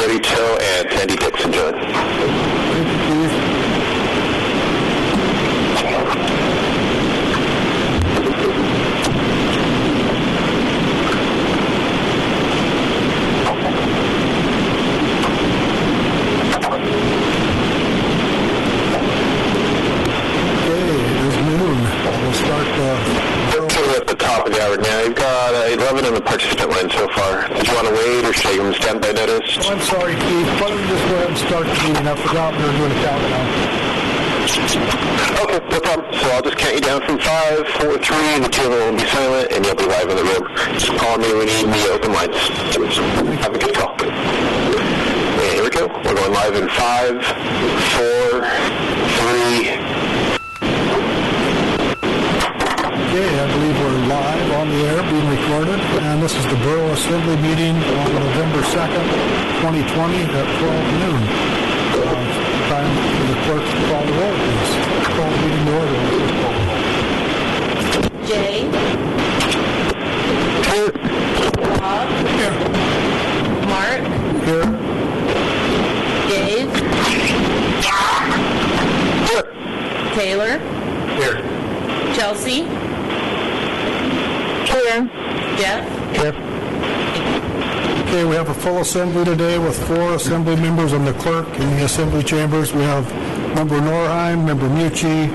Cody Cho and Sandy Dixon join. Thank you, Keith. Now you've got 11 on the participant line so far. Did you want to wait or should I give them standby notice? I'm sorry, Keith. Why don't we just go ahead and start the meeting? I forgot we were doing a countdown. Okay, no problem. So I'll just count you down from 5, 4, 3. The two of them will be silent, and you'll be live in the room. Just call me when you need the open lines. Have a good call. And here we go. We're going live in 5, 4, 3. Okay, I believe we're live on the air, being recorded, and this is the Borough Assembly meeting on November 2nd, 2020 at 12 noon. Time for the clerk to call the roll, please. Call the meeting to order. Jay? Here. Bob? Here. Mark? Here. Dave? Here. Taylor? Here. Chelsea? Here. Jeff? Here. Okay, we have a full assembly today with 4 assembly members and the clerk in the assembly chambers. We have member Norheim, member Mucci,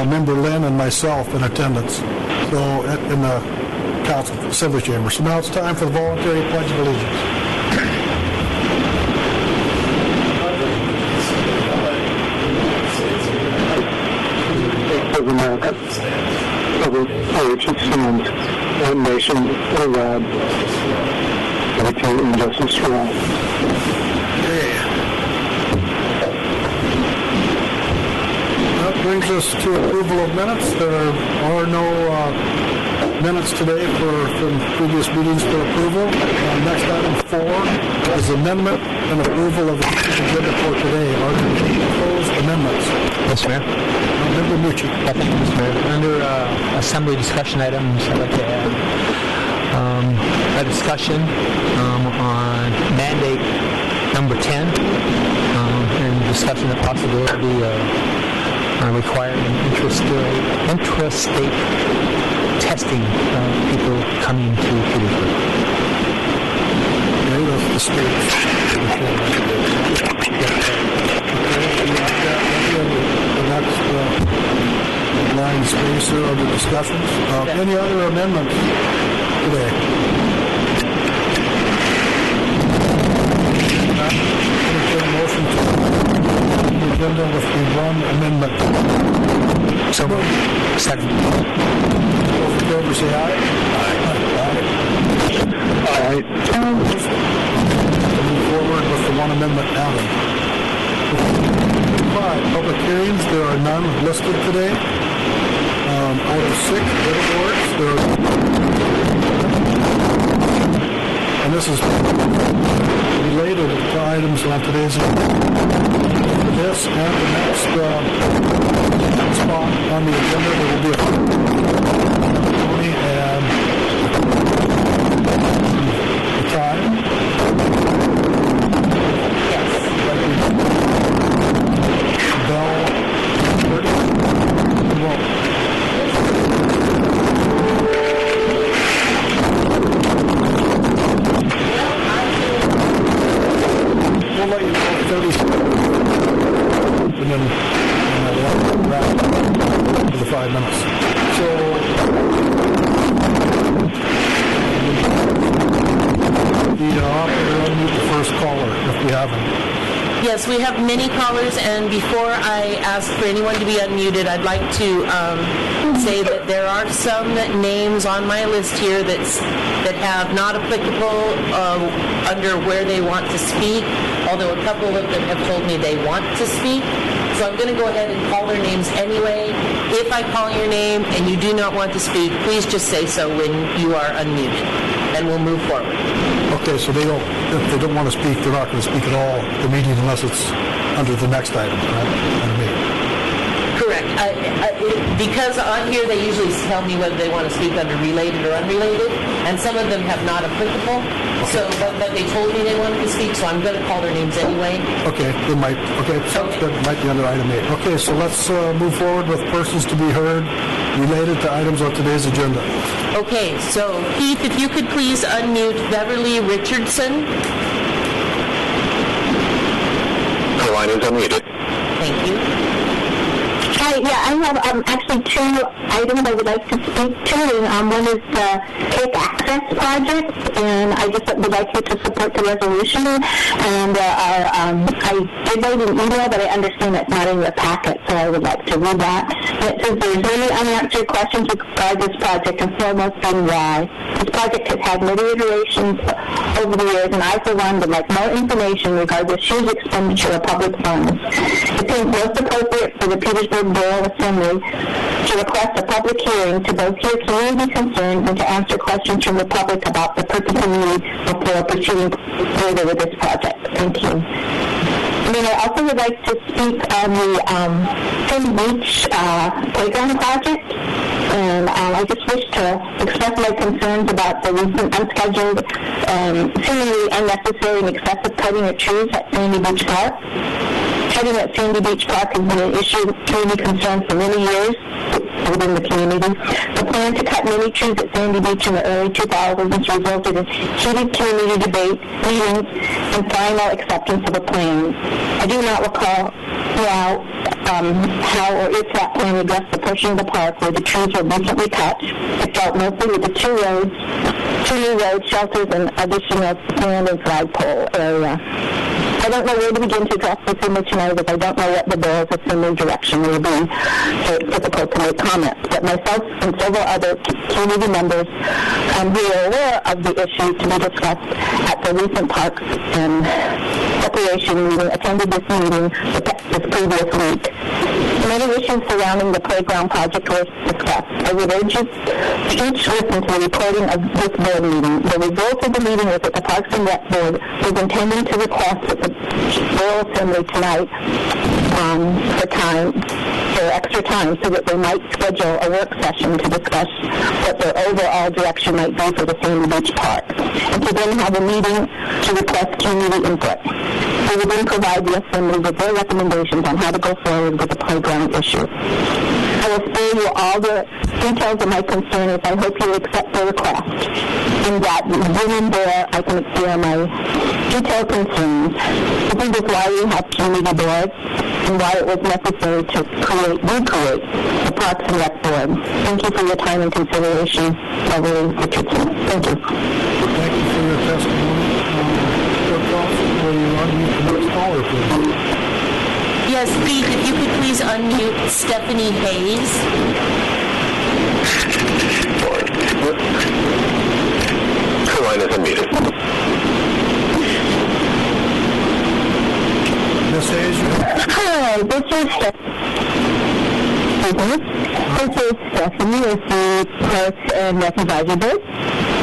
member Lynn, and myself in attendance. So in the council assembly chamber. So now it's time for the voluntary pledge of allegiance. Of America, for which it stands, one nation, under God, liberty and justice for all. Okay. That brings us to approval of minutes. There are no minutes today from previous meetings for approval. Next item 4 is amendment and approval of the agenda for today. Are there any proposed amendments? Yes, Mayor. Member Mucci. Thank you, Mr. Mayor. Under Assembly discussion items, I'd like to add a discussion on mandate number 10 and discussion the possibility of requiring intrastate testing people coming to Petersburg. Okay, that's the state. The next line space there under discussions. Any other amendments today? Entertain a motion to approve the agenda with the one amendment. So, second. Those in favor say aye. Aye. Move forward with the one amendment added. 5, public hearings. There are none listed today. Item 6, billboards. There are, and this is related to items on today's agenda. This and the next spot on the agenda, there will be a testimony and the time. Bell 30. We'll let you know 30 and then we'll wrap for the 5 minutes. So the operator unmute the first caller if we haven't. Yes, we have many callers, and before I ask for anyone to be unmuted, I'd like to say that there are some names on my list here that have not applicable under where they want to speak, although a couple of them have told me they want to speak. So I'm going to go ahead and call their names anyway. If I call your name and you do not want to speak, please just say so when you are unmuted, and we'll move forward. Okay, so if they don't want to speak, they're not going to speak at all at the meeting unless it's under the next item, right? Correct. Because on here they usually tell me whether they want to speak under related or unrelated, and some of them have not applicable. Okay. So, but they told me they wanted to speak, so I'm going to call their names anyway. Okay, it might, okay, sounds good, it might be under item 8. Okay, so let's move forward with persons to be heard related to items on today's agenda. Okay, so Keith, if you could please unmute Beverly Richardson. Her line is unmuted. Thank you. Hi, yeah, I have actually two items I would like to speak to. One is the Cape Access project, and I just would like you to support the resolution. And I did write an email, but I understand it's not in your packet, so I would like to read that. It says there's many unanswered questions regarding this project, and foremost being why. This project has had many iterations over the years, and I, for one, would like more information regarding this huge expenditure of public funds. It seems most appropriate for the Petersburg Borough Assembly to request a public hearing to both hear community concerns and to answer questions from the public about the purpose and need before proceeding further with this project. Thank you. And then I also would like to speak on the Sandy Beach playground project. And I just wish to express my concerns about the recent unscheduled, seemingly unnecessary and excessive cutting of trees at Sandy Beach Park. Cutting at Sandy Beach Park has been an issue of community concern for many years within the community. The plan to cut many trees at Sandy Beach in the early 2000s resulted in heated community debate, meetings, and final acceptance of a plan. I do not recall how or if that plan addressed the portion of the park where the trees were recently cut. It dealt mostly with the two new roads, shelters, and additional sand and flagpole area. I don't know where to begin to address this in tonight because I don't know what the Borough's assembly direction will be, so it's difficult to make comments. But myself and several other community members who are aware of the issue to be discussed at the recent Parks and Recreation meeting attended this meeting this previous week. Many issues surrounding the playground project were discussed. I would urge you to each listen to the recording of this board meeting. The result of the meeting was that the Parks and Rec Board was intending to request that the Borough Assembly tonight for extra time so that they might schedule a work session to discuss what their overall direction might be for the Sandy Beach Park, and to then have a meeting to request community input. They will then provide the Assembly with their recommendations on how to go forward with the playground issue. I will spare you all the details of my concern as I hope you accept the request. In that, then and there, I can explain my detailed concerns. This is why we have community boards and why it was necessary to recreate the Parks and Rec Board. Thank you for your time and consideration, Beverly Richardson. Thank you. Thank you for your testimony. Will you unmute the next caller, please? Yes, Pete, if you could please unmute Stephanie Hayes. Her line is unmuted. Ms. Hayes, you have... Hi, this is Stephanie with the Parks and Rec Advisory Board.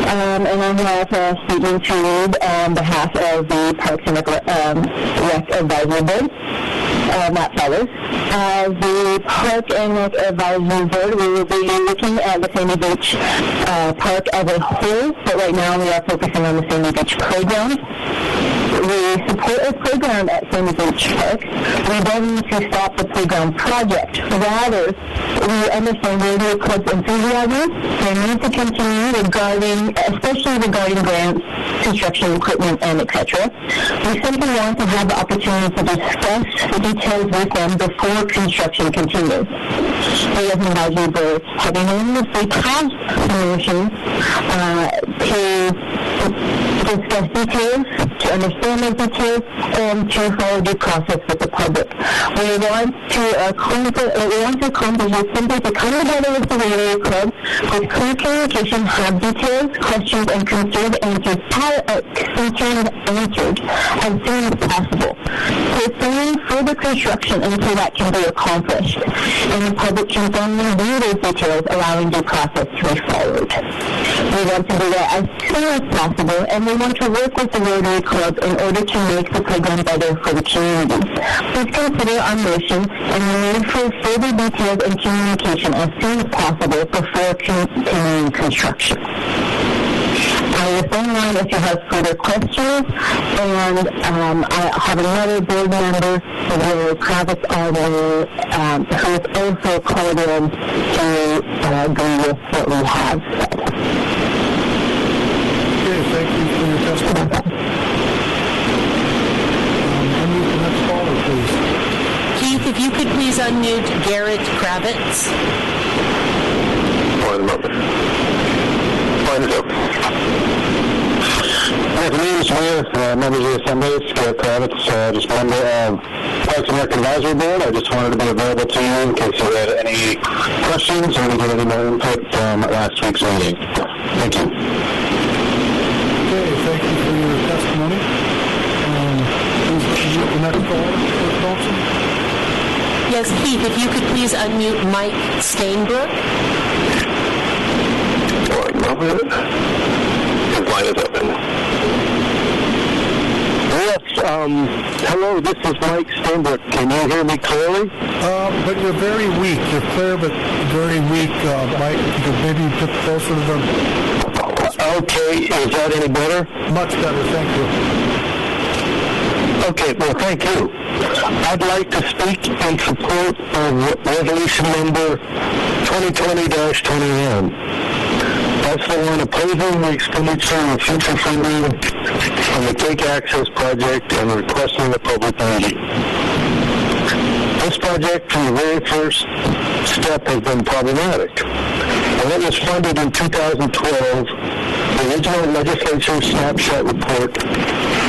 And I have a statement to read on behalf of the Parks and Rec Advisory Board. Matt Fellers. The Park and Rec Advisory Board, we will be looking at the Sandy Beach Park as a whole, but right now we are focusing on the Sandy Beach Playground. We support a playground at Sandy Beach Park. We don't need to stop the playground project. Rather, we understand radio club's enthusiasm and need to continue especially regarding grants, construction equipment, and etc. We simply want to have the opportunity to discuss the details with them before construction continues. The Advisory Board have unanimously passed the motion to discuss details, to understand the details, and to follow due process with the public. We want to accomplish this simply to come together with the radio club with clear communication, have details, questions, and concerns answered as soon as possible. Pursuing further construction until that can be accomplished, and the public can then review those details, allowing due process to be followed. We want to do that as soon as possible, and we want to work with the Rotary Club in order to make the playground better for the community. Please consider our motion and the need for further details and communication as soon as possible before continuing construction. I will phone line if you have further questions, and I have another board member, Will Kravitz, who is also called in to agree with what we have said. Okay, thank you for your testimony. Unmute the next caller, please. Keith, if you could please unmute Garrett Kravitz. One moment. Line is open. Afternoon, Mayor, members of the Assembly. It's Garrett Kravitz, just member of Parks and Rec Advisory Board. I just wanted to be available to you in case you had any questions or get any more input from last week's meeting. Thank you. Okay, thank you for your testimony. Please unmute the next caller, Clerk Thompson. Yes, Keith, if you could please unmute Mike Stainbrook. One moment. His line is open. Yes, hello, this is Mike Steinbrook. Can you hear me clearly? But you're very weak. You're clear, but very weak. Mike, you could maybe put closer to the... Okay, is that any better? Much better, thank you. Okay, well, thank you. I'd like to speak in support of resolution number 2020-21. That's the one opposing the expenditure of future funding on the Cake Access Project and requesting a public meeting. This project, from the very first step, has been problematic. When it was funded in 2012, the original legislature snapshot report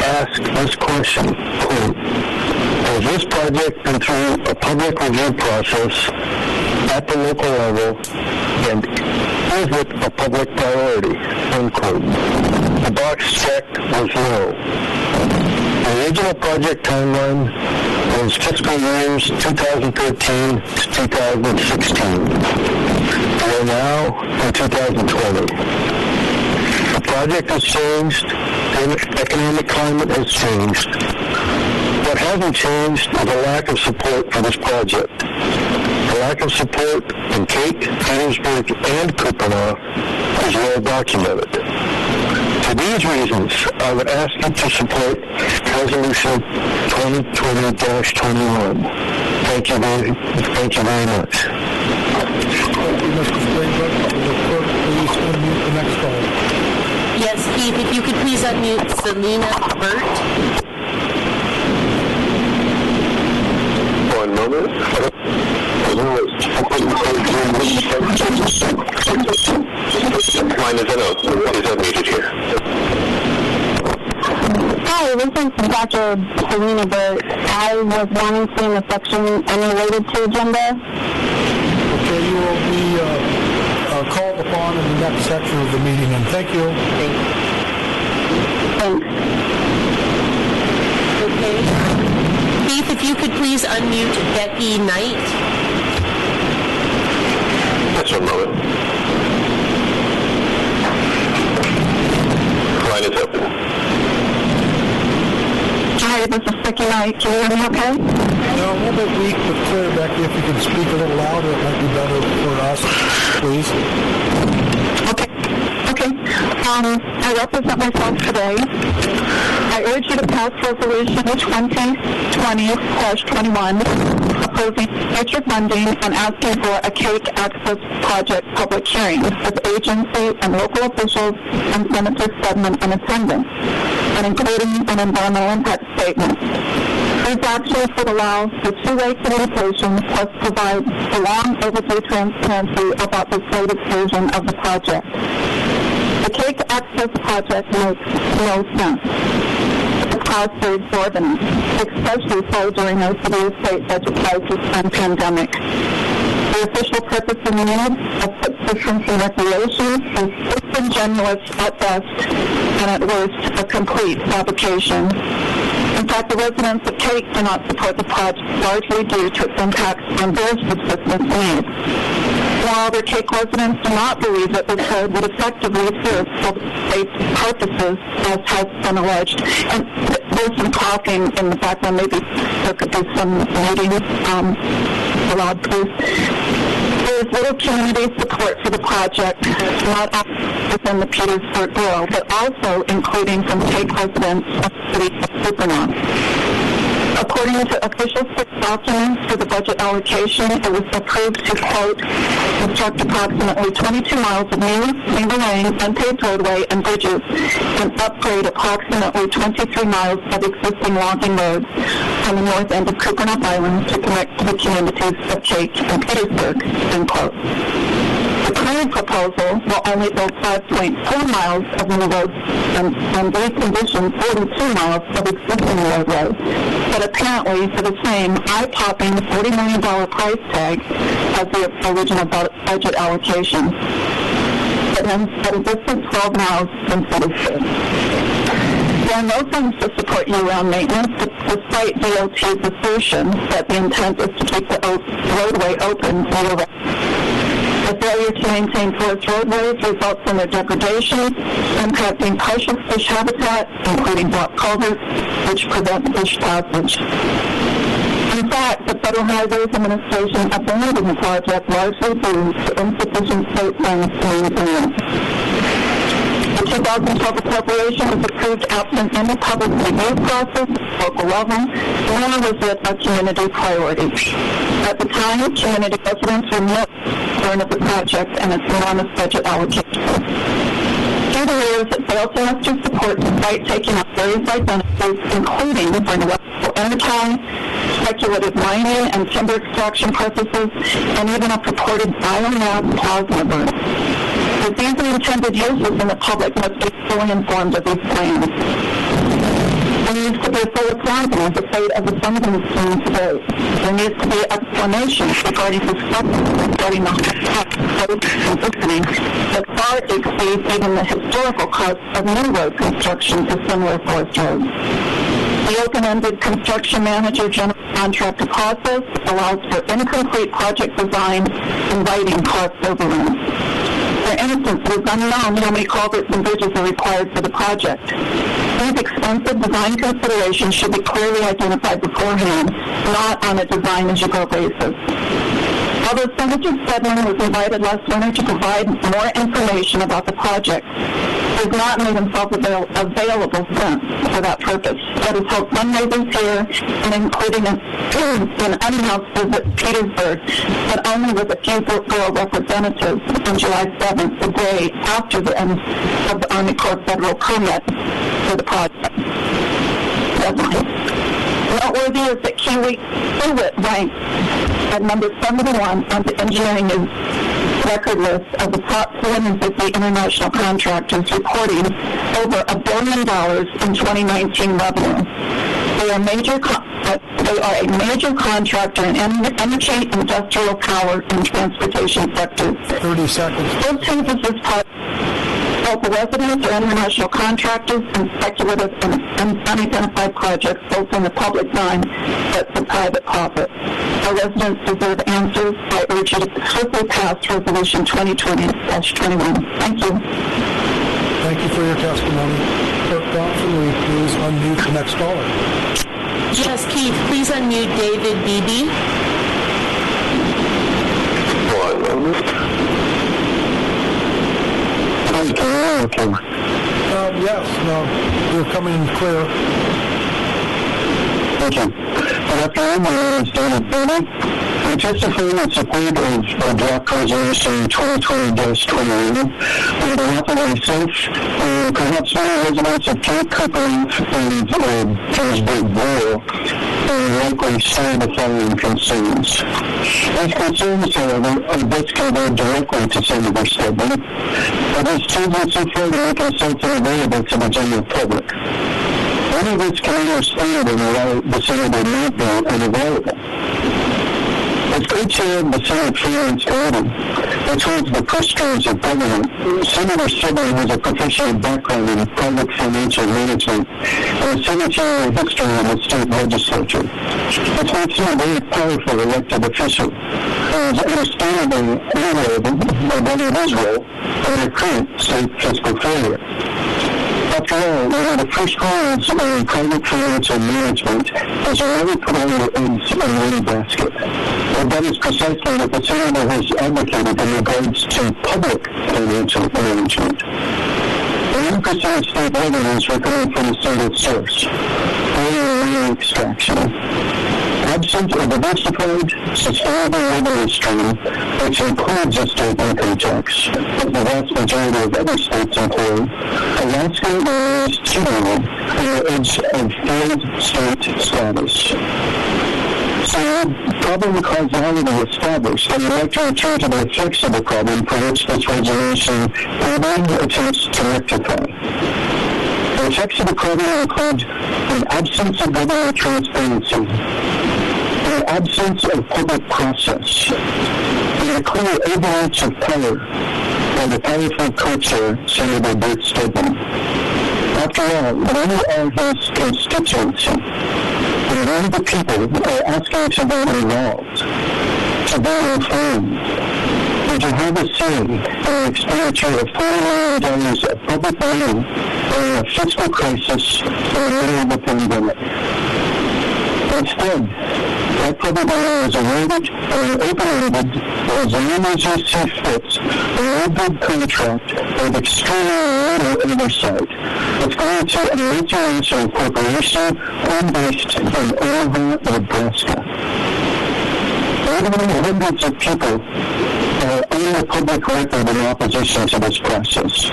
asked this question, quote, has this project been through a public review process at the local level, and is it a public priority, unquote. The box checked was no. The original project timeline was fiscal years 2013 to 2016. We are now in 2020. The project has changed, the economic climate has changed. What hasn't changed is a lack of support for this project. The lack of support in Cake, Petersburg, and Kupana is well documented. For these reasons, I would ask you to support Resolution 2020-21. Thank you very much. Thank you, Mr. Stainbrook. Will the clerk please unmute the next caller? Yes, Keith, if you could please unmute Selena Burt. One moment. Line is open. Please unmute here. Hi, this is Dr. Selena Burt. I was wanting to see in the section unrelated to agenda. Okay, you will be called upon in the next section of the meeting, and thank you. Thanks. Okay. Keith, if you could please unmute Becky Knight. Just one moment. Line is open. Hi, this is Becky Knight. Can you hear me okay? No, a little bit weak, but clear, Becky. If you could speak a little louder, it might be better for us, please. Okay. I represent myself today. I urge you to pass Resolution 2020-21 opposing future funding and asking for a Cake Access Project public hearing with agency and local officials and Senator Stedman in attendance, and including an environmental impact statement. These actions would allow for two-way communication plus provide the long overdue transparency about the slated version of the project. The Cake Access Project makes no sense. The costs are exorbitant, especially so during a severe state budget crisis and pandemic. The official purpose and need of subsistence and recreation is disingenuous at best and at worst a complete fabrication. In fact, the residents of Cake do not support the project largely due to its impacts on their subsistence needs. Moreover, Cake residents do not believe that this code would effectively serve state purposes, as has been alleged. And there's some talking in the background. Maybe there could be some meetings allowed, please. There is little community support for the project, not only within the Petersburg Borough, but also including from Cape residents of the city of Borough. According to official documents for the budget allocation, it was approved to, quote, construct approximately 22 miles of new single lane, unpaved roadway and bridges, and upgrade approximately 23 miles of existing logging roads on the north end of Kupreanof Island to connect to the communities of Cape and Petersburg, end quote. The current proposal will only build 5.4 miles of new roads and recondition 42 miles of existing roadway. But apparently, for the same eye-popping $40 million price tag as the original budget allocation, it ends at a distance 12 miles from Petersburg. There are no funds to support year-round maintenance, despite DOT's assertion that the intent is to keep the roadway open year-round. The failure to maintain forest roadways results in their degradation, impacting partial fish habitat, including block culverts, which prevent fish passage. In fact, the Federal Highways Administration abandoned the project largely due to insufficient state funds to maintain it. The 2012 appropriation was approved absent any public review process at the local level, nor was it a community priority. At the time, community residents were not concerned of the project and its enormous budget allocation. Through the years, it failed to muster support despite taking up various identities, including for an electrical intertie, speculative mining and timber extraction purposes, and even a purported biomass plasma burn. With these intended uses, and the public must be fully informed of these plans. There needs to be a full accounting of the fate of the funding scheme today. There needs to be explanations regarding discrepancies regarding the cost of road listening that far exceeds even the historical cost of new road construction for similar forest roads. The open-ended construction manager general contractor process allows for incomplete project design, inviting cost overruns. For instance, it is unknown how many culverts and bridges are required for the project. These expensive design considerations should be clearly identified beforehand, not on a design-as-you-go basis. Although Senator Stedman was invited last winter to provide more information about the project, he has not made himself available since for that purpose. That is held fundraisers here, and including an unannounced visit to Petersburg, but only with a few borough representatives on July 7th, the day after the end of the Army Corps federal permit for the project deadline. Noteworthy is that Kiewit ranks at number 71 on the Engineering News record list of the top 450 international contractors reporting over $1 billion in 2019 revenue. They are a major contractor in energy, industrial power, and transportation sectors. 30 seconds. This changes this part. Local residents or international contractors and speculative and unidentified projects both in the public dime but for private profit. Our residents deserve answers. I urge you to quickly pass Resolution 2020-21. Thank you. Thank you for your testimony. Clerk Dawson, will you please unmute the next caller? Yes, Keith, please unmute David Beebe. Yes, no, you're coming in clear. Thank you. Good afternoon, my name is David Burney. I testify in support of draft resolution 2020-21 on behalf of myself and perhaps many residents of Cape Cooperage and Petersburg Borough likely share the following concerns. These concerns, however, are best conveyed directly to Senator Stedman, but his choosing so far to make himself available to the general public. One of this can understand and allow the Senator not be unavailable. As co-chair of the Senate Finance Committee, which holds the purse strings of government, Senator Stedman has a professional background in public financial management and a senatorial history in the state legislature. This makes him a very powerful elected official, who is understandably unaware of whether it is role in the current state fiscal failure. After all, one of the first rules of private financial management is to never put all your eggs in one basket. And that is precisely what the Senator has advocated in regards to public financial management. 1% of state revenues are coming from a single source, oil extraction. Absent a diversified, sustainable revenue stream, which includes a state income tax, as the vast majority of other states employ, Alaska is cheating the edge of failed state status. So, problem causality established, and I'd like to return to the effects of the problem for which this resolution attempts to rectify. The effects of the problem include an absence of government transparency, an absence of public process, and a clear overreach of power by the powerful co-chair, Senator Bert Stedman. After all, we are his constituency. And the people are asking to be involved, to be informed, and to have a say in the expenditure of $4 million of public money during a fiscal crisis in the middle of the pandemic. Instead, that public money is awarded and open-ended as long as you see fit, a big contract with extremely little oversight. It's going to a multinational corporation home-based in Omaha, Nebraska. Literally hundreds of people are on the public record in opposition to this process.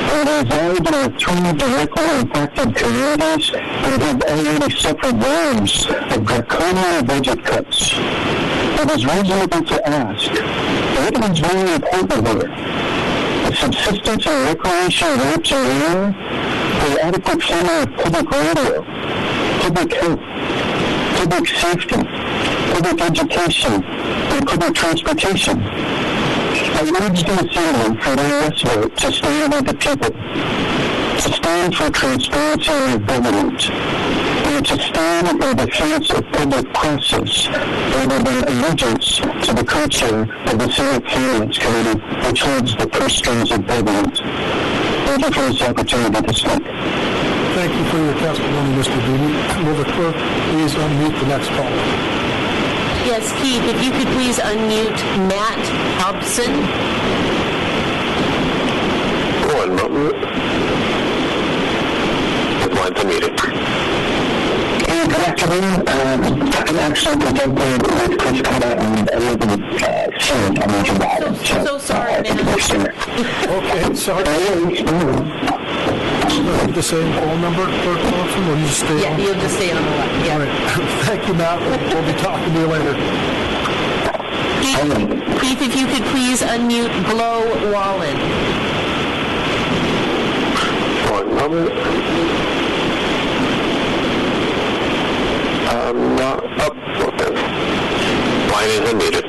They reside in the 3 directly impacted communities and have already suffered waves of draconian budget cuts. It is reasonable to ask, what is really important here? The subsistence and recreation rates are there, the adequate funding of public radio, public health, public safety, public education, and public transportation. I urge the Assembly for their yes vote to stand with the people, to stand for transparency in government, and to stand in defense of public process rather than allegiance to the co-chair of the Senate Finance Committee, which holds the purse strings of government. Thank you for this opportunity to speak. Thank you for your testimony, Mr. Beatty. Will the clerk please unmute the next caller? Yes, Keith, if you could please unmute Matt Hobson. One moment. His line's unmuted. Hey, good afternoon. I'm actually presenting with Chris Cotta and Elizabeth Singh. I mentioned that. So sorry, Matt. Okay, sorry. The same phone number, Clerk Thompson, or you just stay on? You'll just stay on the line. Yeah. All right. Thank you, Matt. We'll be talking to you later. Keith, if you could please unmute Glow Wallen. One moment. Not up. Line is unmuted.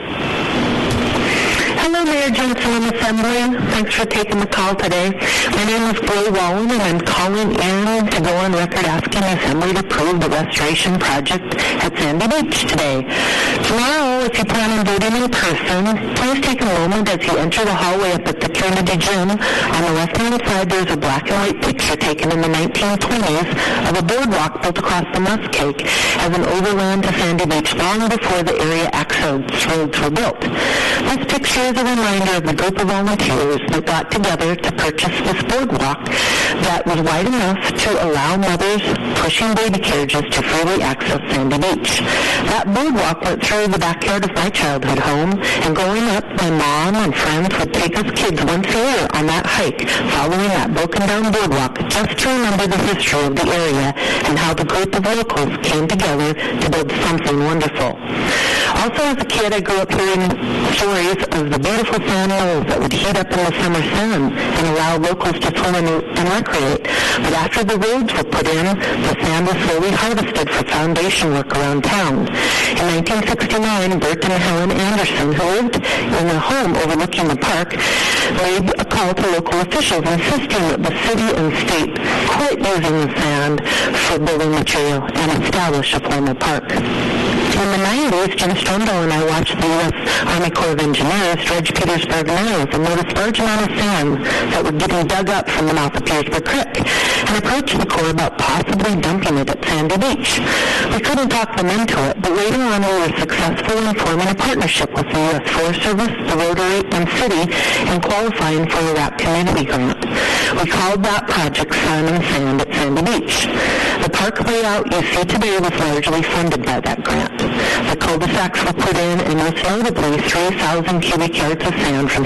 Hello, Mayor Johnson and Assembly. Thanks for taking the call today. My name is Glow Wallen, and I'm calling in to go on record asking the Assembly to approve the restoration project at Sandy Beach today. Tomorrow, if you plan on voting in person, please take a moment as you enter the hallway up at the Trinity Gym. On the left-hand side, there's a black and white picture taken in the 1920s of a boardwalk built across the Muskeg as an overland to Sandy Beach long before the area access roads were built. This picture is a reminder of the group of volunteers that got together to purchase this boardwalk that was wide enough to allow mothers pushing baby carriages to freely access Sandy Beach. That boardwalk went through the backyard of my childhood home, and growing up, my mom and friends would take us kids once a year on that hike, following that broken-down boardwalk, just to remember the history of the area and how the group of locals came together to build something wonderful. Also, as a kid, I grew up hearing stories of the beautiful sand knolls that would heat up in the summer sun and allow locals to swim and recreate. But after the roads were put in, the sand was slowly harvested for foundation work around town. In 1969, Bert and Helen Anderson, who lived in a home overlooking the park, made a call to local officials insisting that the city and state quit using the sand for building material and establish a formal park. In the 90s, Jim Strundle and I watched the U.S. Army Corps of Engineers dredge Petersburg Narrows and noticed large amount of sand that were getting dug up from the mouth of Petersburg Creek, and approached the Corps about possibly dumping it at Sandy Beach. We couldn't talk them into it, but later on we were successful in forming a partnership with the U.S. Forest Service, the Rotary, and City, and qualifying for a RAP Community Grant. We called that project Sun and Sand at Sandy Beach. The park layout you see today was largely funded by that grant. The cul-de-sacs were put in, and most notably, 3,000 cubic yards of sand from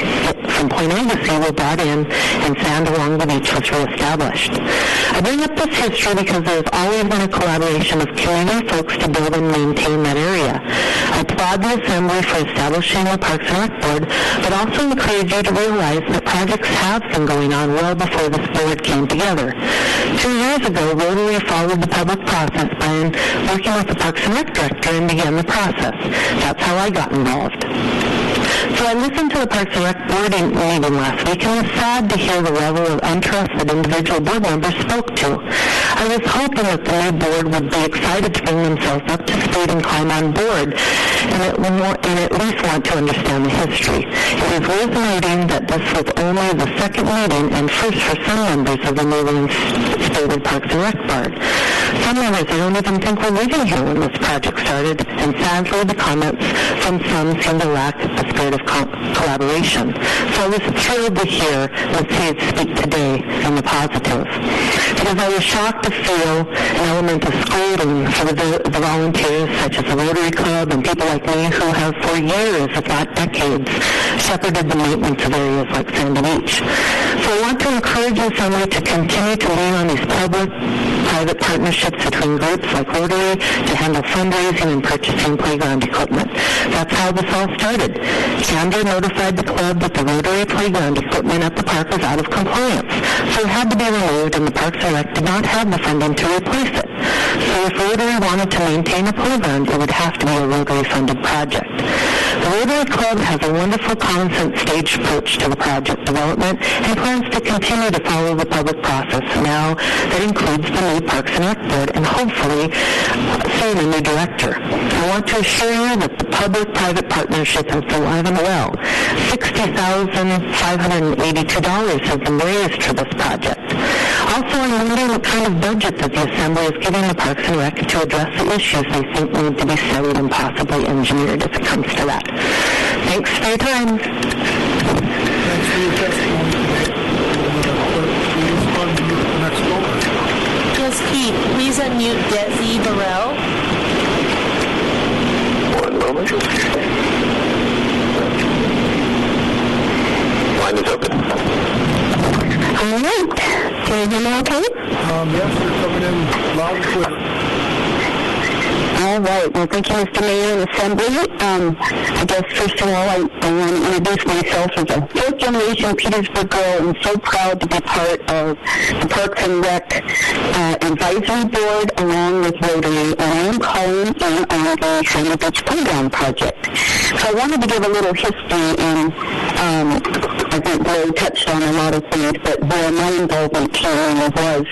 Point Anglesey were brought in, and sand along the beach was reestablished. I bring up this history because there has always been a collaboration of community folks to build and maintain that area. I applaud the Assembly for establishing the Parks and Rec Board, but also encourage you to realize that projects have been going on well before this board came together. 2 years ago, Rotary followed the public process by working with the Parks and Rec Director and began the process. That's how I got involved. So I listened to the Parks and Rec Board meeting last week and was sad to hear the level of interest that individual board members spoke to. I was hoping that the new board would be excited to bring themselves up to speed and climb on board and at least want to understand the history. It is worth noting that this was only the second meeting and first for some members of the newly instated Parks and Rec Board. Some members I don't even think were living here when this project started, and sadly the comments from some seemed to lack the spirit of collaboration. So I was thrilled to hear Ms. Hayes speak today in the positive, because I was shocked to feel an element of scolding for the volunteers such as the Rotary Club and people like me who have for years, if not decades, shepherded the maintenance of areas like Sandy Beach. So I want to encourage the Assembly to continue to lean on these public-private partnerships between groups like Rotary to handle fundraising and purchasing playground equipment. That's how this all started. Candor notified the club that the Rotary playground equipment at the park was out of compliance, so it had to be removed, and the Parks and Rec did not have the funding to replace it. So if Rotary wanted to maintain a playground, it would have to be a Rotary-funded project. The Rotary Club has a wonderful common sense staged approach to the project development and plans to continue to follow the public process now that includes the new Parks and Rec Board and hopefully soon a new director. I want to assure you that the public-private partnership is alive and well. $60,582 has been raised for this project. Also, I'm wondering what kind of budget that the Assembly is giving the Parks and Rec to address the issues they think need to be studied and possibly engineered if it comes to that. Thanks for your time. Thanks for your testimony today. Please unmute the next speaker. Yes, Keith, please unmute Desi Burrell. One moment. Line is open. All right. Can you hear me okay? Yes, you're coming in loud and clear. All right. Well, thank you, Mr. Mayor and Assembly. I guess, first of all, I want to introduce myself as a fourth-generation Petersburg girl and so proud to be part of the Parks and Rec Advisory Board along with Rotary, and I am calling in on the Sandy Beach Playground project. So I wanted to give a little history, and I think Larry touched on a lot of things, but where my involvement came was where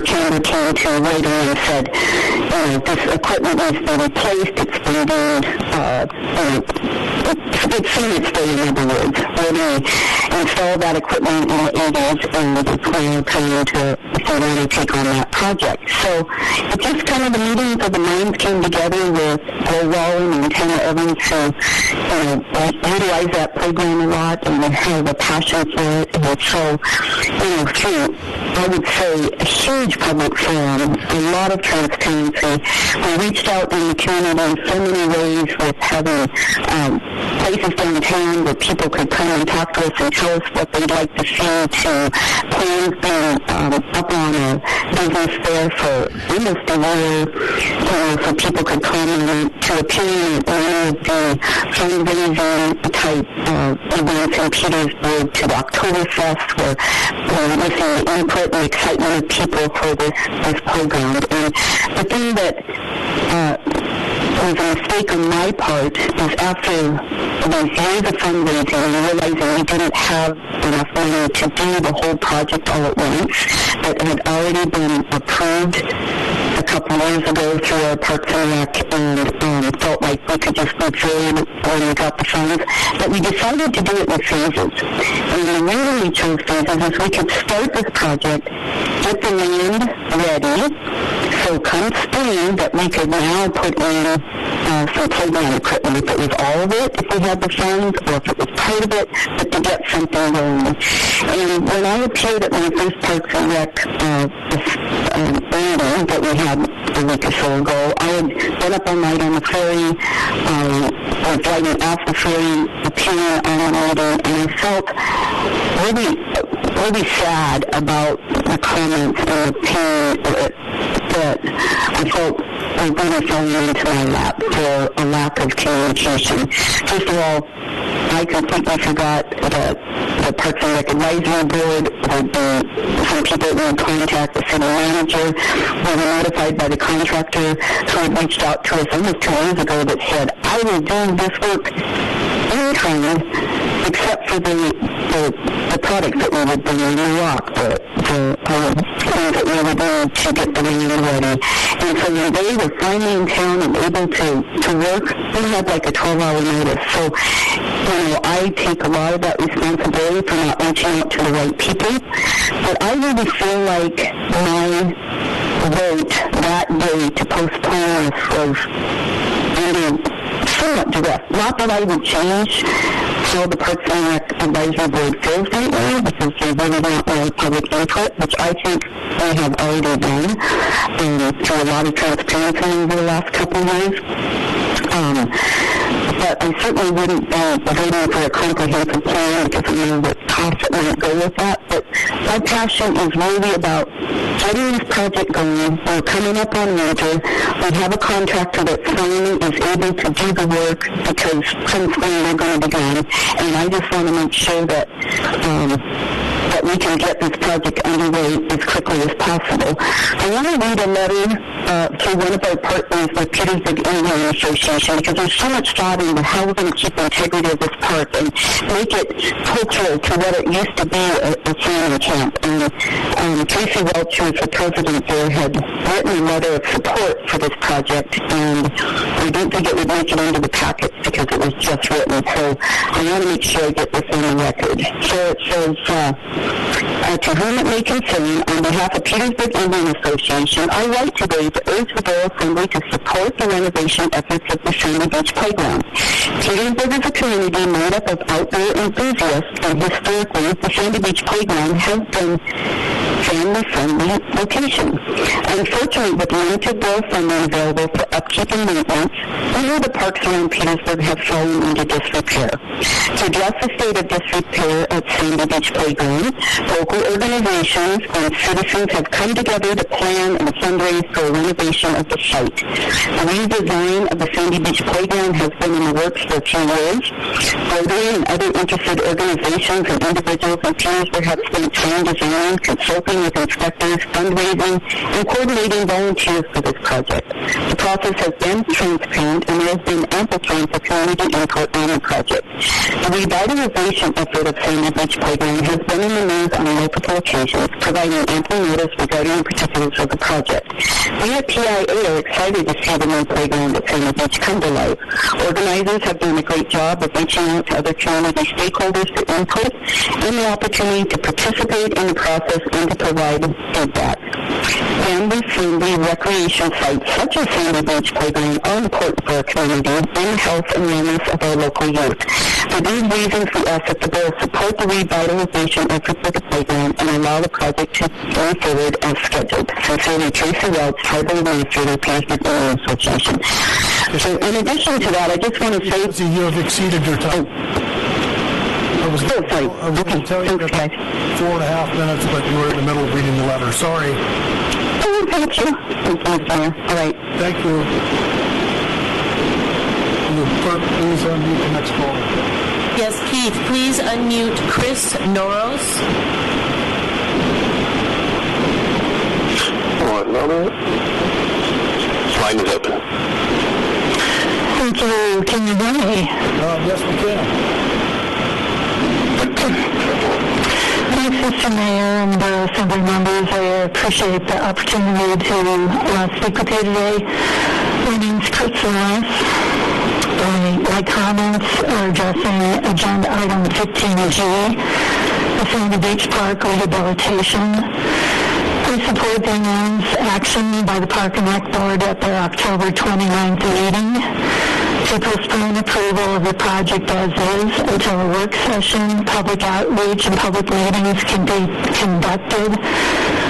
Chamber came to Rotary and said, this equipment needs to be replaced, it's been deemed, it's seen its day, in other words. Rotary installed that equipment in the 80s, and we're planning to really take on that project. So it's just kind of the meetings of the minds came together with Bill Wallen and Tana Evans who utilize that program a lot and they have a passion for it. And so, through, I would say, a huge public forum, a lot of transparency. We reached out in the community in so many ways with having places downtown where people could come and talk to us and tell us what they'd like to see, to plans being up on a business there for almost a year, so people could come to appearing at many of the fundraising type events in Petersburg, to the Oktoberfest, where we're listening to input and excitement of people for this program. And the thing that was a mistake on my part is after those years of fundraising and realizing we didn't have enough money to do the whole project all at once, that had already been approved a couple years ago through our Parks and Rec, and felt like we could just move forward when we got the funds. But we decided to do it in phases. And the reason we chose phases is we could start this project, get the land ready, so come spring that we could now put in some playground equipment, if it was all of it, if we had the funds, or if it was part of it, but to get something going. And when I appeared at my first Parks and Rec meeting that we had a week or so ago, I had been up all night on the ferry, I was driving off the ferry, appearing on the meeting, and I felt really sad about the comments and the pain that I felt were really falling into my lap for a lack of communication. First of all, I completely forgot that the Parks and Rec Advisory Board would be some people that would contact the city manager. We were notified by the contractor who had reached out to us almost 2 years ago that said, I will do this work in kind except for the products that we would bring in the rock, the things that we would need to get the land ready. And so when they were finally in town and able to work, we had like a 12-hour notice. So, I take a lot of that responsibility for not reaching out to the right people. But I really feel like my vote that day to postpone this was really somewhat direct. Not that I would change how the Parks and Rec Advisory Board feels right now, because they really want more public input, which I think they have already done through a lot of transparency over the last couple of years. But I certainly wouldn't be voting for a comprehensive plan because I know the cost that might go with that. But my passion is really about getting this project going. We're coming up on winter. We have a contractor that finally is able to do the work because since then they're going to be gone. And I just want to make sure that that we can get this project underway as quickly as possible. I want to read a letter to one of our partners, the Petersburg Indian Association, because there's so much thought into how we're going to keep the integrity of this park and make it cultural to what it used to be a family camp. And Tracy Welch, who is the president there, had written a letter of support for this project, and I don't think it would make it into the packets because it was just written. So I want to make sure I get this on the record. So it says, to whom it may concern, on behalf of Petersburg Indian Association, I write today to urge the Borough Assembly to support the renovation efforts of the Sandy Beach Playground. Petersburg is a community made up of outdoor enthusiasts, and historically, the Sandy Beach Playground has been family-friendly location. Unfortunately, with limited borough funding available for upkeep and maintenance, many of the parks around Petersburg have fallen into disrepair. To address the state of disrepair at Sandy Beach Playground, local organizations and citizens have come together to plan and fundraise for a renovation of the site. The redesign of the Sandy Beach Playground has been in the works for a few years. Rotary and other interested organizations and individuals in Petersburg have spent time designing, consulting with inspectors, fundraising, and coordinating volunteers for this project. The process has been transparent, and there has been ample time for community input on the project. The revitalization effort of Sandy Beach Playground has been in the news on multiple occasions, providing ample notice regarding the particulars of the project. We at PIA are excited to see the new playground at Sandy Beach come to life. Organizers have done a great job of reaching out to other community stakeholders for input and the opportunity to participate in the process and to provide feedback. Family-friendly recreation sites such as Sandy Beach Playground are important for our community and the health and wellness of our local youth. For these reasons, we ask that the Borough support the revitalization efforts of the playground and allow the project to go forward as scheduled. Sincerely, Tracy Welch, Tribal Administrator, Petersburg Indian Association. So in addition to that, I just want to say... You have exceeded your time. I was going to tell you that 4.5 minutes, but you were in the middle of reading the letter. Sorry. Oh, thank you. All right. Thank you. Clerk, please unmute the next caller. Yes, Keith, please unmute Chris Noros. 1 moment. Line is open. Thank you. Can you hear me? Yes, we can. Thanks, Mr. Mayor and Borough Assembly members. I appreciate the opportunity to speak with you today. My name's Chris Lewis. My comments are addressing Agenda Item 15G, the Sandy Beach Park rehabilitation. I support the unanimous action by the Park and Rec Board at their October 29th meeting to postpone approval of the project as is until a work session, public outreach, and public meetings can be conducted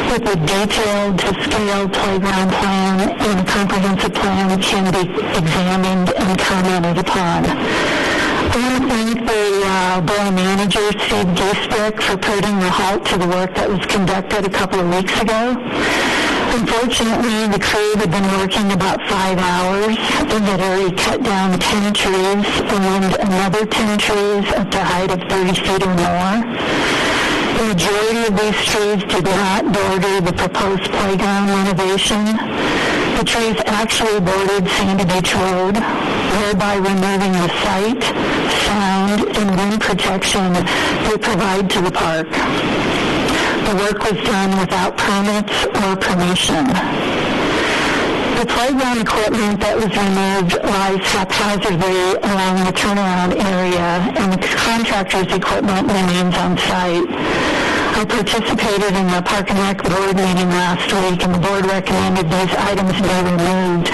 with a detailed to scale playground plan and a comprehensive plan can be examined and commented upon. I want to thank the Borough Manager, Steve Giesbeck, for putting a halt to the work that was conducted a couple of weeks ago. Unfortunately, the crew had been working about 5 hours and had already cut down 10 trees and another 10 trees up to a height of 30 feet or more. The majority of these trees did not border the proposed playground renovation. The trees actually bordered Sandy Beach Road, thereby removing the sight, sound, and wind protection they provide to the park. The work was done without permits or permission. The playground equipment that was removed lies haphazardly along the turnaround area, and the contractor's equipment remains on site. I participated in the Park and Rec Board meeting last week, and the board recommended these items be removed,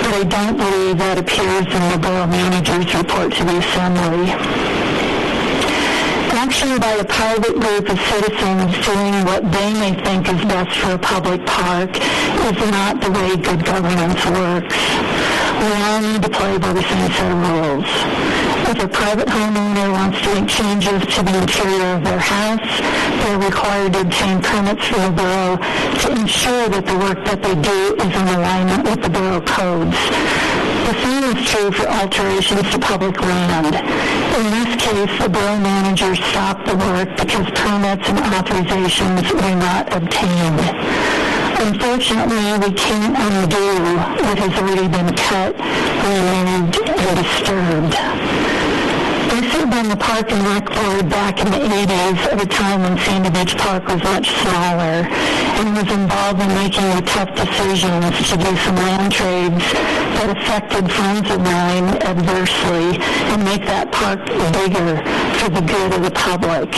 but I don't believe that appears in the Borough Manager's report to the Assembly. Action by a private group of citizens doing what they may think is best for a public park is not the way good governance works. We all need to play by the same set of rules. If a private homeowner wants to make changes to the interior of their house, they're required to obtain permits from the borough to ensure that the work that they do is in alignment with the borough codes. The same is true for alterations to public land. In this case, the borough manager stopped the work because permits and authorizations were not obtained. Unfortunately, we can't undo what has already been cut, removed, and disturbed. I served on the Park and Rec Board back in the 80s at a time when Sandy Beach Park was much smaller and was involved in making the tough decisions to do some land trades that affected friends of mine adversely and make that park bigger for the good of the public.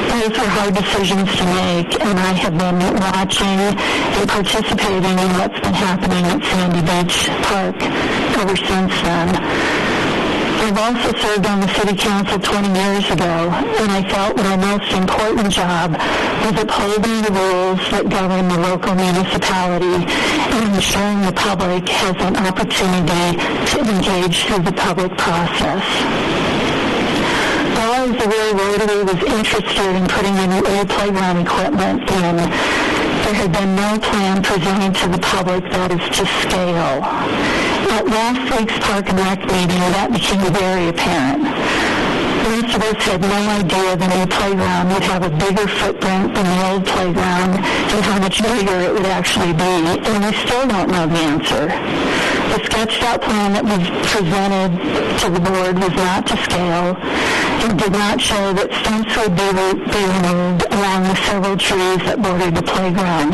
Those were hard decisions to make, and I have been watching and participating in what's been happening at Sandy Beach Park ever since then. I've also served on the City Council 20 years ago, and I felt my most important job was upholding the rules that govern the local municipality and ensuring the public has an opportunity to engage through the public process. While I was aware Rotary was interested in putting in new playground equipment in, there had been no plan presented to the public that is to scale. At last week's Park and Rec meeting, that became very apparent. Most of us had no idea the new playground would have a bigger footprint than the old playground and how much bigger it would actually be, and we still don't know the answer. The sketched out plan that was presented to the board was not to scale and did not show that stumps would be removed along the several trees that bordered the playground.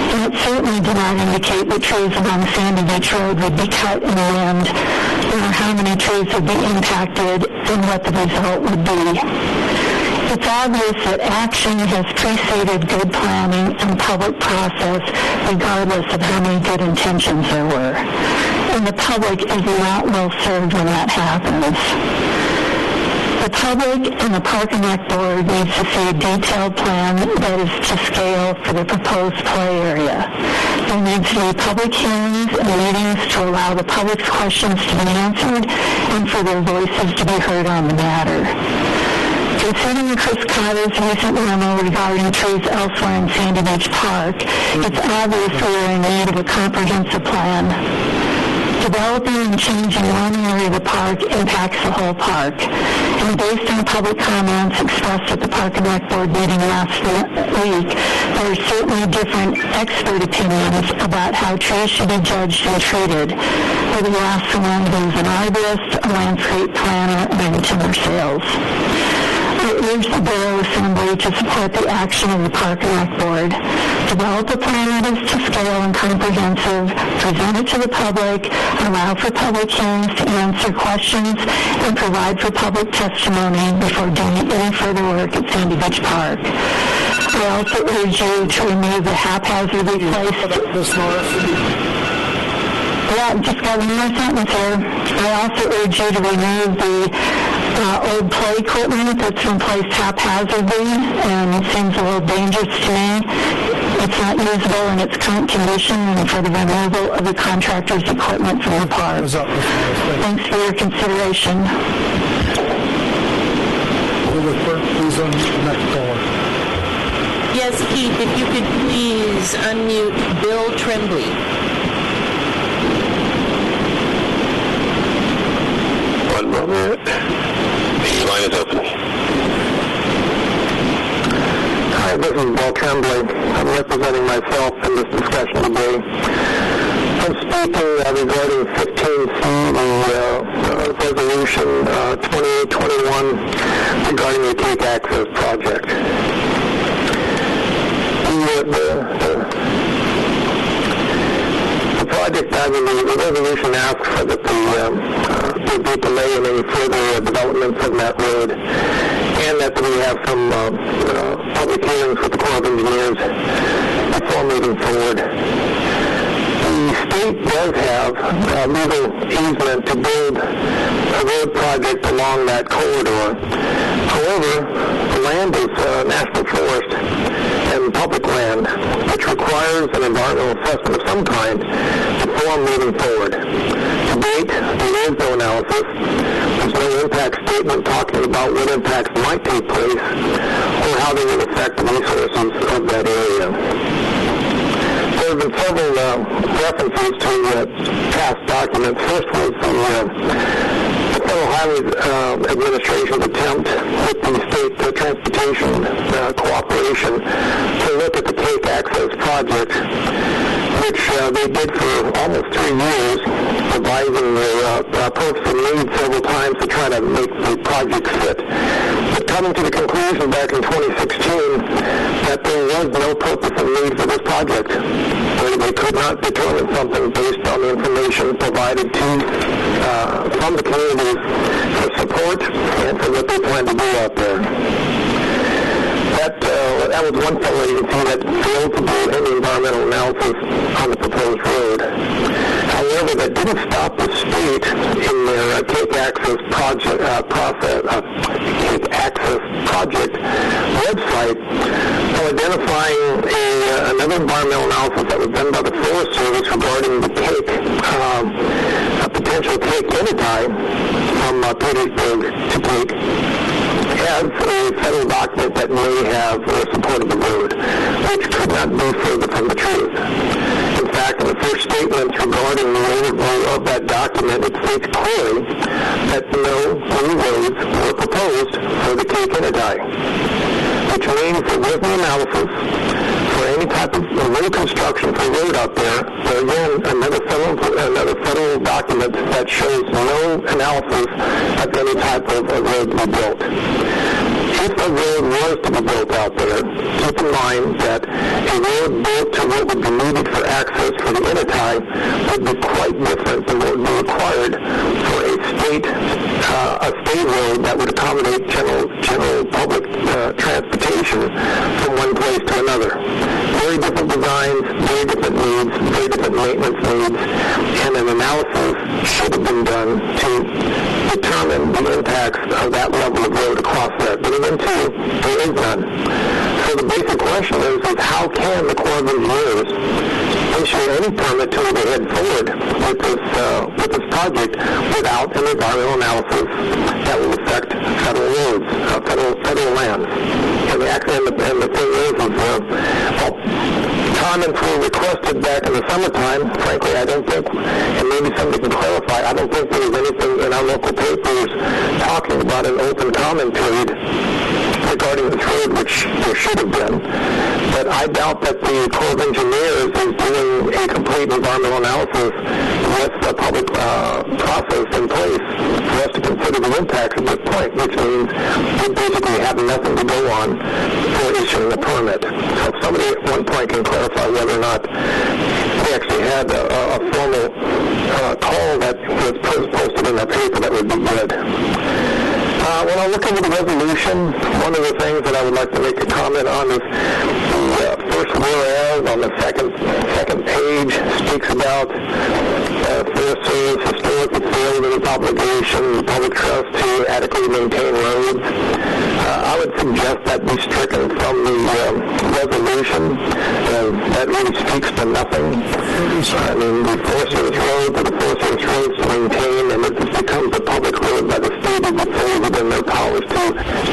And it certainly did not indicate that trees along Sandy Beach Road would be cut and limbed, or how many trees would be impacted and what the result would be. It's obvious that action has preceded good planning and public process regardless of how many good intentions there were. And the public is not well served when that happens. The public and the Park and Rec Board needs to see a detailed plan that is to scale for the proposed play area. There needs to be public hearings and meetings to allow the public's questions to be answered and for their voices to be heard on the matter. Considering Chris Carter's recent memo regarding trees elsewhere in Sandy Beach Park, it's obvious we are in need of a comprehensive plan. Developing and changing one area of the park impacts the whole park. And based on public comments expressed at the Park and Rec Board meeting last week, there are certainly different expert opinions about how trees should be judged and treated, whether you ask someone who's an arborist, a landscape planner, or in timber sales. It urge the Borough Assembly to support the action of the Park and Rec Board. Develop a plan that is to scale and comprehensive, present it to the public, allow for public hearings to answer questions, and provide for public testimony before doing any further work at Sandy Beach Park. I also urge you to remove the haphazardly placed... Ms. Norris? Yeah, just got one more sentence here. I also urge you to remove the old play equipment that's been placed haphazardly, and it seems a little dangerous to me. It's not usable in its current condition, and for the removal of the contractor's equipment from the park. Thanks for your consideration. Will the clerk please unmute the next caller? Yes, Keith, if you could please unmute Bill Tremblay. One moment. The line is open. Hi, this is Bill Tremblay. I'm representing myself in this discussion today. I'm speaking regarding 15C, the resolution 2821 regarding the Cake Access project. The project, the resolution asks for that there be delay in any further developments of that road, and that we have some public hearings with the Corps of Engineers before moving forward. The state does have legal easement to build a road project along that corridor. However, the land is national forest and public land, which requires an environmental assessment of some kind before moving forward. To date, there is no analysis. There's no impact statement talking about what impacts might take place or how they will affect the resources of that area. There have been several references to past documents. First was the Federal Highway Administration's attempt with the State Transportation Cooperation to look at the Cake Access project, which they did for almost 3 years, revising their purpose and need several times to try to make the project fit. But coming to the conclusion back in 2016 that there was no purpose and need for this project. They could not determine something based on the information provided from the communities for support and for what they plan to do out there. That was one federal agency that failed to do any environmental analysis on the proposed road. However, that didn't stop the state in their Cake Access project website for identifying another environmental analysis that was done by the Forest Service regarding the cake, a potential cake anytime from Petersburg to Cake, as a federal document that may have supported the road, which could not be further from the truth. In fact, in the first statement regarding the overview of that document, it states clearly that no new roads were proposed for the Cake Inadai, which means there was no analysis for any type of road construction for road out there. So again, another federal document that shows no analysis of any type of road to be built. If a road was to be built out there, keep in mind that a road built to what would be needed for access for the Inadai would be quite different than what would be required for a state road that would accommodate general public transportation from one place to another. Very different designs, very different needs, very different maintenance needs, and an analysis should have been done to determine the impacts of that level of road across that. But even too, there is none. So the basic question is how can the Corps of Engineers issue any permit to move ahead forward with this project without an environmental analysis that will affect federal roads, federal lands? And the thing is comments were requested back in the summertime. Frankly, I don't think, and maybe somebody can clarify, I don't think there was anything in our local papers talking about an open comment period regarding this road, which there should have been. But I doubt that the Corps of Engineers is doing a complete environmental analysis with the public process in place for us to consider the impacts at this point, which means we basically have nothing to go on for issuing a permit. So if somebody at one point can clarify whether or not they actually had a formal call that was posted in the paper, that would be good. When I look into the resolution, one of the things that I would like to make a comment on is the first whereas on the second page speaks about Forest Service historically failed in its obligation, public trust to adequately maintain roads. I would suggest that be stricken from the resolution. That really speaks to nothing. I mean, the Forest Service roads are the Forest Service roads to maintain, and it becomes a public road by the state is fully within their powers to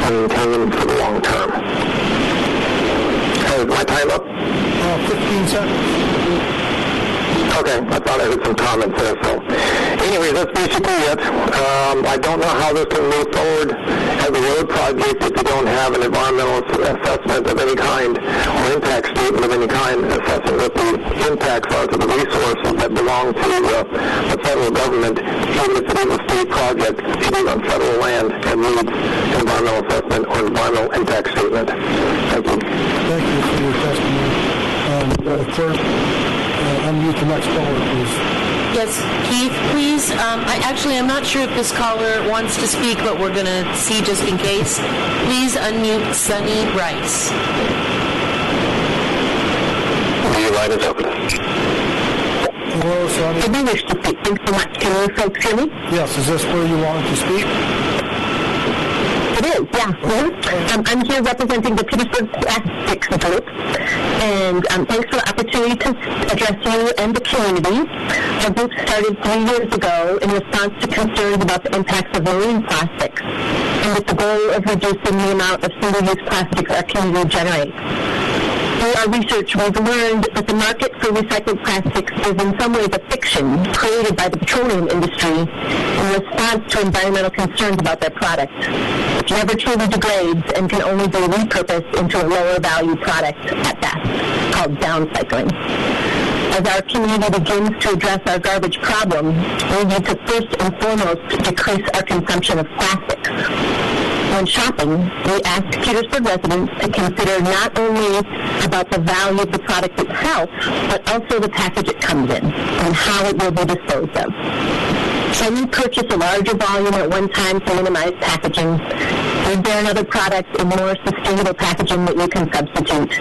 maintain for the long term. Is my time up? 15 seconds. Okay, I thought I heard some comments there, so. Anyway, that's basically it. I don't know how this can move forward as a road project if you don't have an environmental assessment of any kind or impact statement of any kind assessing what the impacts are to the resources that belong to the federal government, even if it is a state project, even on federal land, and needs an environmental assessment or environmental impact statement. Thank you. Thank you for your testimony. Clerk, unmute the next caller, please. Yes, Keith, please. I'm not sure if this caller wants to speak, but we're going to see just in case. Please unmute Sunny Rice. Your line is open. Hello, Sonny. I do wish to speak. Thanks so much. Can you folks hear me? Yes, is this where you wanted to speak? It is, yeah. Mm-hmm. I'm here representing the Petersburg Plastics Group, and thanks for the opportunity to address you and the community. Our group started 3 years ago in response to concerns about the impacts of marine plastics, and with the goal of reducing the amount of single-use plastics our community generates. Through our research, we've learned that the market for recycled plastics is in some ways a fiction created by the petroleum industry in response to environmental concerns about their product, which never truly degrades and can only be repurposed into a lower value product at best, called downcycling. As our community begins to address our garbage problem, we need to first and foremost decrease our consumption of plastics. When shopping, we ask Petersburg residents to consider not only about the value of the product itself, but also the package it comes in and how it will be disposed of. Can you purchase a larger volume at one time to minimize packaging? Is there another product in more sustainable packaging that you can substitute?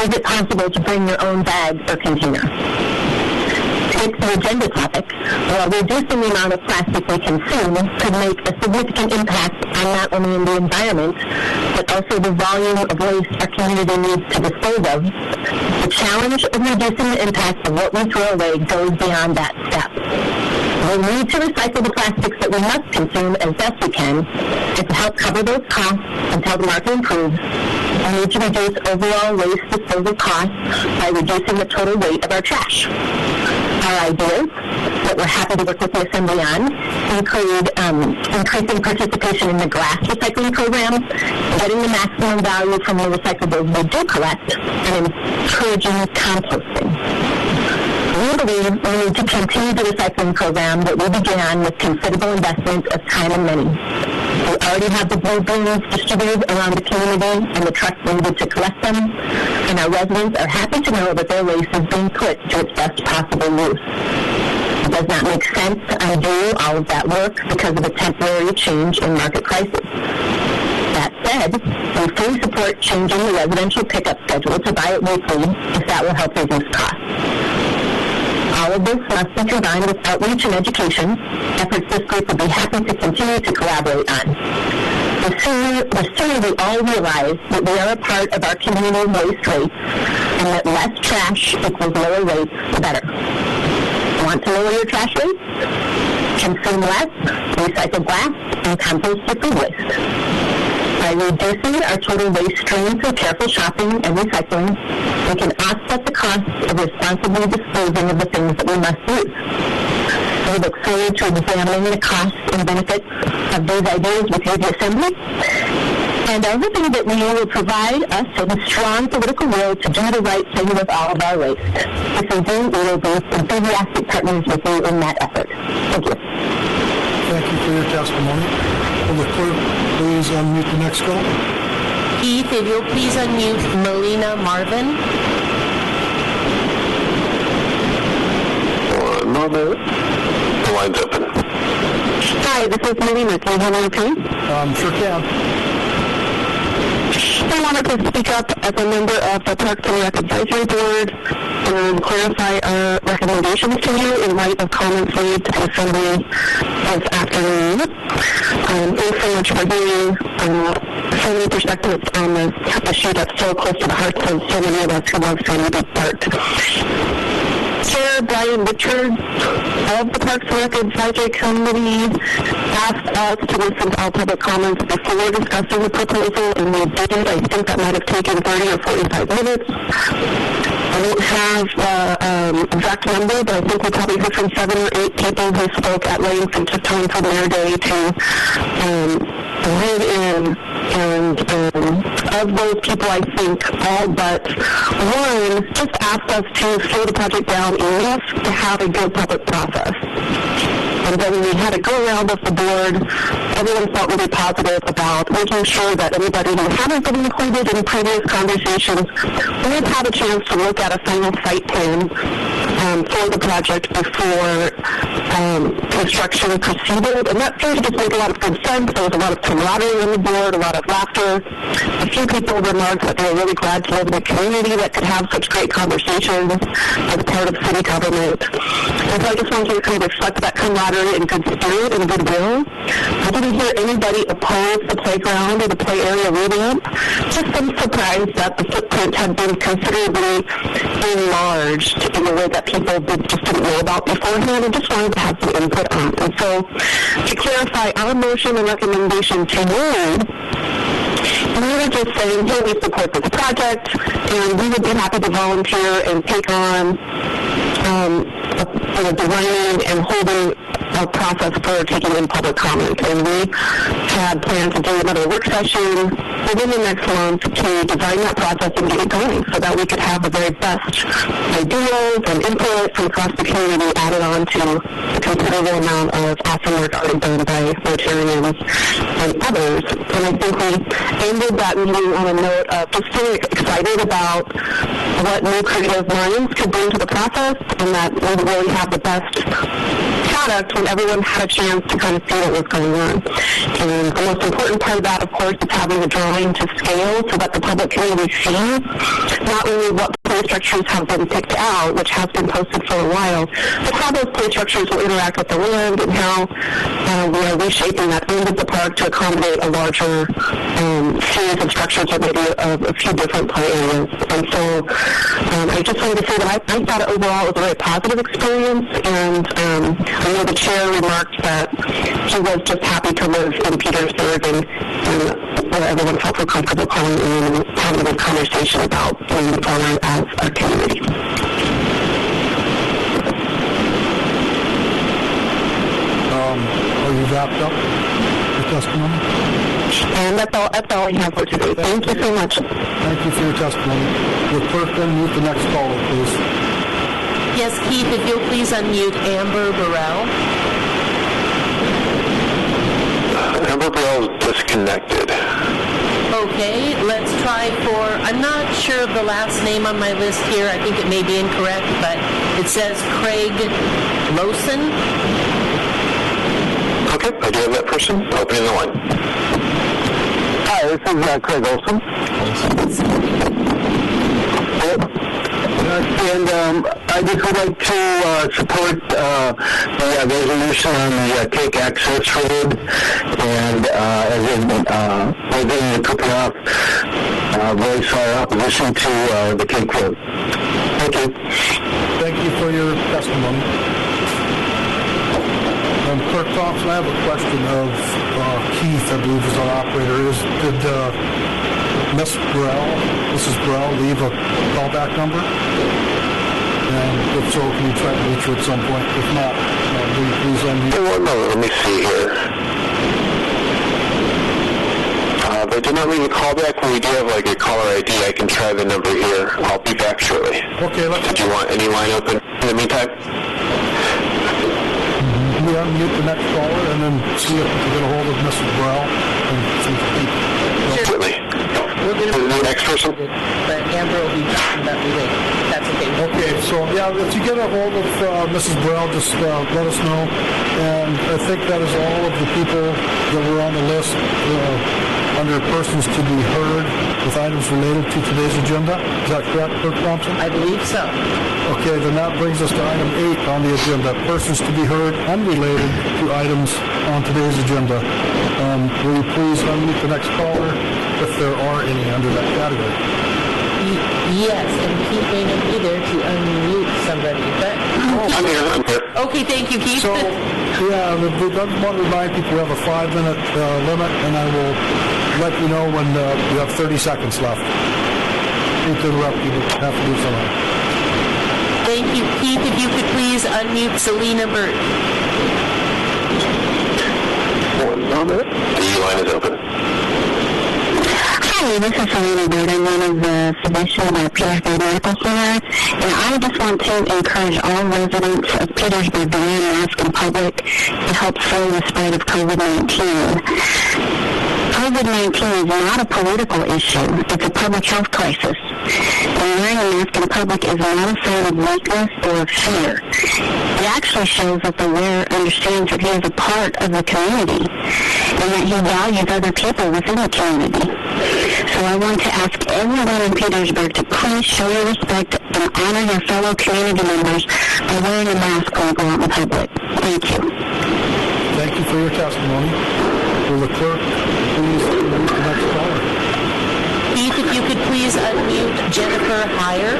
Is it possible to bring your own bag or container? It's the agenda topic. While reducing the amount of plastic we consume could make a significant impact on not only in the environment, but also the volume of waste our community needs to dispose of, the challenge of reducing the impact of what we throw away goes beyond that step. We need to recycle the plastics that we must consume as best we can, and to help cover those costs until the market improves, we need to reduce overall waste disposal costs by reducing the total weight of our trash. Our ideas that we're happy to work with the Assembly on include increasing participation in the glass recycling program, getting the maximum value from the recyclables we do collect, and encouraging composting. We believe we need to continue the recycling program that we began with considerable investment of time and money. We already have the blue bins distributed around the community and the trucks needed to collect them, and our residents are happy to know that their waste is being put to its best possible use. It does not make sense to undo all of that work because of a temporary change in market prices. That said, we fully support changing the residential pickup schedule to buy it weekly if that will help reduce costs. All of this must be combined with outreach and education, efforts this group will be happy to continue to collaborate on. The sooner we all realize that we are a part of our community waste rates and that less trash equals lower rates, the better. Want to lower your trash rates? Consume less, recycle glass, and compost your food waste. By reducing our total waste stream through careful shopping and recycling, we can offset the costs of responsibly disposing of the things that we must use. We look forward to examining the costs and benefits of these ideas with you, the Assembly, and are hoping that you will provide us with a strong political will to do the right thing with all of our waste. If we do, we will be enthusiastic partners with you in that effort. Thank you. Thank you for your testimony. Will the clerk please unmute the next call? Keith, if you'll please unmute Melina Marvin. One moment. The line's open. Hi, this is Melina. Can you hear me okay? Sure can. I wanted to speak up as a member of the Parks and Rec Advisory Board and clarify our recommendations to you in light of comments made to the Assembly this afternoon. Thanks so much for hearing so many perspectives on this issue that's so close to the hearts of so many of us who love Sandy Beach Park. Chair Brian Richards of the Parks and Rec Advisory Committee asked us to listen to all public comments before discussing the proposal, and we did it. I think that might have taken 30 or 45 minutes. I don't have the exact number, but I think we probably heard from 7 or 8 people who spoke at length and took time from their day to read in. And of those people, I think all but one just asked us to slow the project down enough to have a good public process. And then we had a go-around of the board. Everyone felt really positive about making sure that anybody who hadn't been included in previous conversations would have a chance to look at a final site plan for the project before construction proceeded. And that seemed to just make a lot of good sense. There was a lot of camaraderie on the board, a lot of laughter. A few people remarked that they were really glad to live in a community that could have such great conversations as part of city government. And so I just wanted to kind of reflect that camaraderie and good spirit and goodwill. I didn't hear anybody oppose the playground or the play area revamp. Just some surprise that the footprint had been considerably enlarged in a way that people just didn't know about beforehand, and just wanted to have some input on. And so, to clarify our motion and recommendation to you, we were just saying, hey, we support this project, and we would be happy to volunteer and take on designing and holding a process for taking in public comment. And we had planned to do another work session within the next month to design that process and get it going so that we could have the very best ideas and input from across the community added on to the considerable amount of awesome work already done by Rotarians and others. And I think we ended that meeting on a note of just feeling excited about what new creative minds could bring to the process, and that we would really have the best product when everyone had a chance to kind of see what was going on. And the most important part of that, of course, is having the drawing to scale so that the public community sees not only what play structures have been picked out, which has been posted for a while, but how those play structures will interact with the land and how we are reshaping that end of the park to accommodate a larger series of structures or maybe a few different play areas. And so I just wanted to say that I thought it overall was a very positive experience, and I know the chair remarked that he was just happy to live in Petersburg and where everyone felt so comfortable calling in and having a good conversation about moving forward as a community. Are you wrapped up your testimony? And that's all I have for today. Thank you so much. Thank you for your testimony. Will clerk unmute the next caller, please? Yes, Keith, if you'll please unmute Amber Burrell. Amber Burrell is disconnected. Okay, let's try I'm not sure of the last name on my list here. I think it may be incorrect, but it says Craig Lowson. Okay, I do have that person. Opening the line. Hi, this is Craig Olson. And I just would like to support the resolution on the Cake Access Road, and as in within the Kupianoff voice our opposition to the Cake Road. Thank you. Thank you for your testimony. Clerk Thompson, I have a question of Keith, I believe is our operator. Did Mrs. Burrell leave a callback number? And if so, can you try to reach her at some point? If not, will you please unmute? Hey, one moment, let me see here. I did not leave a callback. When we do have like a caller ID, I can try the number here. I'll be back shortly. Okay, Did you want any line open in the meantime? we unmute the next caller and then see if we can get a hold of Mrs. Brow and see if we can. Certainly. We're going to The next person? but Amber will be talking about me later. That's okay. Okay, so yeah, if you get a hold of Mrs. Brow, just let us know. And I think that is all of the people that were on the list under persons to be heard with items related to today's agenda. Is that correct, Clerk Thompson? I believe so. Okay, then that brings us to item 8 on the agenda, persons to be heard unrelated to items on today's agenda. Will you please unmute the next caller if there are any under that category? Yes, and Keith may not be there to unmute somebody, but... I'm here. Okay, thank you, Keith. So, yeah, we want to remind people we have a 5-minute limit, and I will let you know when you have 30 seconds left. Need to interrupt you, but have to do something. Thank you, Keith. If you could please unmute Selena Burt. One moment. The line is open. Hi, this is Selena Bird. I'm one of the physicians at Petersburg Medical Center, and I just want to encourage all residents of Petersburg to wear a mask in public to help slow the spread of COVID-19. COVID-19 is not a political issue. It's a public health crisis. And wearing a mask in public is not a sign of weakness or of fear. It actually shows that the wearer understands that he is a part of the community and that he values other people within the community. So I want to ask everyone in Petersburg to please show your respect and honor your fellow community members by wearing a mask when you go out in public. Thank you. Thank you for your testimony. Will the clerk please unmute the next caller? Keith, if you could please unmute Jennifer Heyer.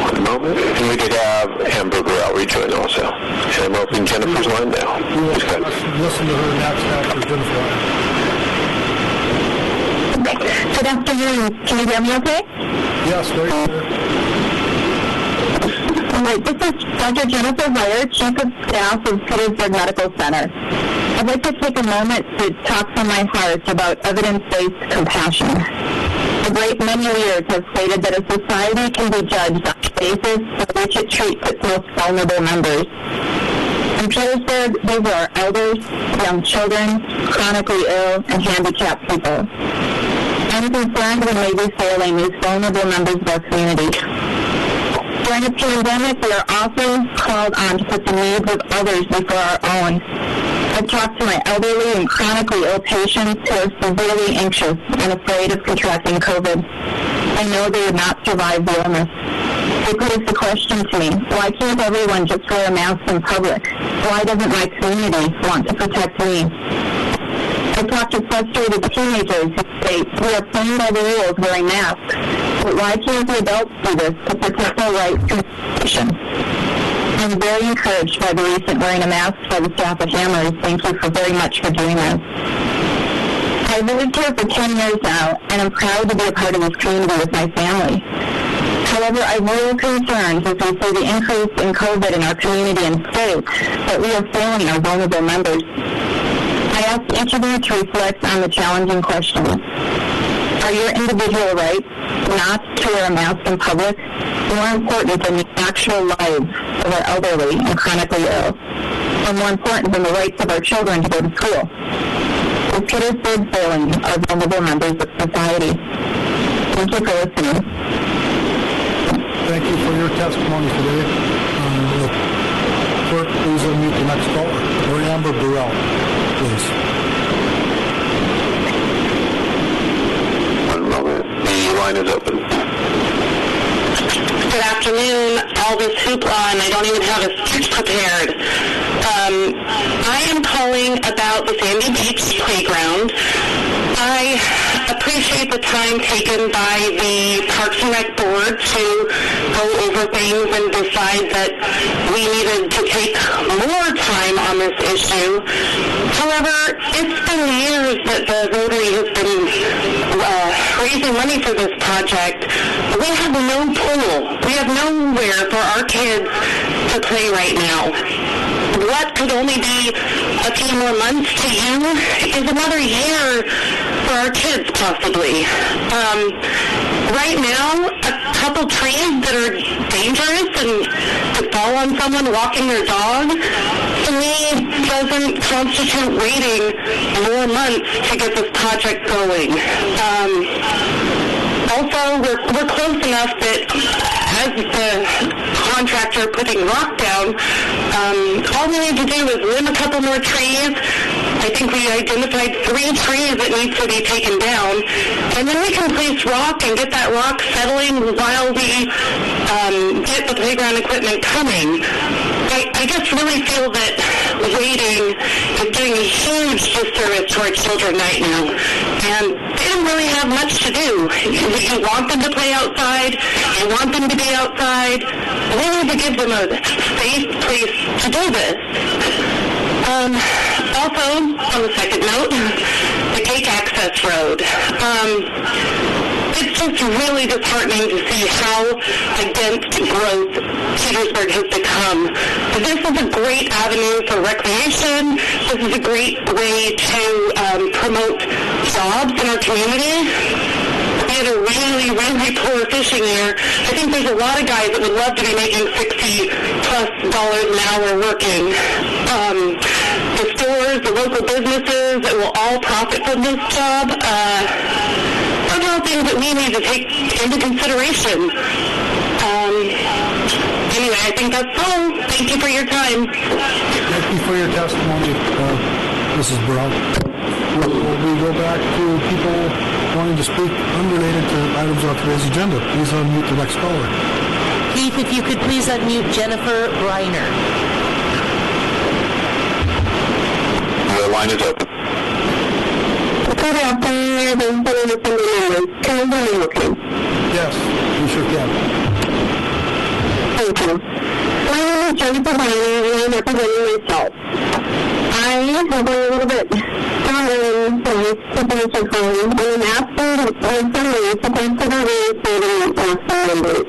One moment. And we did have Amber Burrell rejoin also. And I'm opening Jennifer's line now. We will Please go ahead. listen to her next after Jennifer. Good afternoon. Can you hear me okay? Yes, very clear. All right, this is Dr. Jennifer Heyer, Chief of Staff of Petersburg Medical Center. I'd like to take a moment to talk from my heart about evidence-based compassion. A great many leaders have stated that a society can be judged on the basis of which it treats its most vulnerable members. In Petersburg, these are elders, young children, chronically ill, and handicapped people. I'm concerned we may be failing these vulnerable members of our community. During a pandemic, we are often called on to put the needs of others before our own. I've talked to my elderly and chronically ill patients who are severely anxious and afraid of contracting COVID. I know they would not survive the illness. They pose the question to me, why can't everyone just wear a mask in public? Why doesn't my community want to protect me? I talked to frustrated teenagers who say, we are playing by the rules wearing masks, but why can't the adults do this to protect our rights to protection? I'm very encouraged by the recent wearing a mask by the staff at Hammers. Thank you very much for doing this. I've lived here for 10 years now, and I'm proud to be a part of this community with my family. However, I have real concerns as we see the increase in COVID in our community and state that we are failing our vulnerable members. I ask each of you to reflect on the challenging questions. Are your individual rights not to wear a mask in public more important than the actual lives of our elderly and chronically ill, or more important than the rights of our children to go to school? Is Petersburg failing our vulnerable members of society? Thank you for listening. Thank you for your testimony today. Will the clerk please unmute the next caller? Or Amber Burrell, please. One moment. The line is open. Good afternoon. All this hoopla, and I don't even have a speech prepared. I am calling about the Sandy Beach playground. I appreciate the time taken by the Parks and Rec Board to go over things and decide that we needed to take more time on this issue. However, it's been years that the Rotary has been raising money for this project. We have no pool. We have nowhere for our kids to play right now. what could only be a few more months to you is another year for our kids, possibly. Right now, a couple trees that are dangerous and could fall on someone walking their dog, to me, doesn't constitute waiting more months to get this project going. Also, we're close enough that as the contractor putting rock down, all we need to do is limb a couple more trees. I think we identified 3 trees that need to be taken down, and then we can place rock and get that rock settling while we get the playground equipment coming. I just really feel that waiting is doing a huge disservice to our children right now, and they don't really have much to do. You want them to play outside, you want them to be outside, we need to give them a safe place to do this. Also, on the second note, the cake access road. It's just really disheartening to see how against growth Petersburg has become. This is a great avenue for recreation. This is a great way to promote jobs in our community. We had a really, really poor fishing year. I think there's a lot of guys that would love to be making $60+ an hour working. The stores, the local businesses that will all profit from this job. Those are all things that we need to take into consideration. Anyway, I think that's all. Thank you for your time. Thank you for your testimony, Mrs. Brown. Will we go back to people wanting to speak unrelated to items on today's agenda? Please unmute the next caller. Keith, if you could please unmute Jennifer Reiner. The line is open. Good afternoon, can you hear me okay? Yes, you sure can. Thank you. My name is Jennifer Reiner, and I'm representing myself. I have been a little bit struggling with submission claim, and I'm asking somebody to consider reinstating my numbers.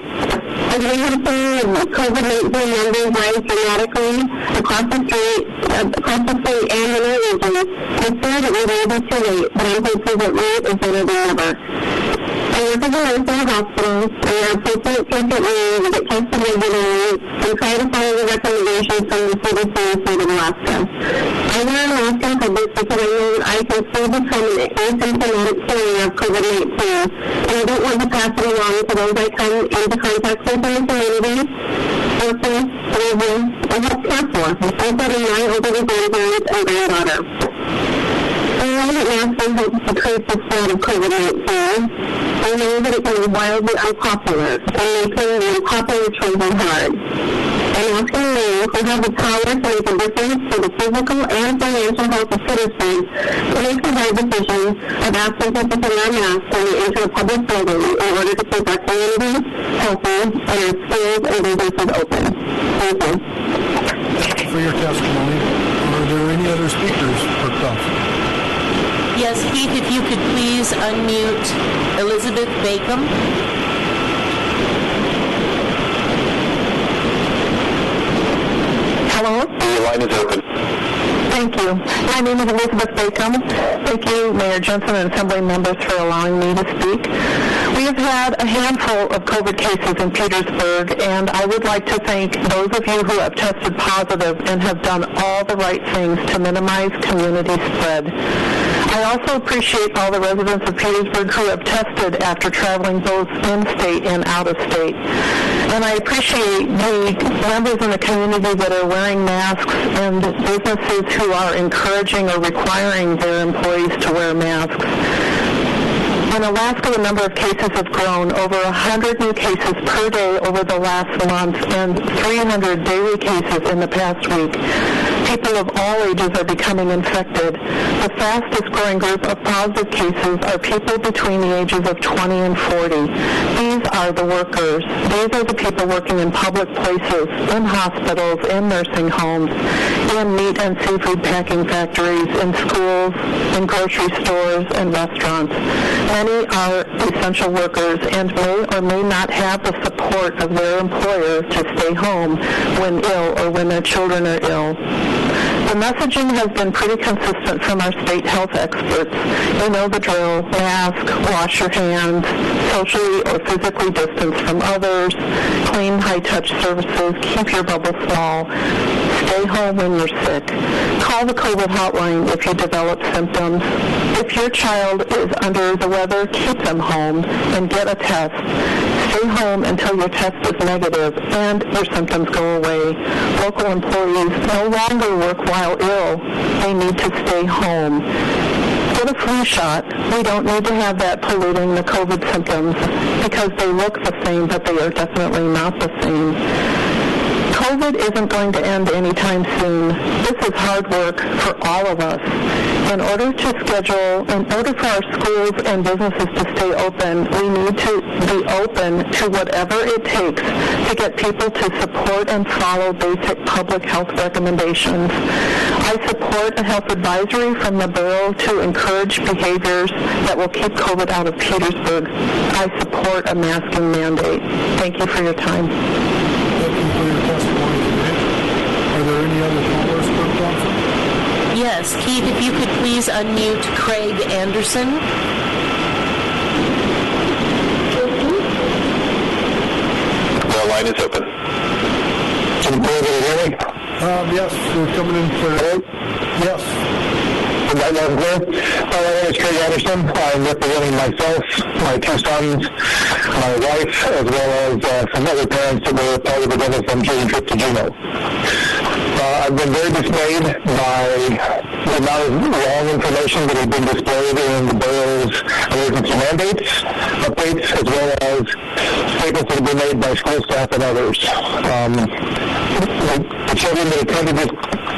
As we have seen, COVID-19 numbers rise dramatically across the state and in our region. I'm sorry that we were able to wait, but I'm hopeful that wait is better than ever. I work as a nurse in a hospital, and our appropriate frequently to get tested regularly and try to follow the recommendations from the CDC in the state of Alaska. I wear a mask in public because I know I can still become an asymptomatic carrier of COVID-19, and I don't want to pass it along to those I come into contact with in the community, working, living, and help care for, including my elderly grandparents and granddaughter. I know that masking helps decrease the spread of COVID-19. I know that it can be wildly unpopular and making the unpopular choices hard. I'm asking you who have the power to make a difference for the physical and financial health of citizens to make the hard decision of asking people to wear masks when they enter a public building in order to keep our community healthy and our schools and businesses open. Thank you. Thank you for your testimony. Are there any other speakers hooked up? Yes, Keith, if you could please unmute Elizabeth Bacon. Hello? Your line is open. Thank you. My name is Elizabeth Bacon. Thank you, Mayor Jensen and Assembly members, for allowing me to speak. We have had a handful of COVID cases in Petersburg, and I would like to thank those of you who have tested positive and have done all the right things to minimize community spread. I also appreciate all the residents of Petersburg who have tested after traveling both in-state and out-of-state. And I appreciate the members in the community that are wearing masks and businesses who are encouraging or requiring their employees to wear masks. In Alaska, the number of cases have grown, over 100 new cases per day over the last month and 300 daily cases in the past week. People of all ages are becoming infected. The fastest growing group of positive cases are people between the ages of 20 and 40. These are the workers. These are the people working in public places, in hospitals, in nursing homes, in meat and seafood packing factories, in schools, in grocery stores, and restaurants. Many Many are essential workers and may or may not have the support of their employer to stay home when ill or when their children are ill. The messaging has been pretty consistent from our state health experts. They know the drill: mask, wash your hands, socially or physically distance from others, clean high-touch services, keep your bubble small, stay home when you're sick. Call the COVID hotline if you develop symptoms. If your child is under the weather, keep them home and get a test. Stay home until your test is negative and your symptoms go away. Local employees no longer work while ill. They need to stay home. Get a flu shot. We don't need to have that polluting the COVID symptoms because they look the same, but they are definitely not the same. COVID isn't going to end anytime soon. This is hard work for all of us. In order for our schools and businesses to stay open, we need to be open to whatever it takes to get people to support and follow basic public health recommendations. I support a health advisory from the Borough to encourage behaviors that will keep COVID out of Petersburg. I support a masking mandate. Thank you for your time. Thank you for your testimony today. Are there any other callers for council? Yes, Keith, if you could please unmute Craig Anderson. The line is open. Can you hear me? Yes, we're coming in for... Yes. My name is Craig Anderson. I'm representing myself, my two sons, my wife, as well as some other parents that were part of the WFMJ trip to Juneau. I've been very dismayed by the amount of wrong information that has been displayed in the Borough's emergency mandates, updates, as well as statements that have been made by school staff and others. The children that attended this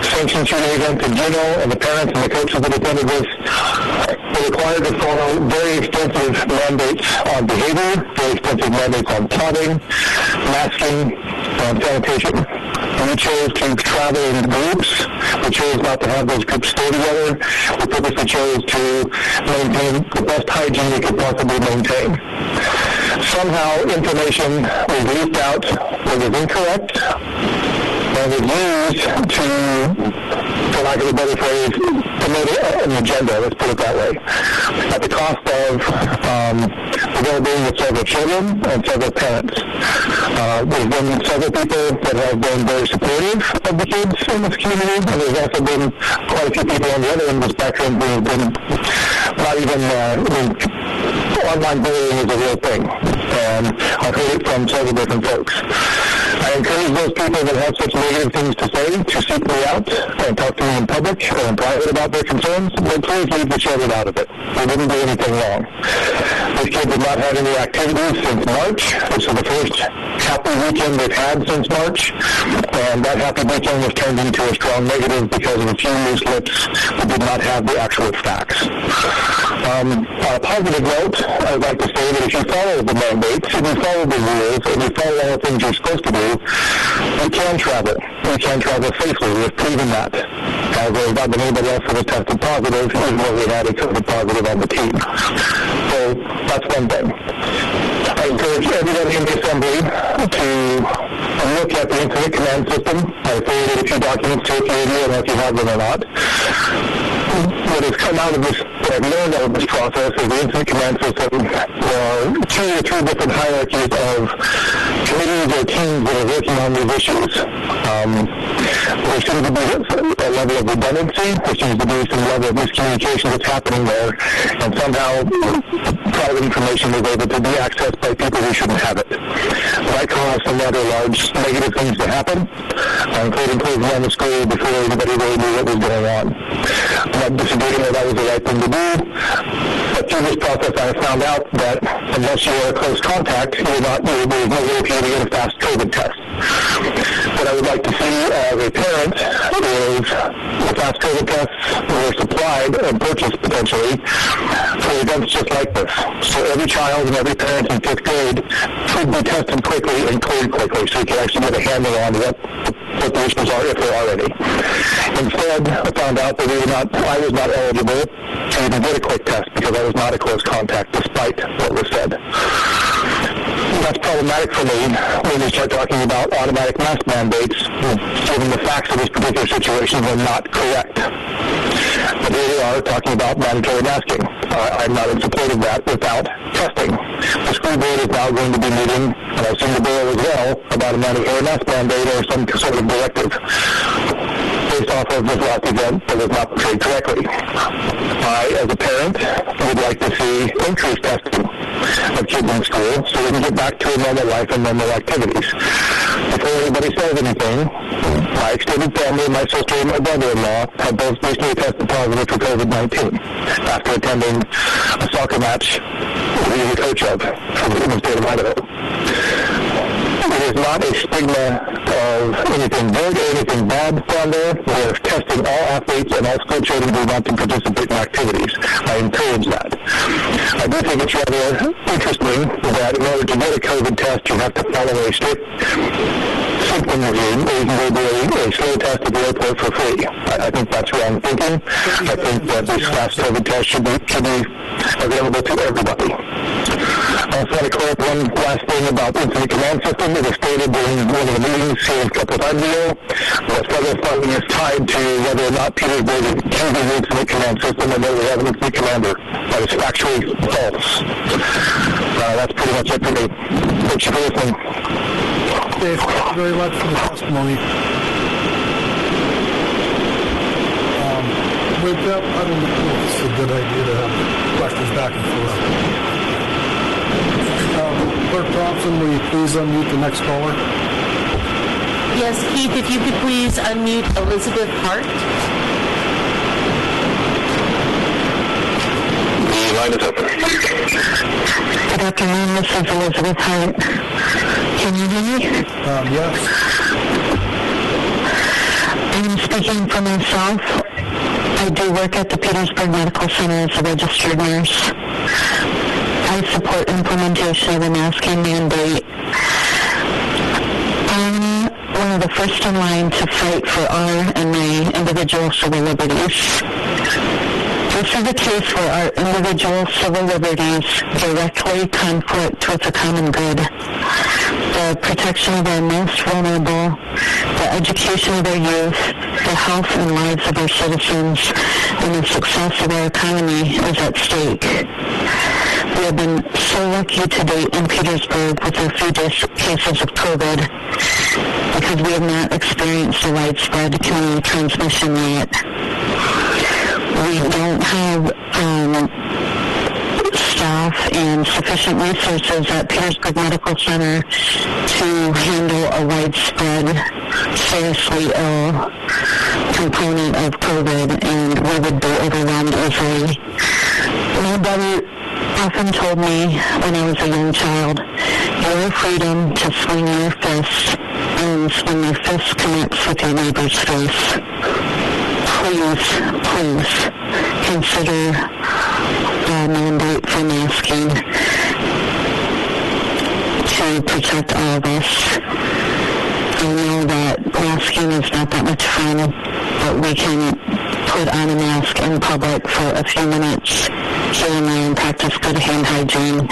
sanctioned shooting event in Juneau and the parents and the coaches that attended this were required to follow very extensive mandates on behavior, very extensive mandates on clothing, masking, and sanitation. We chose to travel in groups. We chose not to have those groups stay together. We purposely chose to maintain the best hygiene we could possibly maintain. Somehow information was leaked out that was incorrect and was used to, for lack of a better phrase, promote an agenda, let's put it that way, at the cost of the well-being of several children and several parents. There's been several people that have been very supportive of the kids in this community, and there's also been quite a few people on the other end of the spectrum who have been not even online bullying is a real thing, and I've heard it from several different folks. I encourage those people that have such negative things to say to seek me out and talk to me in public or in private about their concerns, but please leave the children out of it. They didn't do anything wrong. These kids have not had any activities since March. This is the first happy weekend they've had since March, and that happy weekend was turned into a strong negative because of a few loose lips that did not have the actual facts. On a positive note, I'd like to say that if you follow the mandates, if you follow the rules, and you follow all the things you're supposed to do, you can travel. You can travel safely. We've proven that. As there's not been anybody else that has tested positive, even though we had a COVID positive on the team. So that's one thing. I encourage everybody in the assembly to look at the incident command system. I forwarded a few documents to you. I don't know if you have them or not. What has come out of this, what I've learned out of this process is the incident command system. There are 2 or 3 different hierarchies of committees or teams that are working on these issues. There seems to be a level of redundancy. There seems to be some level of miscommunication that's happening there, and somehow private information is able to be accessed by people who shouldn't have it. That caused some rather large negative things to happen, including closing down the school before anybody really knew what was going on. I'm not disagreeing that that was the right thing to do, but through this process I have found out that unless you are a close contact, there's no way for you to get a fast COVID test. What I would like to see as a parent is the fast COVID tests were supplied and purchased potentially for events just like this. So every child and every parent in 5th grade should be tested quickly and cleared quickly so you can actually get a handle on what the issues are, if there are any. Instead, I found out that I was not eligible to even get a quick test because I was not a close contact despite what was said. That's problematic for me when we start talking about automatic mask mandates, given the facts of this particular situation are not correct. But here we are talking about mandatory masking. I'm not in support of that without testing. The school board is now going to be meeting, and I've seen the Borough as well, about a mandatory mask mandate or some sort of directive based off of this last event that was not portrayed correctly. I, as a parent, would like to see increased testing of kids in school so we can get back to a normal life and normal activities. Before anybody says anything, my extended family, my sister and my brother-in-law have both recently tested positive for COVID-19 after attending a soccer match we were the coach of in the state of Idaho. It is not a stigma of anything good or anything bad down there. We're testing all athletes and all school children who want to participate in activities. I encourage that. I do think it's rather interesting that in order to get a COVID test, you have to follow a strict symptom regime, or you can go do a slow test at the airport for free. I think that's wrong thinking. I think that this fast COVID test should be available to everybody. I also want to clear up one last thing about incident command system. It was stated during one of the meetings here a couple of times ago that federal funding is tied to whether or not Petersburg can be the incident command system and whether we have an incident commander. That is actually false. That's pretty much it for me. Thank you for listening. Okay, thank you very much for the testimony. Wake up, I don't know if it's a good idea to have questions back and forth. Clerk Thompson, will you please unmute the next caller? Yes, Keith, if you could please unmute Elizabeth Hart. The line is open. Good afternoon, this is Elizabeth Hart. Can you hear me? Yes. I'm speaking for myself. I do work at the Petersburg Medical Center as a registered nurse. I support implementation of the masking mandate. I'm one of the first in line to fight for our and my individual civil liberties. This is a case where our individual civil liberties directly conflict with the common good. The protection of our most vulnerable, the education of our youth, the health and lives of our citizens, and the success of our economy is at stake. We have been so lucky to date in Petersburg with our few cases of COVID because we have not experienced a widespread community transmission yet. We don't have staff and sufficient resources at Petersburg Medical Center to handle a widespread, seriously ill component of COVID, and we would be overwhelmed easily. My brother often told me when I was a young child, your freedom to swing your fist ends when your fist connects with your neighbor's face. Please consider a mandate for masking to protect all of us. I know that masking is not that much fun, but we can put on a mask in public for a few minutes here and there and practice good hand hygiene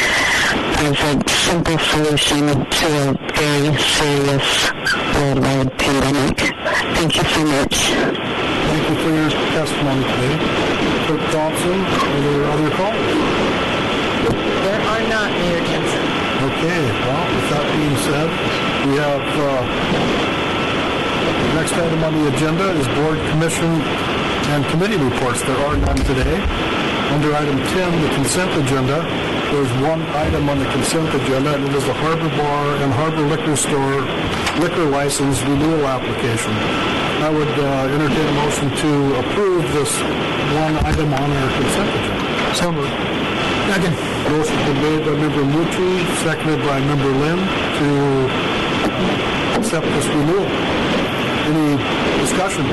as a simple solution to a very serious worldwide pandemic. Thank you so much. Thank you for your testimony today. Clerk Thompson, are there other calls? There are not, Mayor Jensen. Okay, well, with that being said, we have the next item on the agenda is board, commission, and committee reports. There are none today. Under item 10, the consent agenda, there's one item on the consent agenda, and it is the Harbor Bar and Harbor Liquor Store liquor license renewal application. I would entertain a motion to approve this one item on our consent agenda. So moved. Second. Motion been made by Member Mucci, seconded by Member Lynn to accept this renewal. Any discussion?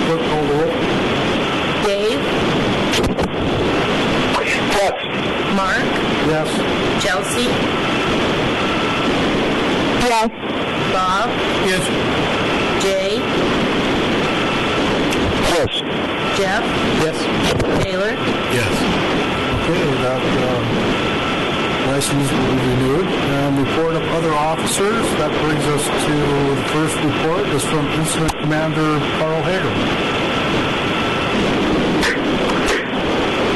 Clerk, call the roll. Dave? Yes. Mark? Yes. Chelsea? Yes. Bob? Yes. Jay? Yes. Jeff? Yes. vacancies will be renewed. And report of other officers, that brings us to the first report is from Incident Commander Carl Hager.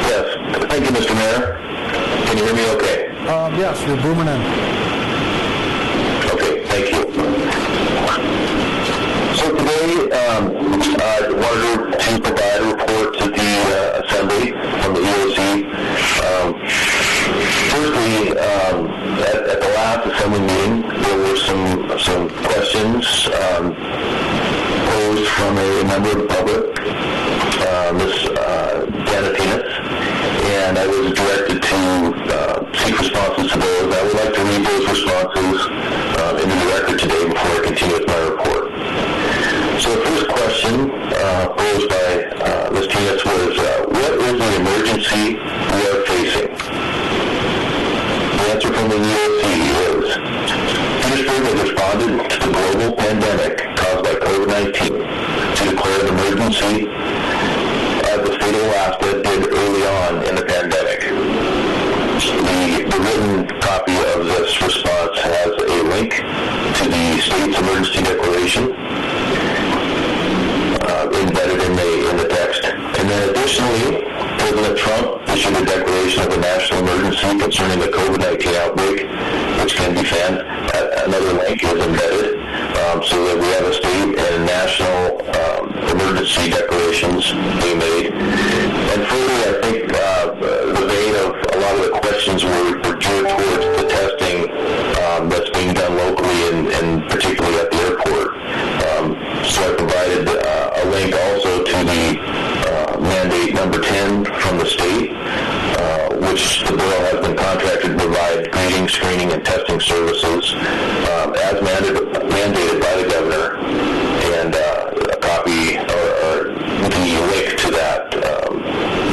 Yes, thank you, Mr. Mayor. Can you hear me okay? Yes, you're booming in. Okay, thank you. So today, I wanted to provide a report to the Assembly from the EOC. Firstly, at the last Assembly meeting, there were some questions posed from a member of the public, Ms. Danatinas, and I was directed to seek responses to those. I would like to read those responses into the record today before I continue with my report. So the first question posed by Ms. Tinas was, what is the emergency we are facing? The answer from the EOC is, Petersburg has responded to the global pandemic caused by COVID-19 to declare an emergency as the state of Alaska did early on in the pandemic. The written copy of this response has a link to the state's emergency declaration embedded in the text. And then additionally, President Trump issued a declaration of a national emergency concerning the COVID-19 outbreak, which can be found. Another link is embedded, so that we have a state and national emergency declarations being made. And further, I think the vein of a lot of the questions were geared towards the testing that's being done locally and particularly at the airport. So I provided a link also to the mandate number 10 from the state, which the borough has been contracted to provide greeting, screening, and testing services as mandated by the governor, and a copy or the link to that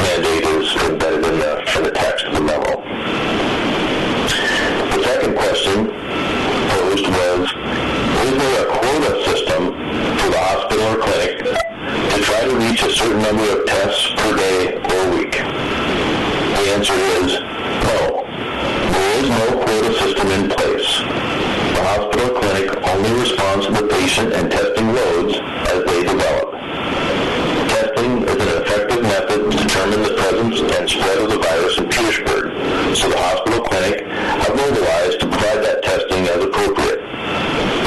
mandate is embedded in the text of the memo. The second question posed was, is there a quota system for the hospital or clinic to try to reach a certain number of tests per day or week? The answer is no. There is no quota system in place. The hospital or clinic only responds to the patient and testing loads as they develop. Testing is an effective method to determine the presence and spread of the virus in Petersburg, so the hospital clinic have mobilized to provide that testing as appropriate.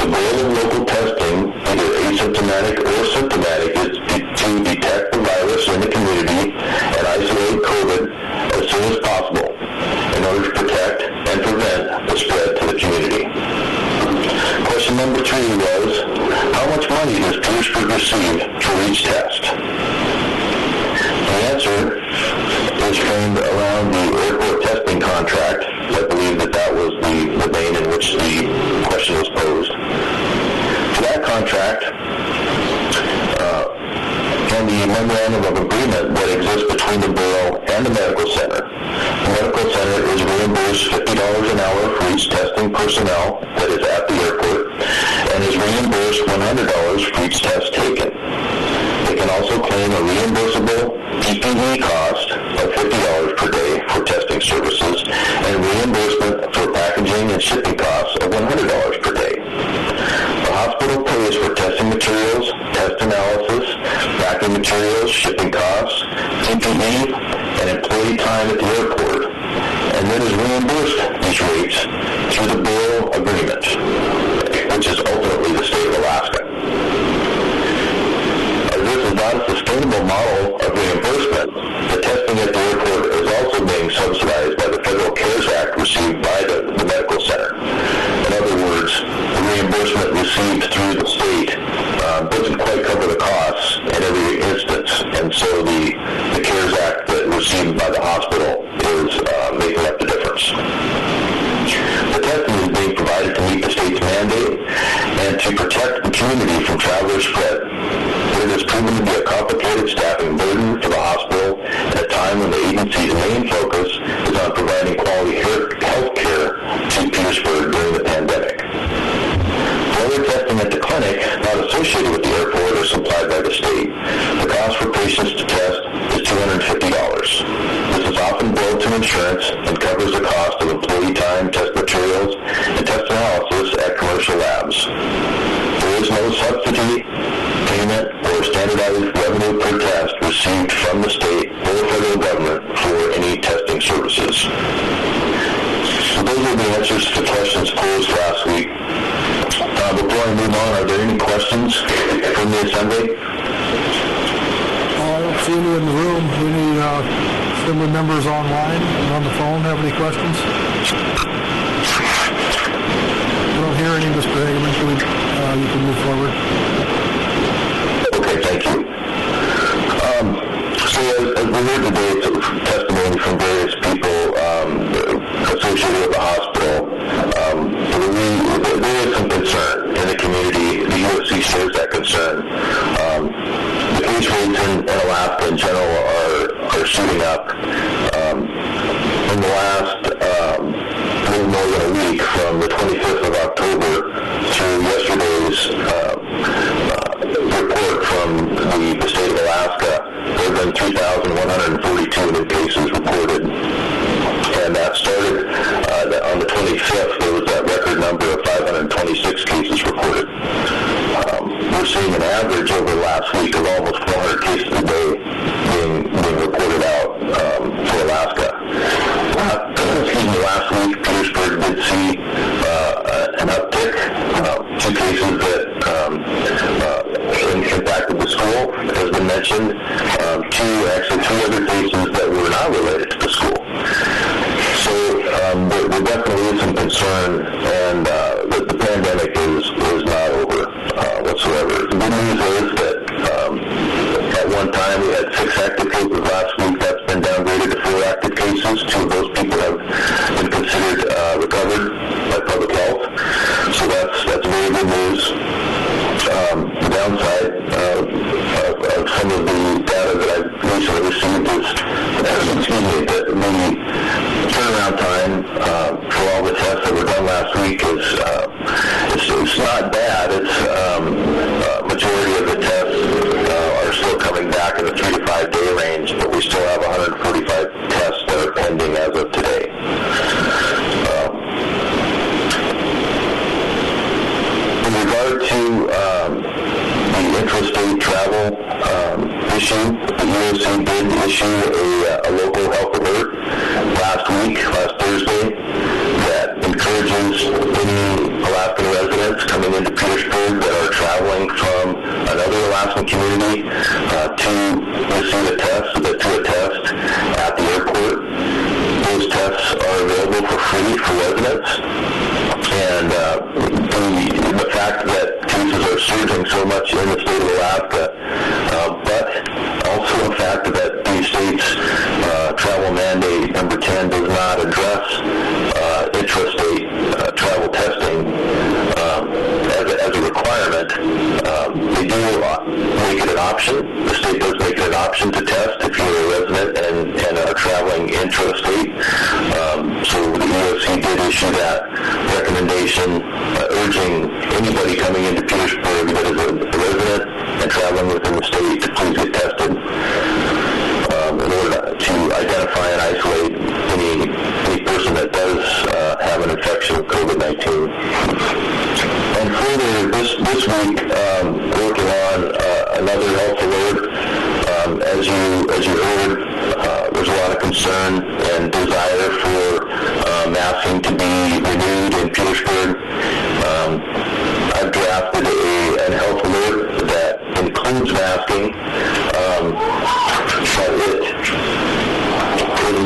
The goal of local testing, either asymptomatic or symptomatic, is to detect the virus in the community and isolate COVID as soon as possible in order to protect and prevent the spread to the community. Question number 3 was, how much money does Petersburg receive for each test? The answer is framed around the airport testing contract. I believe that was the vein in which the question was posed. For that contract, and the memorandum of agreement that exists between the borough and the medical center. The medical center is reimbursed $50 an hour for each testing personnel that is at the airport, and is reimbursed $100 for each test taken. They can also claim a reimbursable PPE cost of $50 per day for testing services, and reimbursement for packaging and shipping costs of $100 per day. The hospital pays for testing materials, test analysis, packing materials, shipping costs, PPE, and employee time at the airport, and then is reimbursed these rates through the borough agreement, which is ultimately the state of Alaska. As this is not a sustainable model of reimbursement, the testing at the airport is also being subsidized by the Federal CARES Act received by the medical center. In other words, the reimbursement received through the state doesn't quite cover the costs in every instance, and so the CARES Act that received by the hospital is making up the difference. The testing is being provided to meet the state's mandate and to protect the community from traveler spread. It has proven to be a complicated staffing burden for the hospital at a time when the agency's main focus is on providing quality health care to Petersburg during the pandemic. For other testing at the clinic not associated with the airport or supplied by the state, the cost for patients to test is $250. This is often billed to insurance and covers the cost of employee time, commercial labs. There is no subsidy, payment, or standardized revenue per test received from the state or federal government for any testing services. So those are the answers to questions posed last week. Before I move on, are there any questions from the Assembly? I don't see any in the room. Any Assembly members online and on the phone have any questions? I don't hear any, Mr. Hageman. You can move forward. Okay, thank you. So as we heard today, it's testimony from various people associated with the hospital. There is some concern in the community. The UFC shares that concern. The case rates in Alaska in general are shooting up. In the last little more than a week, from the 25th of October to yesterday's report from the state of Alaska, there have been 3,142 new cases reported. And that started on the 25th, there was that record number of 526 cases reported. We're seeing an average over last week of almost 400 cases a day being reported out for Alaska. Last week, Petersburg did see an uptick, 2 cases that impacted the school, has been mentioned, 2 other cases that were not related to the school. So there definitely is some concern, and the pandemic is not over whatsoever. The good news is that at one time we had 6 active cases last week. That's been downgraded to 4 active cases. 2 of those people have been considered recovered by public health. So that's very good news. The downside of some of the data that I've recently received is that the turnaround time for all the tests that were done last week is it's not bad. It's majority of the tests are still coming back in the 3 to 5 day range, but we still have 145 tests that are pending as of today. In regard to the intrastate travel issue, the UOC did issue a local health alert last Thursday, that encourages any Alaskan residents coming into Petersburg that are traveling from another Alaskan community to receive a test at the airport. Those tests are available for free for residents. And the fact that cases are surging so much in the state of Alaska, but also the fact that the state's travel mandate number 10 does not address intrastate travel testing as a requirement. They do make it an option. The state does make it an option to test if you're a resident and are traveling intrastate. So the UFC did issue that recommendation urging anybody coming into Petersburg that is a resident and traveling within the state to please get tested in order to identify and isolate any person that does have an infection with COVID-19. And further, this week, working on another health alert. As you heard, there's a lot of concern and desire for masking to be renewed in Petersburg. I've drafted an health alert that includes masking,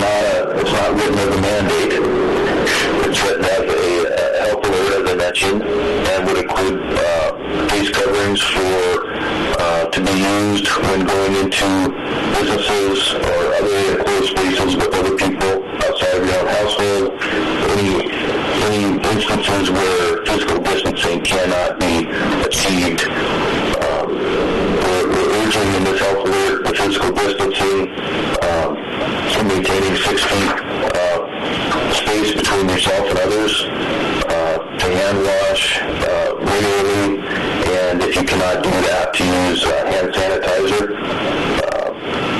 but it's not written as a mandate. It's written as a health alert, as I mentioned, and would include face coverings to be used when going into businesses or other enclosed spaces with other people outside of your own household. Any instances where physical distancing cannot be achieved. We're urging in this health alert the physical distancing, maintaining 6 feet space between yourself and others, to hand wash regularly, and if you cannot do that, to use hand sanitizer,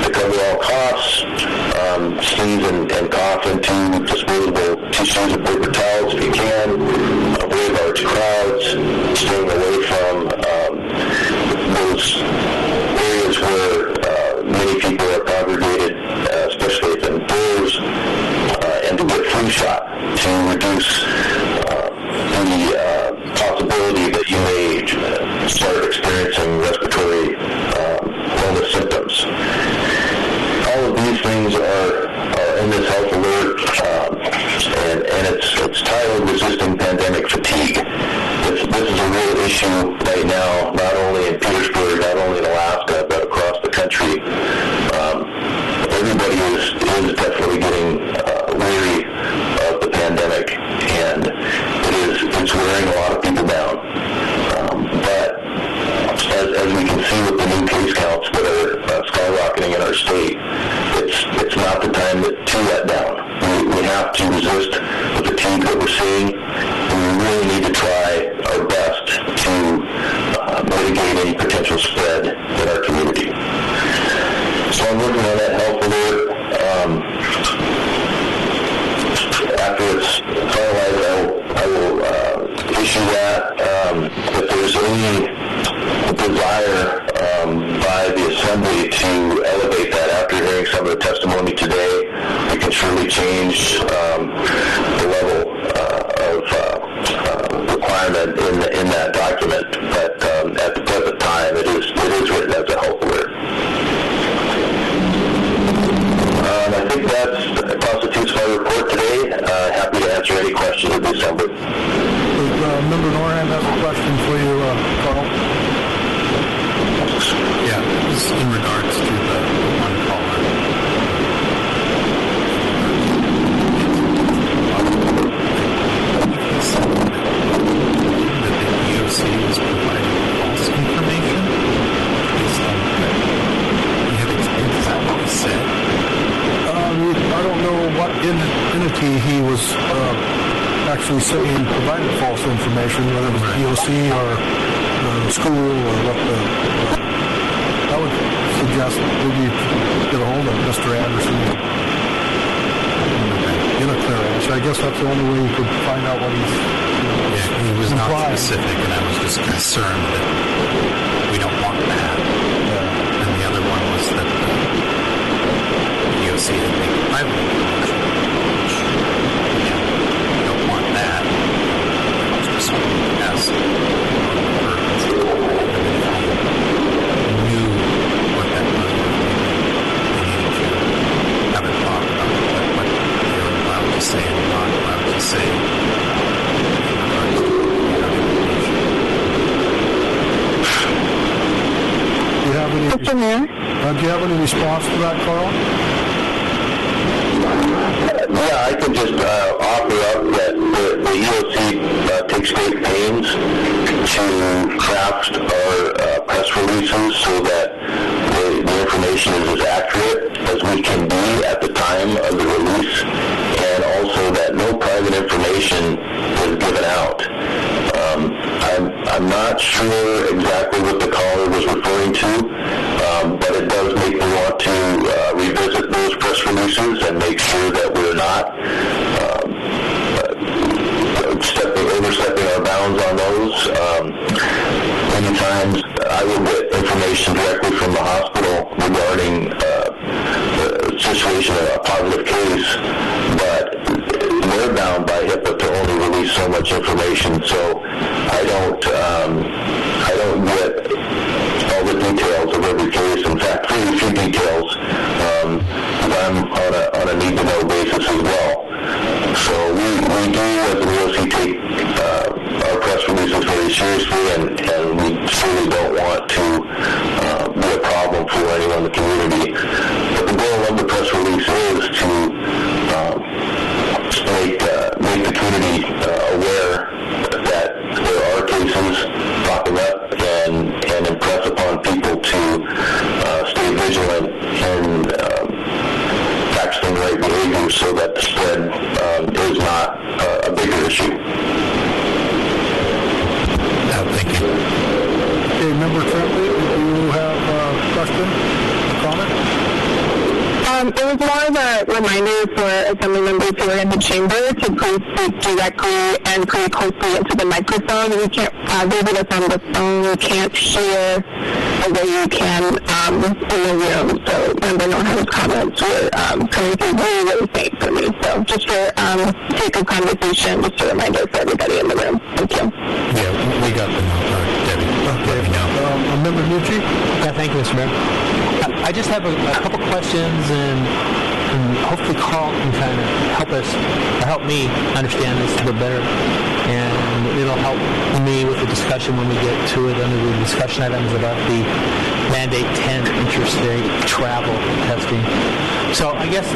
to cover all coughs, sneeze and cough into disposable tissues and paper towels if you can, avoid large crowds, can see with the new case counts that are skyrocketing in our state, it's not the time to let down. We have to resist the fatigue that we're seeing, and we really need to try our best to mitigate any potential spread in our community. So I'm working on that health alert. After it's finalized, I will issue that. If there's any desire by the Assembly to elevate that after hearing some of the testimony today, we can surely change the level of requirement in that document. But at the present time, it is written as a health alert. I think that constitutes my report today. Happy to answer any questions of the Assembly. Member Norham has a question for you, Carl. Yeah, this is in regards to the one caller. That the EOC is providing false information based on that. You have experience, is that what he said? I don't know what entity he was actually saying provided false information, whether it was EOC or the school or what the... I would suggest maybe get a hold of Mr. Anderson and get a clear answer. I guess that's the only way you could find out what he's he was implied. Not specific, and I was just concerned that we don't want that. Yeah. And the other one was that the EOC had made private information, which, again, we don't want that. I was just asked if you knew what that was, they needed to have a thought about what they were allowed to say and not allowed to say. Do you have any response to that, Carl? Yeah, I can just offer up that the EOC takes great pains to craft our press releases so that the information is as accurate as we can be at the time of the release, and also that no private information is given out. I'm not sure exactly what the caller was referring to, but it does make me want to revisit those press releases and make sure that we're not overstepping our bounds on those. Many times I will get information directly from the hospital regarding the situation of a positive case, but they're bound by HIPAA to only release so much information, so I don't get all the details of every case. In fact, very few details. I'm on a need-to-know basis as well. So we do, as the EOC, take our press releases very seriously, and we certainly don't want to be a problem for anyone in the community. But the goal of the press release is to make the community aware that there are cases popping up, and impress upon people to stay vigilant and practicing the right behavior so that the spread is not a bigger issue. Thank you. Okay, Member Tremblay, do you have a question, a comment? It was more of a reminder for Assembly members who are in the chamber to please speak directly and pretty closely into the microphone. We can't visit us on the phone. We can't hear the way you can in the room. So Member Norham's comments were coming through really, really faint for me. So just for sake of conversation, just a reminder for everybody in the room. Thank you. Yeah, we got the note, Debbie. Okay. Member Nucci? Yeah, thank you, Mr. Mayor. I just have a couple questions, and hopefully Carl can kind of help me understand this a little better, and it'll help me with the discussion when we get to it under the discussion items about the Mandate 10 interstate travel testing. So I guess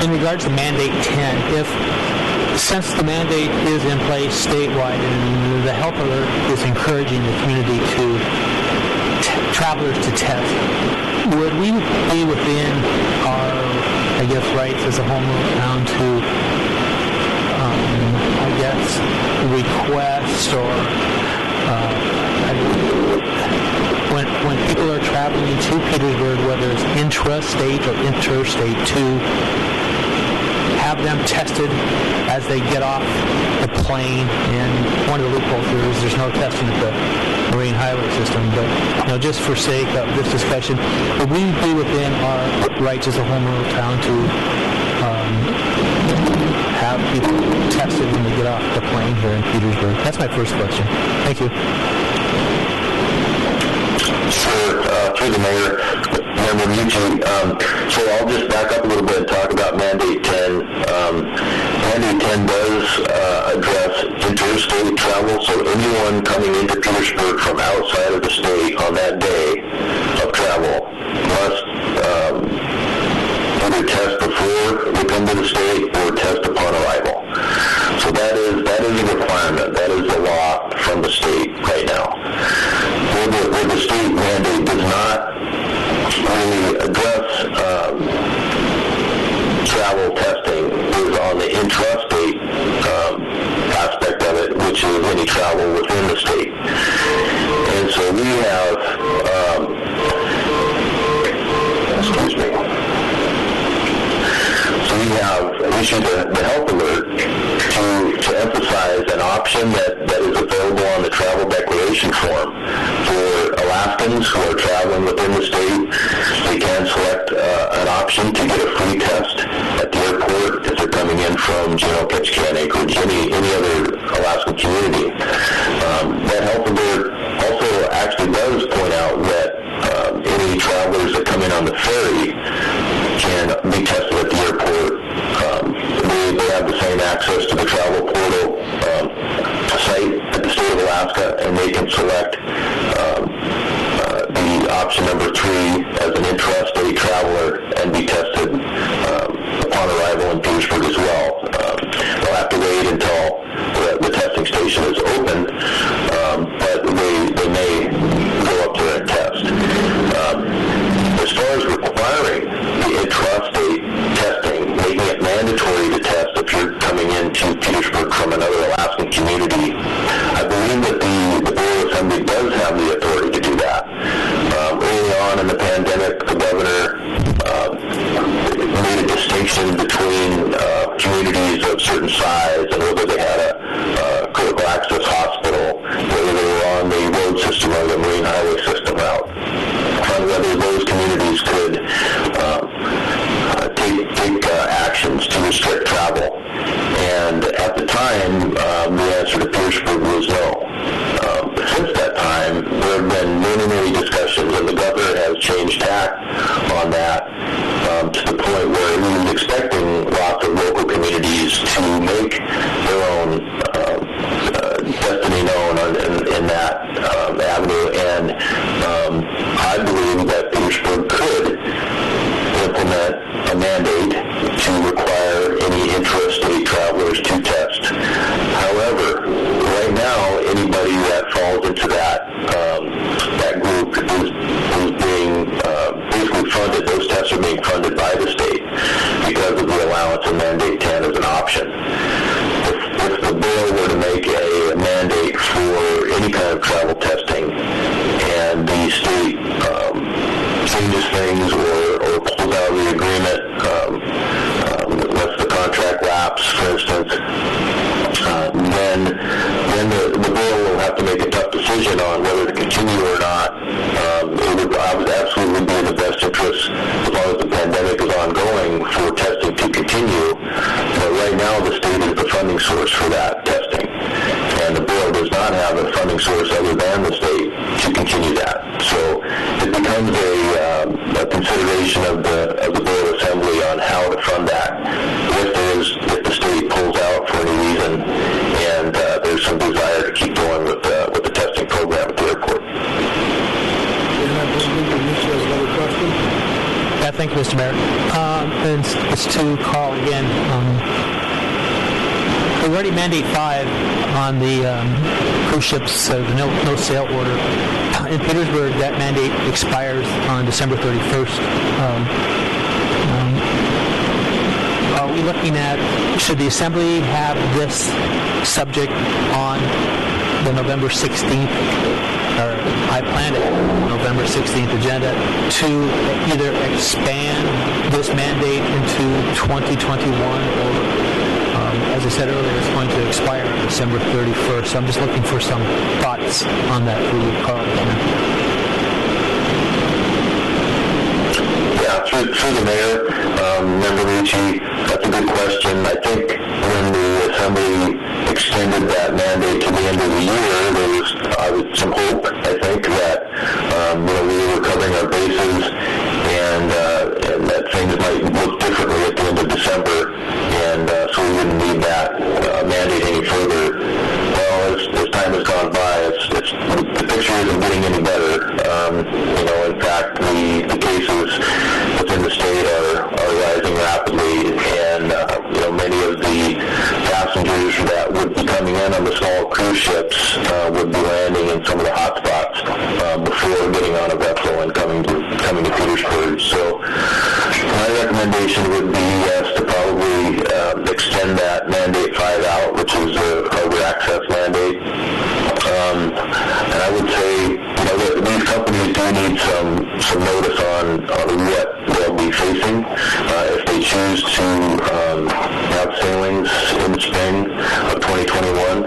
in regards to Mandate 10, since the mandate is in place statewide and the health alert is encouraging the community to travelers to test, would we be within our, I guess, rights as a home rule town to, I guess, request or when people are traveling to Petersburg, whether it's intrastate or interstate, to have them tested as they get off the plane? And one of the loopholes here is there's no testing at the Marine Highway System, but just for sake of this discussion, would we be within our rights as a home rule town to have people tested when they get off the plane here in Petersburg? That's my first question. Thank you. Sure, through the mayor, Member Mucci. So I'll just back up a little bit and talk about Mandate 10. Mandate 10 does address interstate travel, so anyone coming into Petersburg from outside of the state on that day of travel must either test before they come to the state or test upon arrival. So that is a requirement. That is the law from the state right now. Where the state mandate does not really address travel testing is on the intrastate aspect of it, which is any travel within the state. And so we have, we have issued the health alert to emphasize an option that is available on the travel declaration form. For Alaskans who are traveling within the state, they can select an option to get a free test at the airport if they're coming in from Juneau, Ketchikan, Anchorage, any other Alaskan community. That health alert also actually does point out that any travelers that come in on the ferry can be tested at the airport. They have the same access to the travel portal site at the state of Alaska, and they can select the option number 3 as an intrastate traveler and be tested upon arrival in Petersburg as well. They'll have to wait until the testing station is open, but they may go up there and test. As far as requiring the intrastate testing, making it mandatory to test if you're coming into Petersburg from another Alaskan community, I believe that the Borough Assembly does have the authority to do that. Early on in the pandemic, the governor made a distinction between communities of certain size and whether they had a critical access hospital, whether they were on the road system or the Marine Highway System route, and whether those communities could take actions to restrict travel. And at the time, the answer to Petersburg was no. Since that time, there have been many discussions, and the governor has changed tack on that to the point where he was expecting lots of local communities to make their own destiny known in that avenue. And I believe that Petersburg could implement a mandate to require any intrastate travelers to test. However, right now, anybody that falls into that group is being basically funded. Those tests are being funded by the state because of the allowance of Mandate 10 as an option. If the bill were to make a mandate for any kind of travel testing and the state changes things or pulls out of the agreement, lets the contract lapse, for instance, then the bill will have to make a tough decision on whether to continue or not. It would absolutely be in the best interest, as long as the pandemic is ongoing, for testing to continue. But right now, the state is the funding source for that testing, and the bill does not have a funding source other than the state to continue that. So it becomes a consideration of the Borough Assembly on how to fund that. If the state pulls out for any reason, and there's some desire to keep going with the testing program at the airport. Yeah, thank you, Mr. Mayor. And it's to call again. regarding Mandate 5 on the cruise ships, the no sail order, in Petersburg, that mandate expires on December 31st. Are we looking at, should the Assembly have this subject on the November 16th, or I planned it, November 16th agenda, to either expand this mandate into 2021 or, as I said earlier, it's going to expire on December 31st. So I'm just looking for some thoughts on that for you, Carl. Yeah, through the mayor, Member Ricci, that's a good question. I think when the Assembly extended that mandate to the end of the year, there was some hope, I think, that we were covering our bases and that things might look differently at the end of December, and so we wouldn't need that mandate any further. Well, as time has gone by, the picture isn't getting any better. In fact, the cases within the state are rising rapidly, and many of the passengers that would be coming in on the small cruise ships would be landing in some of the hot spots before getting on a vessel and coming to Petersburg. So my recommendation would be, yes, to probably extend that Mandate 5 out, which is a harbor access mandate. And I would say, these companies do need some notice on what they'll be facing if they choose to have sailings in the spring of 2021.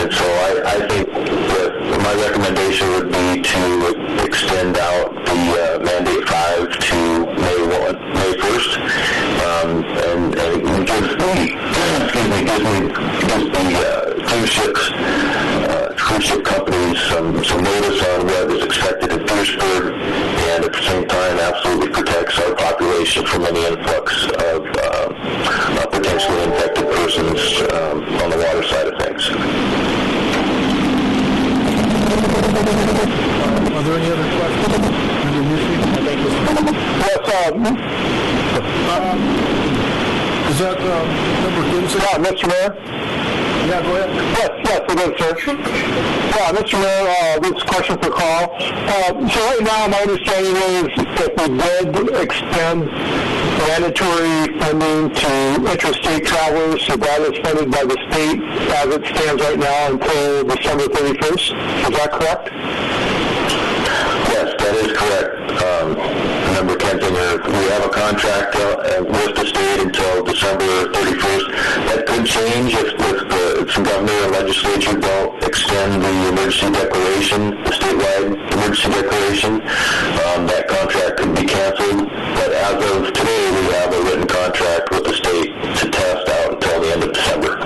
And so I think that my recommendation would be to extend out the Mandate 5 to May 1st, and it gives the cruise ship companies some notice on what is expected in Petersburg, and at the same time absolutely protects our population from any influx of potentially infected persons on the water side of things. Are there any other questions? Is that Member Ginsburg? Mr. Mayor? Yeah, go ahead. Yes, it is, sir. Yeah, Mr. Mayor, this is a question for Carl. So right now, my understanding is that we did extend mandatory funding to interstate travelers, so that is funded by the state as it stands right now until December 31st. Is that correct? Yes, that is correct. Member Kensinger, we have a contract with the state until December 31st. That could change if the governor and legislature don't extend the emergency declaration, the statewide emergency declaration. That contract could be canceled, but as of today, we have a written contract with the state to test out until the end of December.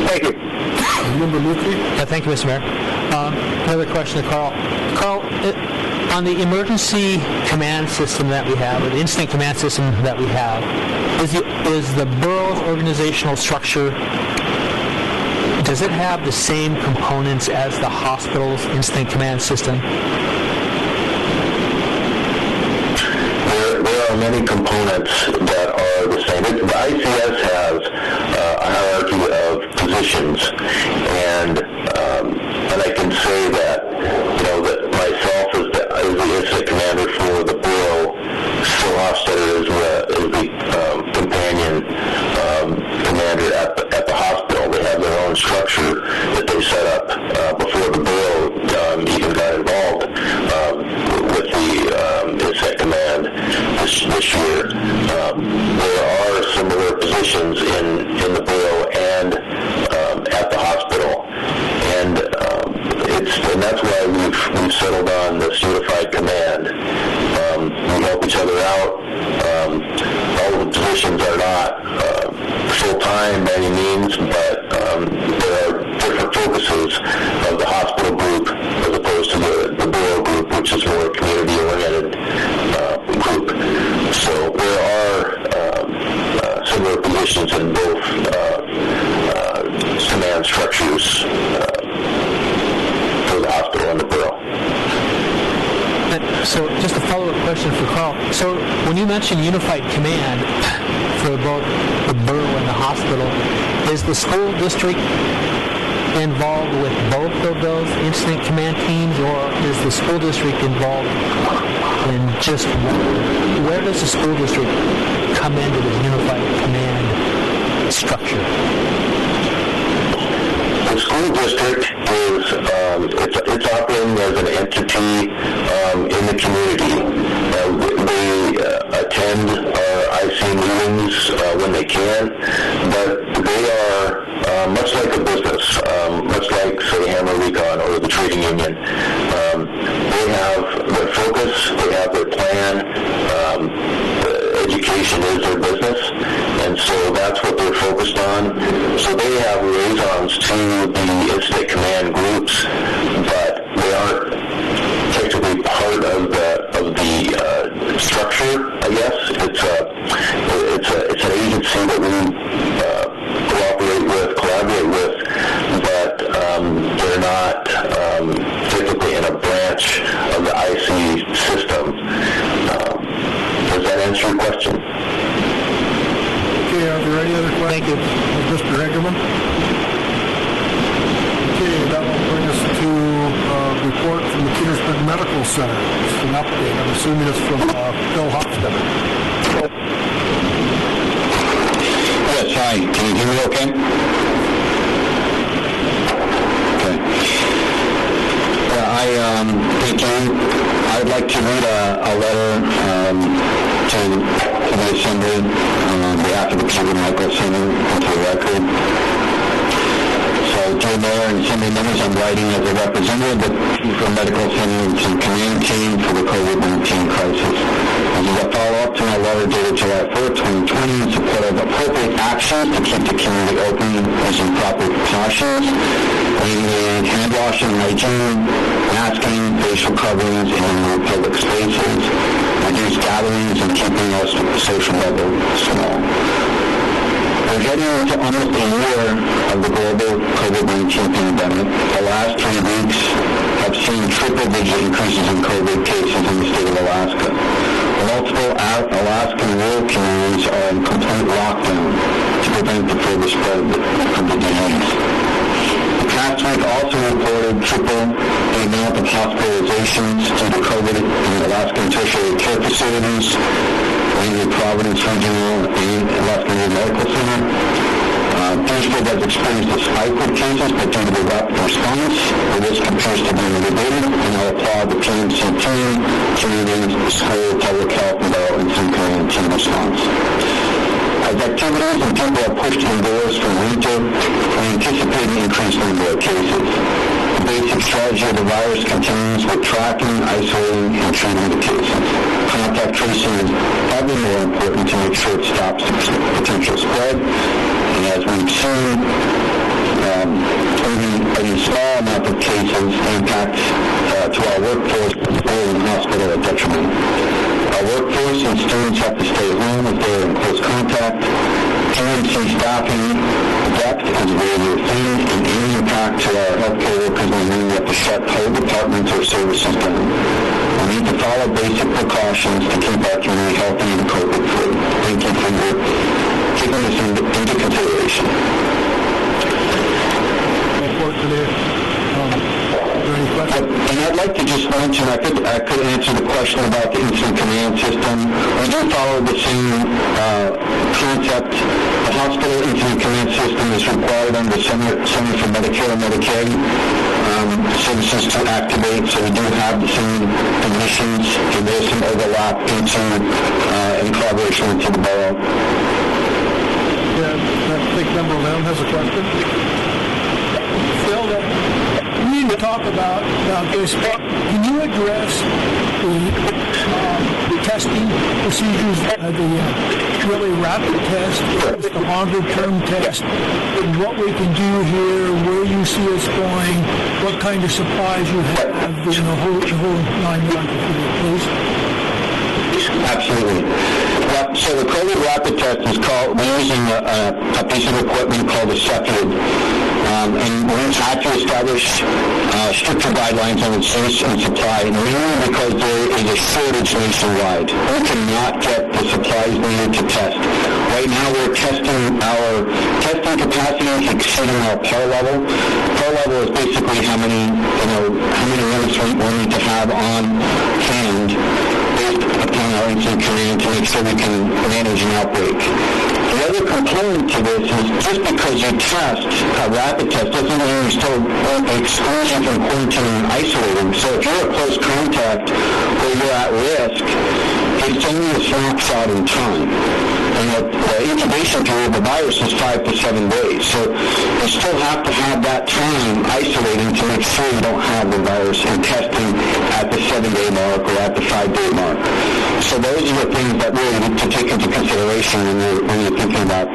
Thank you. Member Luthi? Thank you, Mr. Mayor. Another question to Carl. Carl, on the emergency command system that we have, or the incident command system that we have, is the borough's organizational structure, does it have the same components as the hospital's incident command system? There are many components that are the same. The ICS has a hierarchy of positions, and I can say that that myself as the incident commander for the borough, Phil Hofstetter is the companion commander at the hospital. They have their own structure that they set up before the borough even got involved with the incident command this year. There are similar positions in the borough and at the hospital, and that's why we've settled on this unified command. We help each other out. All of the positions are not full-time by any means, but there are different focuses of the hospital group as opposed to the borough group, which is more community-oriented group. So there are similar positions in both command structures for the hospital and the borough. So just a follow-up question for Carl. So when you mention unified command, to both the borough and the hospital. Is the school district involved with both of those incident command teams, or is the school district involved in just one? Where does the school district come into the unified command structure? The school district is it's operating as an entity in the community. They attend our IC meetings when they can, but they are much like a business, much like, say, Hammer Recon or the trading union. They have their focus, they have their plan. Education is their business, and so that's what they're focused on. So they have liaisons to the incident command groups, but they aren't technically part of the structure, I guess. It's an agency that we collaborate with, but they're not typically in a branch of the IC system. Does that answer your question? Okay, are there any other questions? Thank you. Mr. Hegeman? Okay, that will bring us to a report from the Petersburg Medical Center. It's an update. I'm assuming it's from Phil Hofstetter. Yes, hi. Can you hear me okay? Okay. Thank you. I'd like to read a letter to the Assembly on behalf of the Petersburg Medical Center into the record. So, dear Mayor and Assembly members, I'm writing as a representative of the Petersburg Medical Center and some command team for the COVID-19 crisis. This is a follow-up to my letter dated July 4, 2020 in support of appropriate actions to keep the community open using proper precautions, including hand washing, hygiene, masking, facial coverings in public spaces, reduce gatherings, and keeping our social level small. We're heading into almost a year of the global COVID-19 pandemic. The last 3 weeks have seen triple-digit increases in COVID cases in the state of Alaska. Multiple Alaskan rural communities are in complete lockdown to prevent the further spread of the disease. The past week also reported triple the amount of hospitalizations due to COVID in Alaskan tertiary care facilities, mainly Providence Regional and Alaskan Medical Center. Petersburg has experienced a spike of cases, but due to the rapid response, the risk appears to be mitigated, and I applaud the PMC team, community, school, public health, and our incident command team response. As activities and people are pushed indoors for winter, we anticipate an increased number of cases. The basic strategy of the virus continues with tracking, isolating, and treating the cases. Contact tracing is ever more important to make sure it stops the potential spread. And as we've seen, only a small amount of cases impact to our workforce and hospital at detriment. Our workforce and students have to stay home if they're in close contact. PMC staffing depth is a very real thing, and any impact to our healthcare workers will mean we have to shut whole departments or services down. We need to follow basic precautions to keep our community healthy and COVID-free. Thank you for your taking this into consideration. Report today. And I'd like to just mention, I could answer the question about the incident command system. We do follow the same concept. The hospital incident command system is required under the Center for Medicare and Medicaid services to activate, so we do have the same conditions, and there's some overlap in collaboration with the borough. Yeah, I think Member Lim has a question. Phil, we need to talk about this. Can you address the testing procedures, the really rapid test, the longer-term test, and what we can do here, where you see us going, what kind of supplies you have, the whole 9 yards, please? Absolutely. So the COVID rapid test is called, we're using a piece of equipment called a Cepheid. And we had to establish stricter guidelines on its use and supply, mainly because there is a shortage nationwide. We cannot get the supplies needed to test. Right now we're testing, our testing capacity is exceeding our par level. Par level is basically how many units we need to have on hand based upon our incident command to make sure we can manage an outbreak. The other component to this is just because you test a rapid test doesn't mean you're still excluding from quarantining and isolating. So if you're a close contact or you're at risk, it's only a snapshot in time. And the incubation period of the virus is 5 to 7 days. So you still have to have that time isolating to make sure you don't have the virus and testing at the 7-day mark or at the 5-day mark. So those are the things that really need to take into consideration when you're thinking about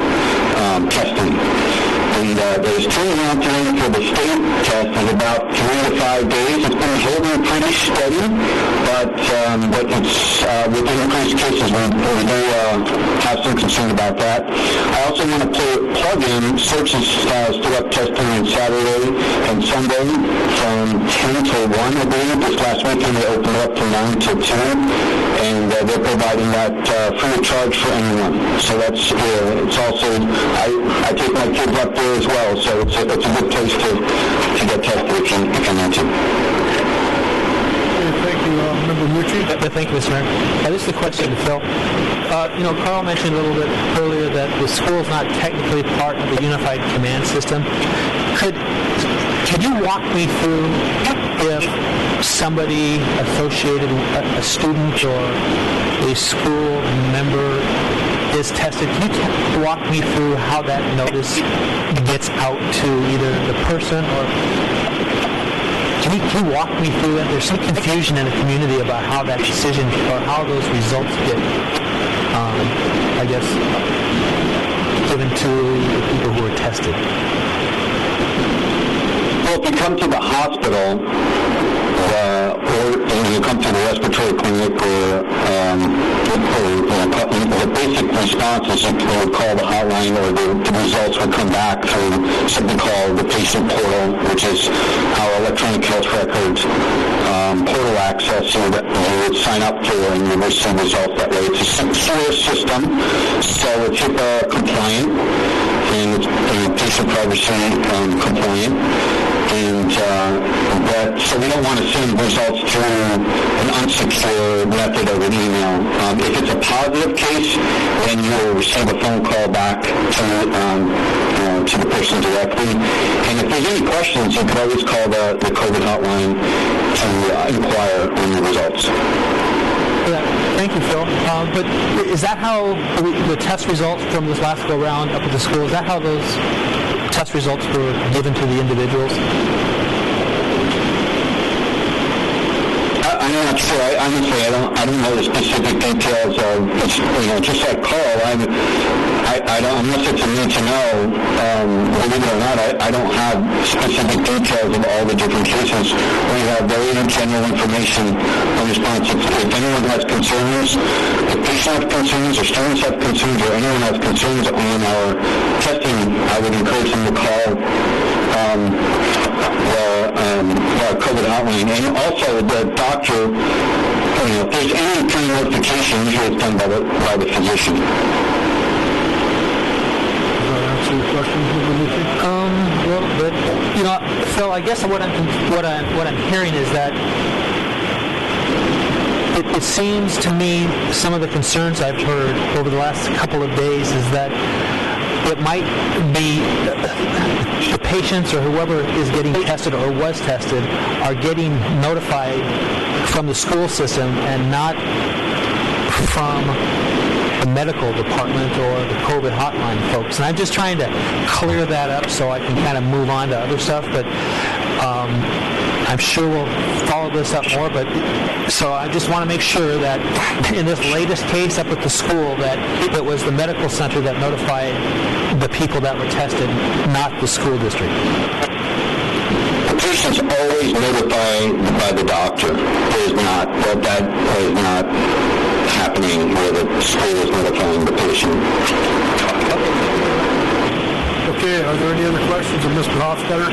testing. And there's turnaround time for the state test is about 3 to 5 days. It's been holding pretty steady, but it's with increased cases, we do have some concern about that. I also want to plug in Search is still up testing on Saturday and Sunday from 10 to 1, I believe. This last weekend they opened up from 9 to 2, and they're providing that free of charge for anyone. So that's it's also, I take my kids up there as well, so it's a good place to get tested if you need to. Thank you, Member Mucci. Thank you, Mr. Mayor. This is the question to Phil. Carl mentioned a little bit earlier that the school is not technically part of the unified command system. Could you walk me through if somebody associated, a student or a school member is tested? Can you walk me through how that notice gets out to either the person or... Can you walk me through it? There's some confusion in the community about how that decision or how those results get, given to the people who are tested. Well, if you come to the hospital, or you come to the respiratory clinic, or the basic response is you would call the hotline, or the results would come back through something called the patient portal, which is our electronic health records portal access you would sign up for, and you receive results that way. It's a secure system, so it's HIPAA compliant, and it's patient privacy compliant. And so we don't want to send results through an unsecure method of an email. If it's a positive case, then you'll receive a phone call back to the person directly. And if there's any questions, you can always call the COVID hotline to inquire on the results. Thank you, Phil. But is that how the test results from this last go-round up at the school, is that how those test results were given to the individuals? I'm not sure. Honestly, I don't know the specific details of, just like Carl, I don't, unless it's a need to know, believe it or not, I don't have specific details of all the different cases. We have very general information in response. If anyone has concerns, if patients have concerns, or students have concerns, or anyone has concerns on our testing, I would encourage them to call the COVID hotline. And also the doctor, if there's any kind of notification, usually it's done by the physician. Phil, I guess what I'm hearing is that it seems to me some of the concerns I've heard over the last couple of days is that it might be the patients or whoever is getting tested or was tested are getting notified from the school system and not from the medical department or the COVID hotline folks. And I'm just trying to clear that up so I can kind of move on to other stuff. But I'm sure we'll follow this up more. But so I just want to make sure that in this latest case up at the school that it was the medical center that notified the people that were tested, not the school district. The patient's always notified by the doctor. That is not happening where the school is notifying the patient. Okay, are there any other questions of Mr. Hofstadter?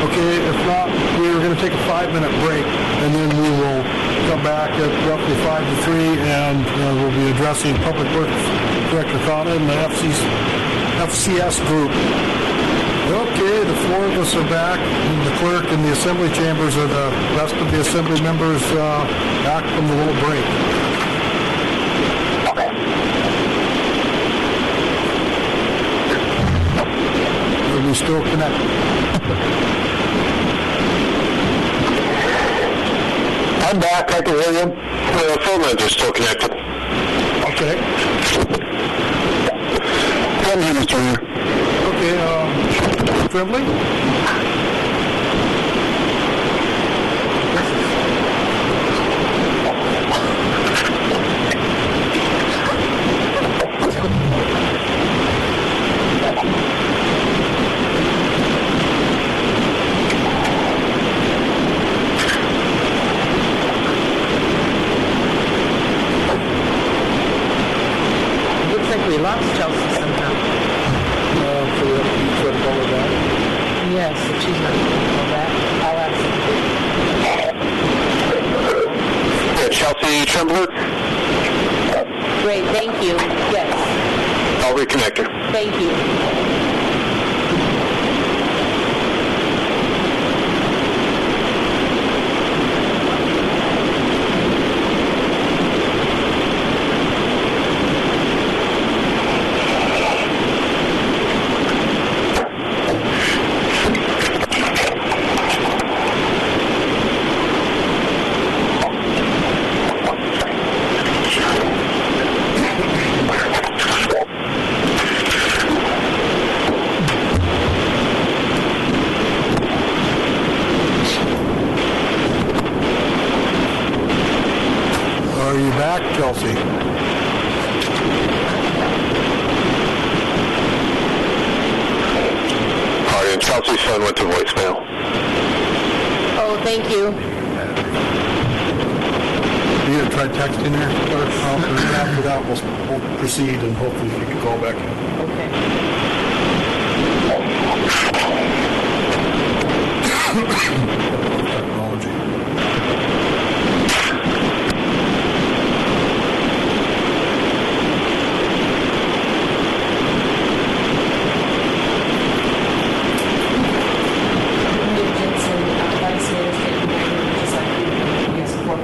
Okay, if not, we are going to take a 5-minute break, and then we will come back at roughly 5 to 3, and we'll be addressing Public Works Director Kata and the FCS group. Okay, the 4 of us are back, and the clerk and the assembly chambers are the rest of the assembly members back from the little break. Are we still connected? I'm back. I can hear you. The phone lines are still connected. Okay. I'm here, Mr. Mayor. Okay, Tremblay? Looks like we lost Chelsea somehow. So you said all of that. Yes, if she's not going to call back, I'll ask her. Yeah, Chelsea Trembler, Great, thank you. Yes, I'll reconnect her. thank you. Are you back, Kelsey? All right, and Chelsea's phone went to voicemail. Oh, thank you. You gonna try texting her? Or after that, we'll proceed and hopefully you can call back in. Okay. Technology. Vice Mayor's taking over, just like he has 4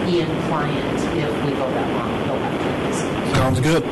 p.m. client. If we go that long, he'll have to listen. Sounds good.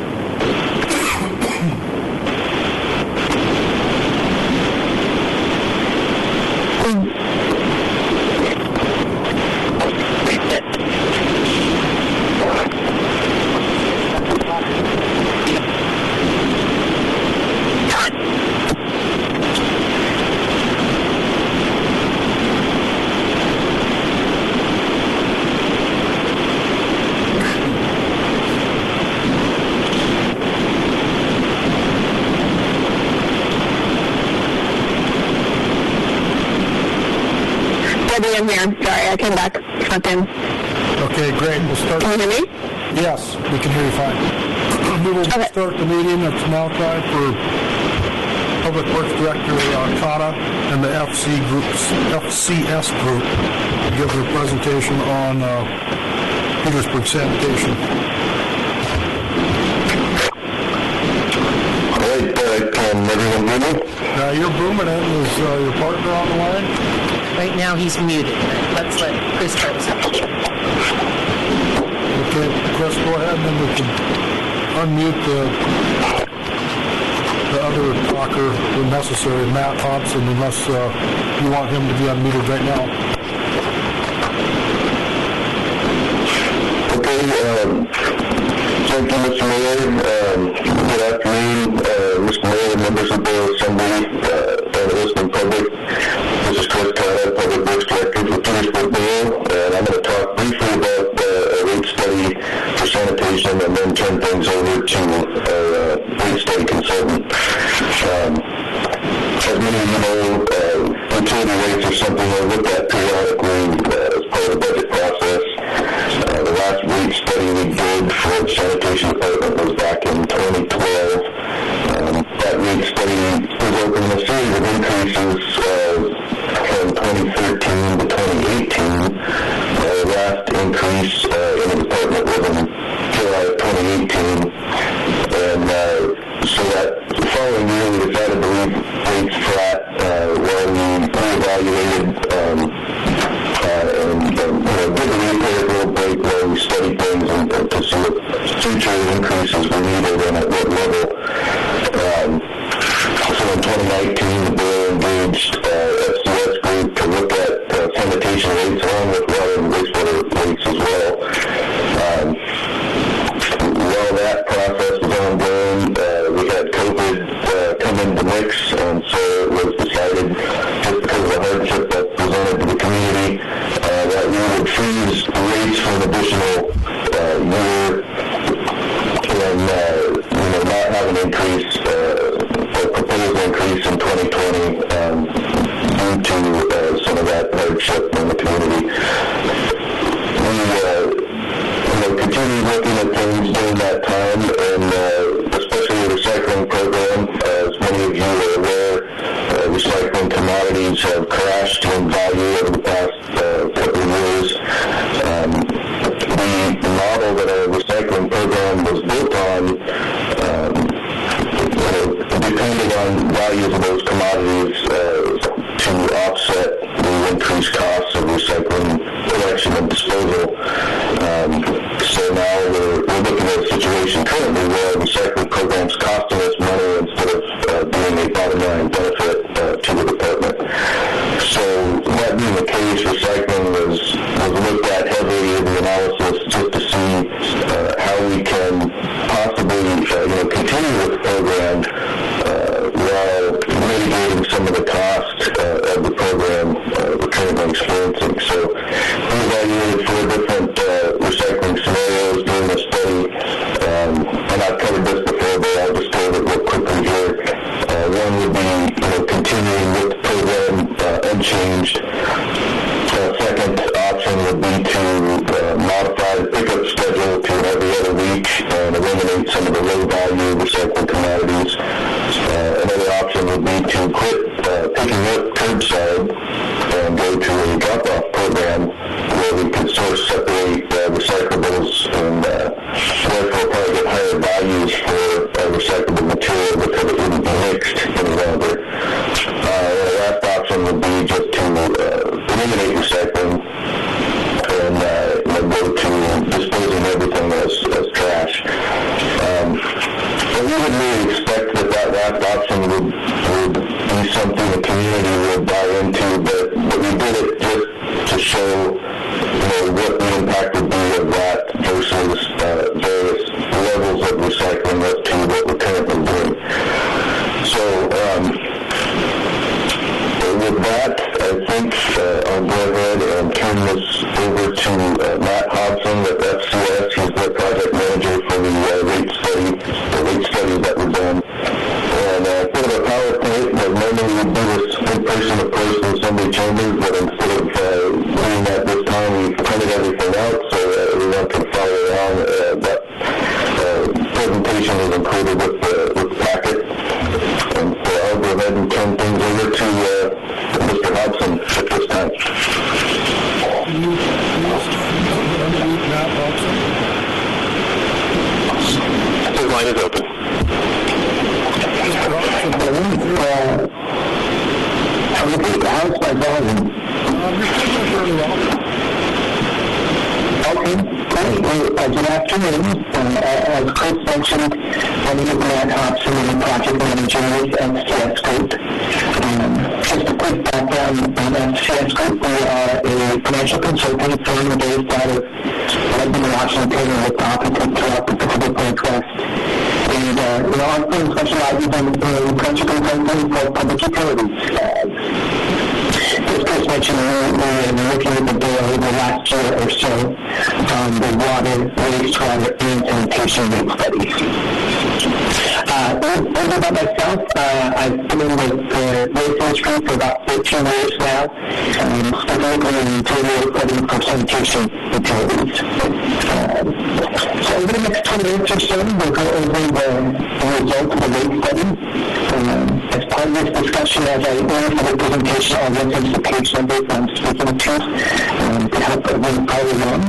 I'm here. Sorry, I came back front end. Okay, great. We'll start. Can you hear me? Yes, we can hear you fine. We will start the meeting. It's now time for Public Works Director Kata and the FCS group to give their presentation on Petersburg sanitation. All right, can everyone hear me? You're booming it. Is your partner on the line? Right now, he's muted. Let's let Chris tell us. Okay, Chris, go ahead, and then we can unmute the other talker when necessary, Matt Hobson, unless you want him to be unmuted right now. Okay, thank you, Mr. Mayor. Good afternoon, Mr. Mayor, members of the Assembly, and the listening public. This is Chris Kata, Public Works Director for Petersburg Borough, and I'm going to talk briefly about a rate study for sanitation and then turn things over to our rate study consultant. As many of you know, utility rates are something I look at periodically as part of the budget process. The last rate study we increase in the department was in July of 2018. And so that the following year we decided to leave rates flat while we reevaluated and did the repair a little break while we studied things and to see what future increases we needed and at what level. So in 2019, the Borough engaged FCS group to look at sanitation rates along with water and wastewater rates as well. While that process was ongoing, we had COVID come into the mix, and so it was decided, just because of the hardship that presented to the community, that we would freeze the rates for an additional year and not have an increase, a proposed increase in 2020 due to some of that hardship in the community. We continued looking at things during that time, and especially the recycling program. As many of you are aware, recycling commodities have crashed in value over the past couple of years. The model that our recycling program was built on depended on values of those commodities to offset the increased costs of recycling collection and disposal. So now we're looking at a situation currently where our recycling program's costing us money instead of being a bottom line benefit to the department. So that being the case, recycling was looked at heavily in the analysis just to see how we can possibly continue with the program while mitigating some of the cost of the program we're currently experiencing. So we evaluated 4 different recycling scenarios during the study, and I've covered this before, but I'll just go over it real quickly here. One would be continuing with the program unchanged. Second option would be to modify the pickup schedule to every other week and eliminate some of the low-value recycling commodities. Another option would be to quit picking up curbside and go to a drop-off program where we could separate recyclables and therefore probably get higher values for recyclable material because it wouldn't be mixed any longer. The last option would be just to eliminate recycling and go to disposing everything as trash. We wouldn't really expect that last option would be something the community would buy into, but we did it just to show what the impact would be of that versus various levels of recycling up to what we're currently doing. So with that, I think I'll go ahead and turn this over to Matt Hobson at FCS. He's the project manager for the rate studies that were done. And sort of a PowerPoint, but normally we do this in-person approach to assembly chambers, but instead of doing that this time, we printed everything out so everyone can follow along. That presentation is included with the packet. And so I'll go ahead and turn things over to Mr. Hobson at this time. His line is open. How's my volume? Okay, great. Well, good afternoon. As Chris mentioned, my name is Matt Hobson. I'm the project manager with FCS Group. Just a quick background on FCS Group. We are a financial consulting firm based out of Lebanon, Washington, with offices throughout the Pacific Northwest. And our firm specializes in financial consulting for public utilities. As Chris mentioned, we're looking at the bill over the last year or so on the water, wastewater, and sanitation rate studies. Over by myself, I've been in the rate industry for about 13 years now, specifically in utility studying for sanitation utilities. So over the next 20 minutes or so, we'll go over the results of the rate study. As part of this discussion, as I learned for the presentation, I'll reference the page number I'm speaking to help everyone follow along.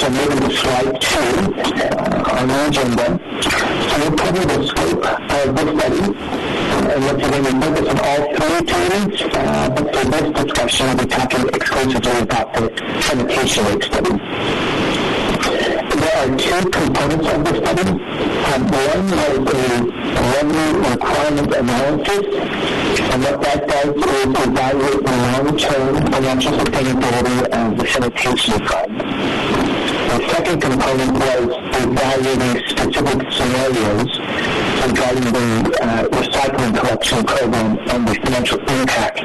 So moving to slide 2 on the agenda. So we'll cover the scope of this study. And once again, we focus on all 3 utilities, but for this discussion, we'll be talking exclusively about the sanitation rate study. There are 2 components of the study. One was a revenue requirement analysis, and what that does is evaluate the long-term financial sustainability of the sanitation fund. The second component was evaluating specific scenarios regarding the recycling collection program and the financial impact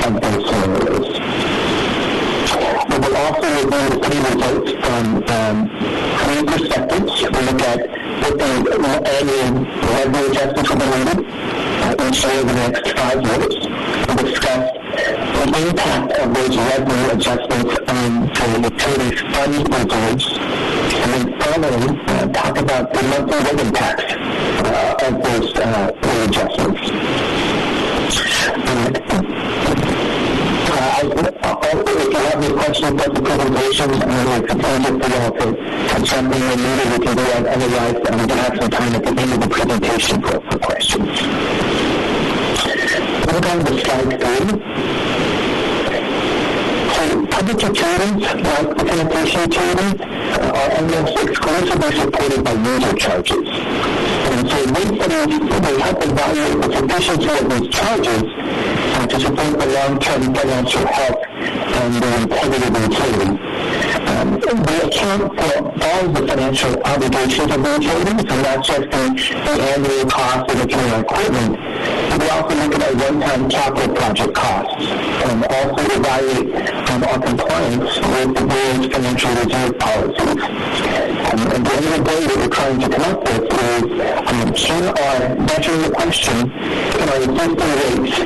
of those scenarios. We will also review the study results from 3 perspectives. We look at what the annual revenue adjustments will be needed each year over the next 5 years. We'll discuss the impact of those revenue adjustments on the utilities fund reserves, and then finally talk about the monthly rate impacts of those rate adjustments. If you have any questions about the presentation, I'm going to propose it for you all to jump in and maybe we can do that. Otherwise, I'm going to have some time at the end of the presentation for questions. We'll go to slide 3. So public utilities, like the sanitation utilities, are almost exclusively supported by user charges. And so these studies, they help evaluate the sufficiency of these charges to support the long-term financial health and the integrity of the utility. They account for all the financial obligations of the utilities, and not just the annual cost of the equipment. We also look at our one-time capital project costs and also evaluate our compliance with the Borough's financial reserve policies. And at the end of the day, what we're trying to come up with is, answering the question, can our existing rates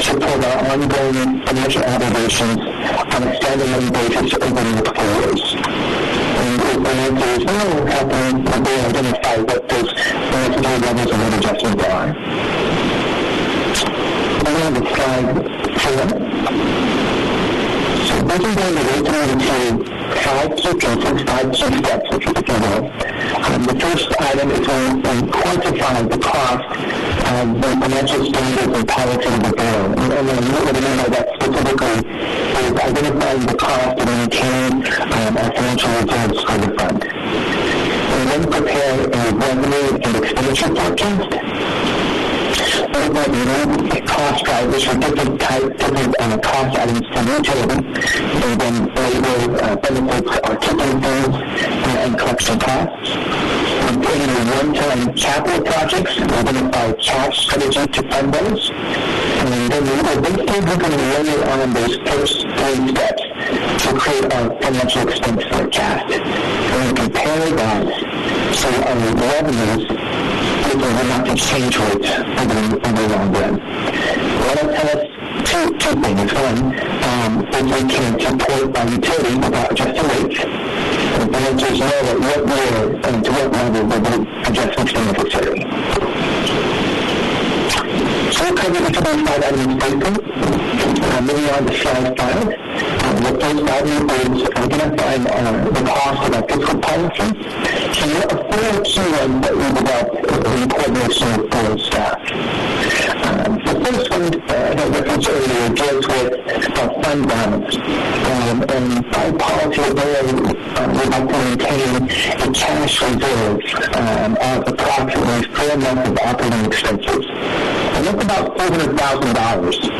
support our ongoing financial obligations on a standalone basis over the next 4 years? And if the answer is no, how can we identify what those necessary levels of rate adjustments are? Moving on to slide 4. So breaking down the rate into 5 key pieces, 5 key steps, if you will. The first item is when we quantify the cost of the financial standards and policy of the Borough. And what I mean by that specifically is identifying the cost to maintain our financial reserves for the fund. We then prepare a revenue and expenditure forecast. Cost drivers for different cost items for utility, and then labor, benefits, our tipping fees, and collection costs. Creating a one-time capital projects, we identify cash strategy to fund those, and then we're going to layer on those first 3 steps to create our financial expense forecast. And we compare that to our revenues with the amount of exchange rates in the long run. That'll tell us two things. One, if we can support our utility without adjusting rates. And the answer is no, at what year and to what level will the adjustments be necessary. So we'll cover each of those 5 items briefly. Moving on to slide 5. The first item is identifying the cost of our fiscal policy. So there are 4 key ones that we developed in coordination with Borough staff. The first one, as I referenced earlier, deals with fund balance. And by policy, we'd like to maintain a cash reserve of approximately 4 months of operating expenses. And that's about $400,000. So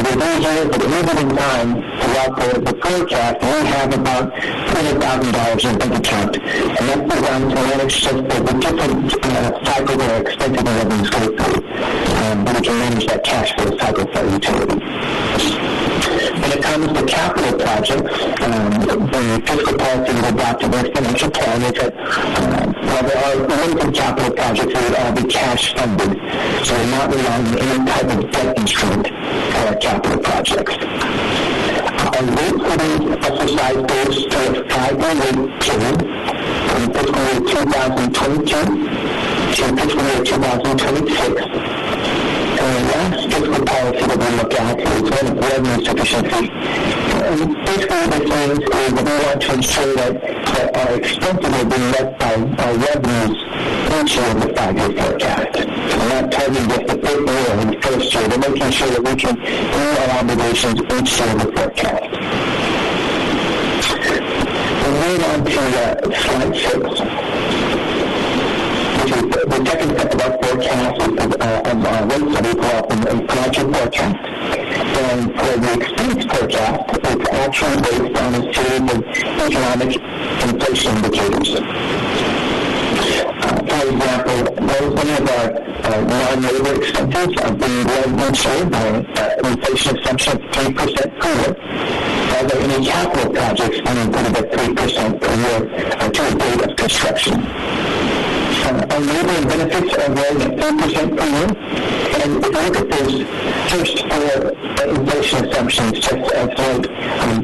there are those years that even in time throughout the forecast, we have about $400,000 in bank account. And that's designed to manage just the different cycles that are expected to revenues go through. But we can manage that cash flow cycle for our utility. When it comes to capital projects, the fiscal policy will adopt a financial plan is that while there are limited capital projects, they would all be cash funded. So we're not relying on any type of debt instrument for our capital projects. Our rate setting exercise goes to a 5-year rate period from fiscal year 2022 to fiscal year 2026. last fiscal policy that we look at is one of revenue sufficiency. And basically what this means is that we want to ensure that our expenses are being met by our revenues each year of the 5-year forecast. We're not targeting just the fifth year or the first year, but making sure that we can meet our obligations each year of the forecast. We'll move on to slide 6. The second step of our forecast is rate study for our financial forecast. And for the expense forecast, it's actually based on a series of economic inflation indicators. For example, many of our non-labor expenses are being insured by an inflation assumption of 3% per year. Although any capital projects are included at 3% per year to a date of construction. Our labor and benefits are growing at 3% per year. And if you look at those first four inflation assumptions, just as note,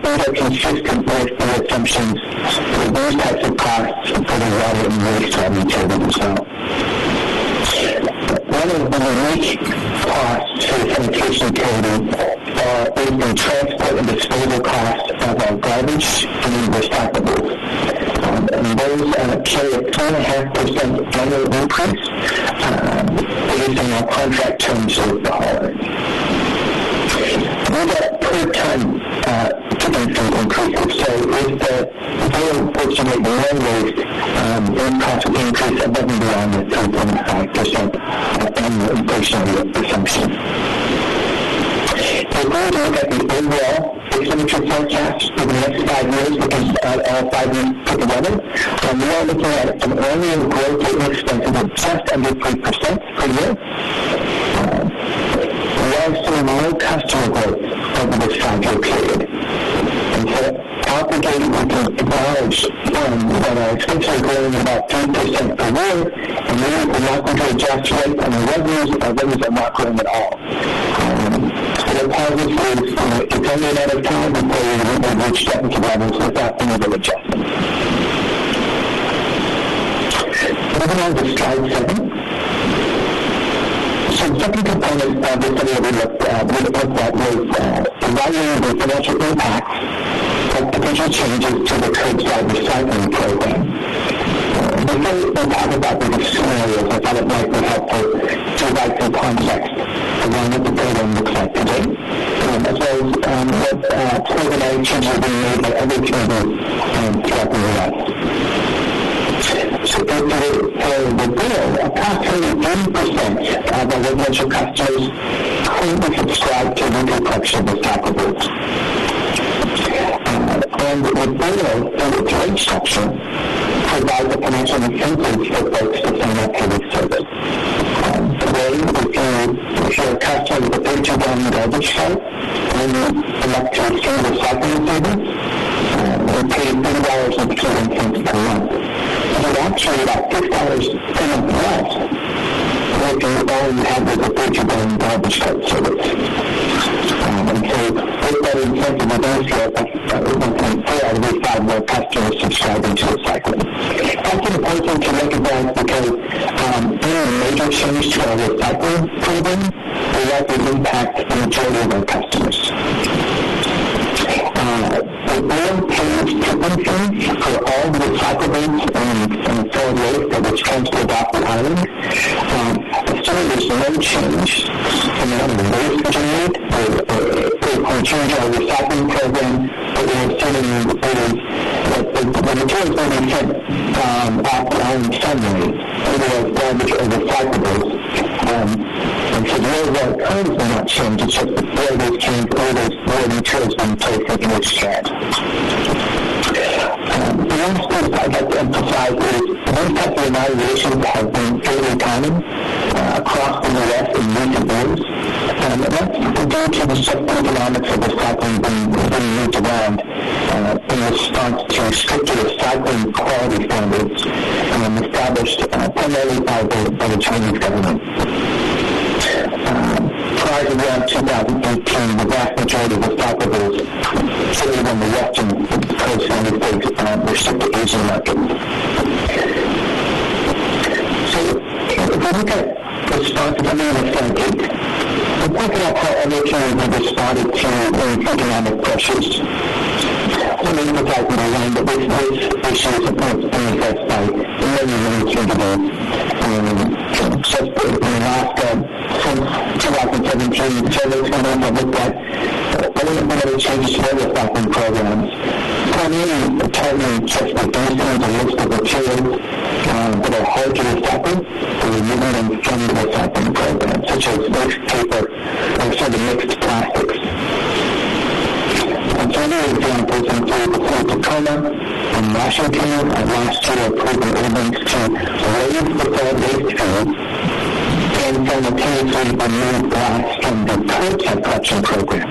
those are consistent with the assumptions for those types of costs for the water and wastewater utilities as well. One of the unique costs for the sanitation utility is the transport and disposal costs of our garbage and recyclables. And those carry a 2.5% annual increase based on our contract terms with the hauler. Those are per ton tipping fee increases. So if the borough fortunate one waste, those costs will increase above and beyond the 3.5% annual inflationary assumption. We're going to look at the overall expenditure forecast for the next 5 years, because all 5 years put together. We are looking at an annual growth rate in expenses of just under 3% per year. We are seeing low customer growth over this 5-year period. And so, obligated, we can acknowledge that our expenses are growing about 3% per year, and we're not going to adjust rate on the revenues. Our revenues are not growing at all. The positive is it's only a matter of time before we reach technical levels without any other adjustments. Moving on to slide 7. So the second component of the study that we looked at was evaluating the financial impacts of potential changes to the curbside recycling program. Before we talk about these scenarios, I thought it might be helpful to provide some context around what the program looks like today, as well as what programmatic changes are being made by other communities throughout the U.S. So for the bill, approximately 80% of our residential customers currently subscribe to weekly collection of recyclables. And the bill, through its rate structure, provides a financial incentive for folks to sign up for this service. Today, if you're a customer with a 32-gallon garbage cart and you elect to exchange recycling service, we pay $30.21 per month. But actually, about $6 per month less if you already have a 32-gallon garbage cart service. And so, with that incentive, we don't see 1.4 out of these 5 more customers subscribing to recycling. That's an important thing to recognize, because any major change to our recycling program will likely impact the majority of our customers. The board pays tipping fees for all the recyclables and solid waste that was transported off the island. Assuming there's no change in the number of waste generated or change our recycling program, but we're assuming that the materials will be sent off the island somewhere, either as garbage or recyclables. And so the overall codes will not change, it's just where those change, where materials being placed into which shed. The last thing I'd like to emphasize is those types of evaluations have been fairly common across the U.S. in recent years. And that's due to the economics of recycling being moved around in response to stricter recycling quality standards established primarily by the Chinese government. Prior to around 2018, the vast majority of recyclables traded on the western coast of the United States were shipped to Asian markets. So if we look at responses, I'm going to slide 8. The thinking of how other communities have responded to economic pressures. Let me emphasize in my line that this issue is addressed by many communities. Just in the last, since 2017, surveys have looked at eliminating changes to their recycling programs. Primarily targeting just the baselines and list of materials that are hard to recycle, and removing them from the recycling program, such as waste paper or sort of mixed plastics. And some other examples include the state of Tacoma and Washington last year approved an ordinance to raise the solid waste fees and simultaneously remove glass from the curbside collection program.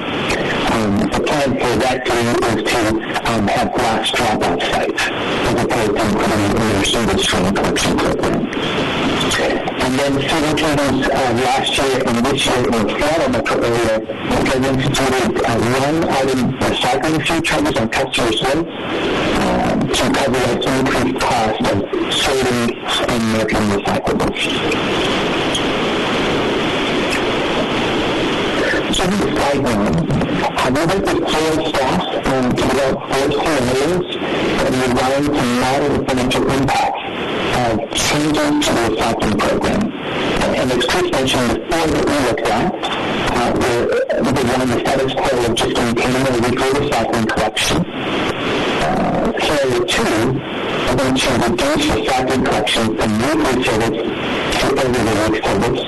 The plan for that is to have glass drop-off sites as opposed to putting in their single stream collection program. And then city counties last year and this year in the Seattle metro area have instituted one-item recycling fee charges on customers' loads to cover the increased cost of sorting and making recyclables. So this is slide 1. We work with sales staff to develop 4 scenarios that we run to model the financial impacts of changes to the recycling program. And as Chris mentioned, the 4 that we looked at were the one, the status quo of just maintaining a weekly recycling collection. Scenario 2, we're going to reduce recycling collection from weekly service to every week service.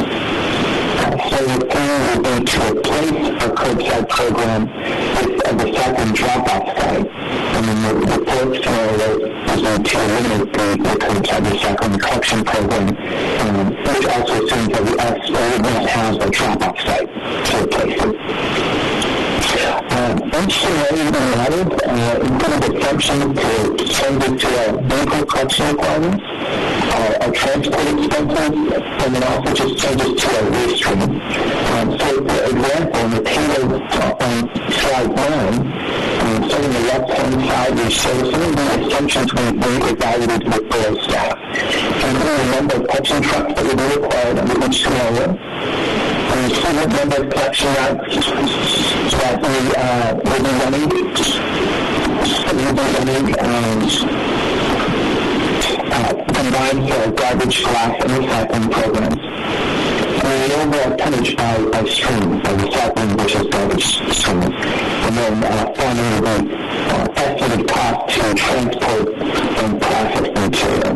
So the plan will be to replace our curbside program with a recycling drop-off site. And then the fourth scenario is to eliminate the curbside recycling collection program, which also assumes that we won't have a drop-off site to replace it. Each scenario added included assumptions to changes to our vehicle collection requirements, our transport expenses, and then also just changes to our waste stream. So, for example, in the table on slide 9, starting on the left-hand side, we show some of the assumptions we've evaluated with Borough staff. And the number of collection trucks that would be required under each scenario. And the number of collection routes that we will be running. Combined for garbage, glass, and recycling programs. And the overall tonnage by stream, by recycling versus garbage stream. And then finally the estimated cost to transport and process material.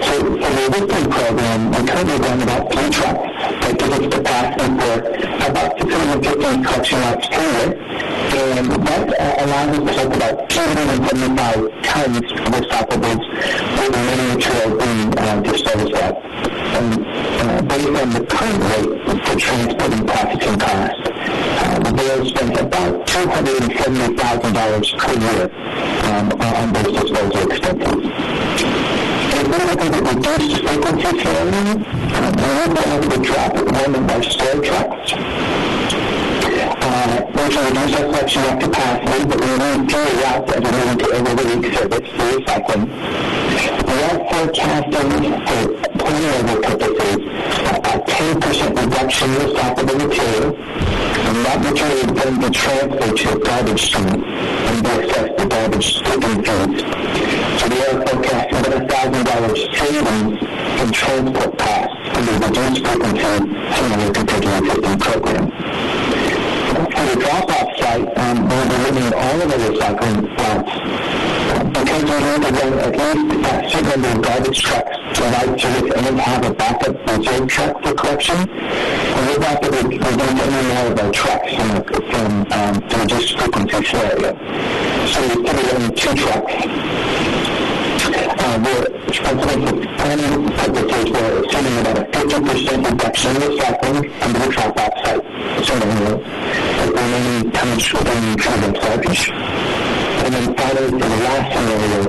So for the existing program, we currently run about 3 trucks that give us capacity for about 650 collection routes per year. And that allows us to take about 275 tons of recyclables with the remaining material being disposed of. And based on the current rate for transport and processing costs, the Borough spends about $270,000 per year on those disposal expenses. And if we're looking to reduce frequency scaling, we're going to drop one of our store trucks. Which will reduce our collection of capacity, but we need fewer routes as we move into every week service for recycling. We are forecasting for planning purposes a 10% reduction in recyclable material, and that material is then be transferred to a garbage stream and be assessed to garbage tipping fees. So we are forecasting about $1,000 savings in transport costs under reduced frequency similar compared to the existing program. For the drop-off site, we'll be limiting all of the recycling routes because we need to run at least a certain number of garbage trucks to provide service and then have a backup reserve truck for collection. And with that, we don't get any more of our trucks from the reduced frequency scenario. So we're running 2 trucks. We're responsible for planning purposes. We're assuming about a 50% reduction in recycling under the drop-off site. So the remaining tonnage within the garbage. And then finally, for the last scenario,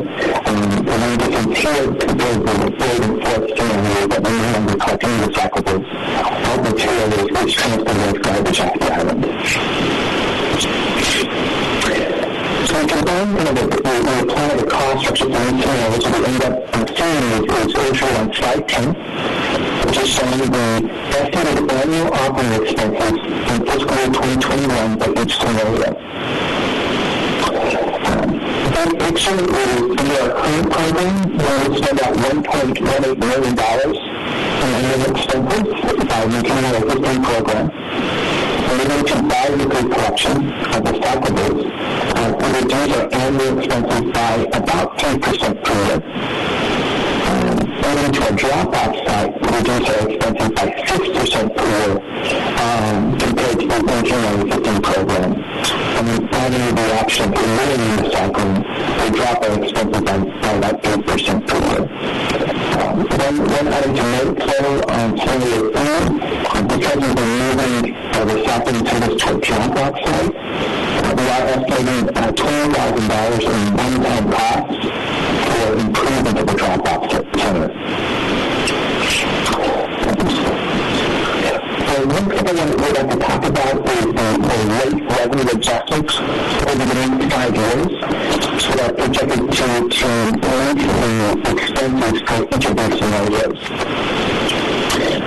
we're going to continue to build the 3rd and 4th scenario that we no longer collecting recyclables. All material is transported as garbage off the island. So we combine, we apply the cost structure for each scenario, so we end up seeing is illustrated on slide 10. which is showing the estimated annual operating expenses in fiscal year 2021 by each scenario. This picture is under our current program, where we spend about $1.18 million in annual expenses by maintaining our existing program. We're going to bi-weekly collection of recyclables to reduce our annual expenses by about 10% per year. Moving to our drop-off site to reduce our expenses by 6% per year compared to maintaining our existing program. And then adding the option for limiting recycling, we drop our expenses by about 8% per year. One item to note, though, on scenario 4, because we've been moving our recycling service to a drop-off site, we are estimating $20,000 in one-time costs for improvement of the drop-off center. One thing we'd like to talk about is the rate revenue adjustments over the next 5 years that are projected to meet the expenses for each of these scenarios.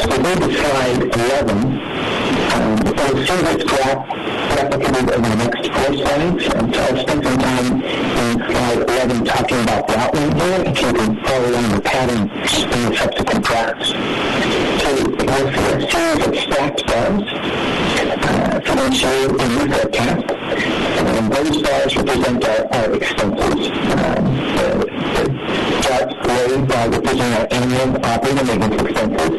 So go to slide 11. You'll see this graph replicated over the next 4 slides, and so I'll spend some time in slide 11 talking about the outline here, and you can follow along the pattern in the subsequent graphs. So we'll see a series of stacked bars financially in the forecast, and those bars represent our expenses. The dark gray bar represent our annual operating and maintenance expenses.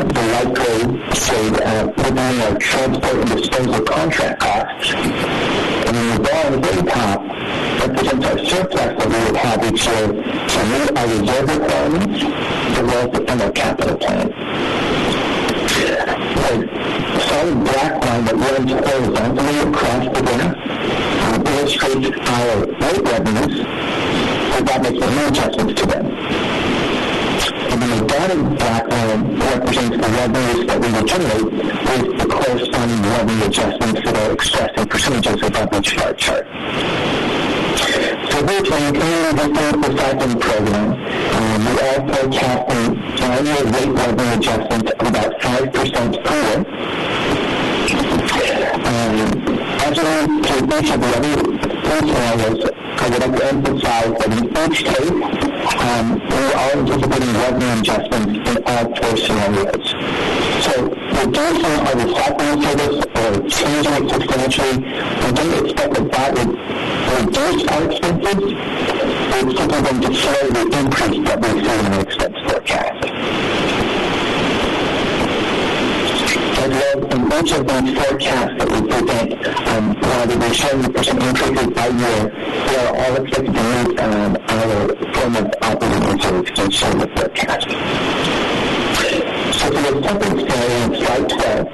The light gray shade representing our transport and disposal contract costs. And then the bar on the very top represents our surplus that we would have each year to meet our reserve requirements as well as to fund our capital plan. The solid black line that runs horizontally across the graph illustrates our rate revenues, and that makes no adjustments to them. And then the dotted black line represents the revenues that we would generate with the corresponding revenue adjustments that are expressed in percentages above each bar chart. So we're maintaining this recycling program. We are forecasting annual rate revenue adjustments of about 5% per year. As we move to each of the other scenarios, I would like to emphasize that in each case, we are anticipating revenue adjustments in all 4 scenarios. So reducing our recycling service or changing it substantially, we don't expect that would reduce our expenses. It's simply going to slow the increase that we see in our expense forecast. As well, in each of these forecasts that we present, while we're showing the percent increases by year, they are all expected to meet our form of operating reserves to show the forecast. So for the second scenario on slide 12,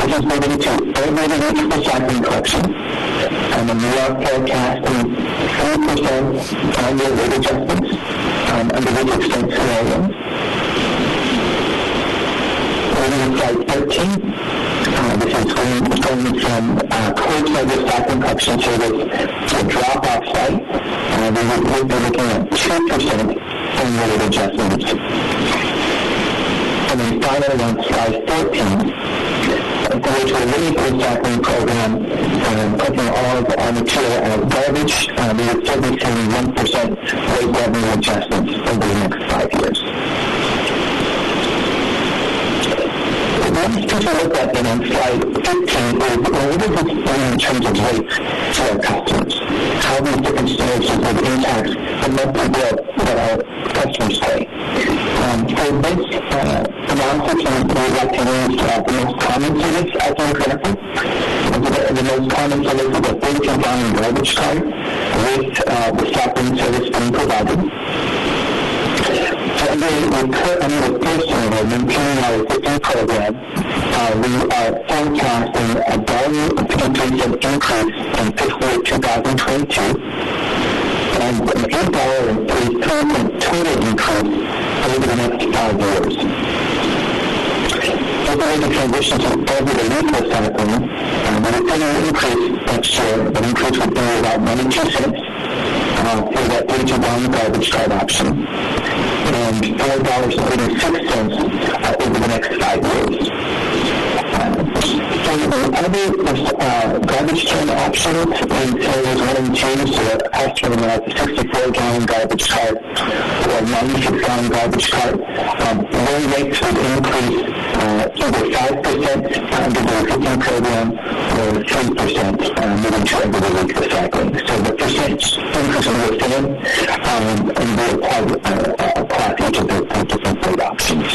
which is moving to elevated recycling collection, and then we are forecasting 3% annual rate adjustments under this expense scenario. Moving to slide 13, this is going from curbside recycling collection service to a drop-off site. We'll be looking at 2% annual rate adjustments. And then finally on slide 14, for which we're really recycling program, putting all of our material out garbage, we would still be seeing 1% rate revenue adjustments over the next 5 years. One piece to look at then on slide 15 is what does this mean in terms of rates to our customers? How these different scenarios would impact the monthly bill that our customers pay. For this analysis, we would like to use the most common service as an example. The most common service is a 32-gallon garbage cart with the recycling service being provided. Under the first scenario, maintaining our existing program, we are forecasting a volume increase in fiscal year 2022, and an $8.03 total increase over the next 5 years. As we make the transition to over-the-leaf recycling, we will see an increase next year. The increase would be about 92 cents for that 32-gallon garbage cart option. and $4.86 over the next 5 years. For the other garbage can options in areas 1 and 2, so a customer has a 64-gallon garbage cart or a 96-gallon garbage cart, their rates would increase either 5% under the existing program or 3% moving to everyday week recycling. So the percentage increase will be the same, and we apply each of the different rate options.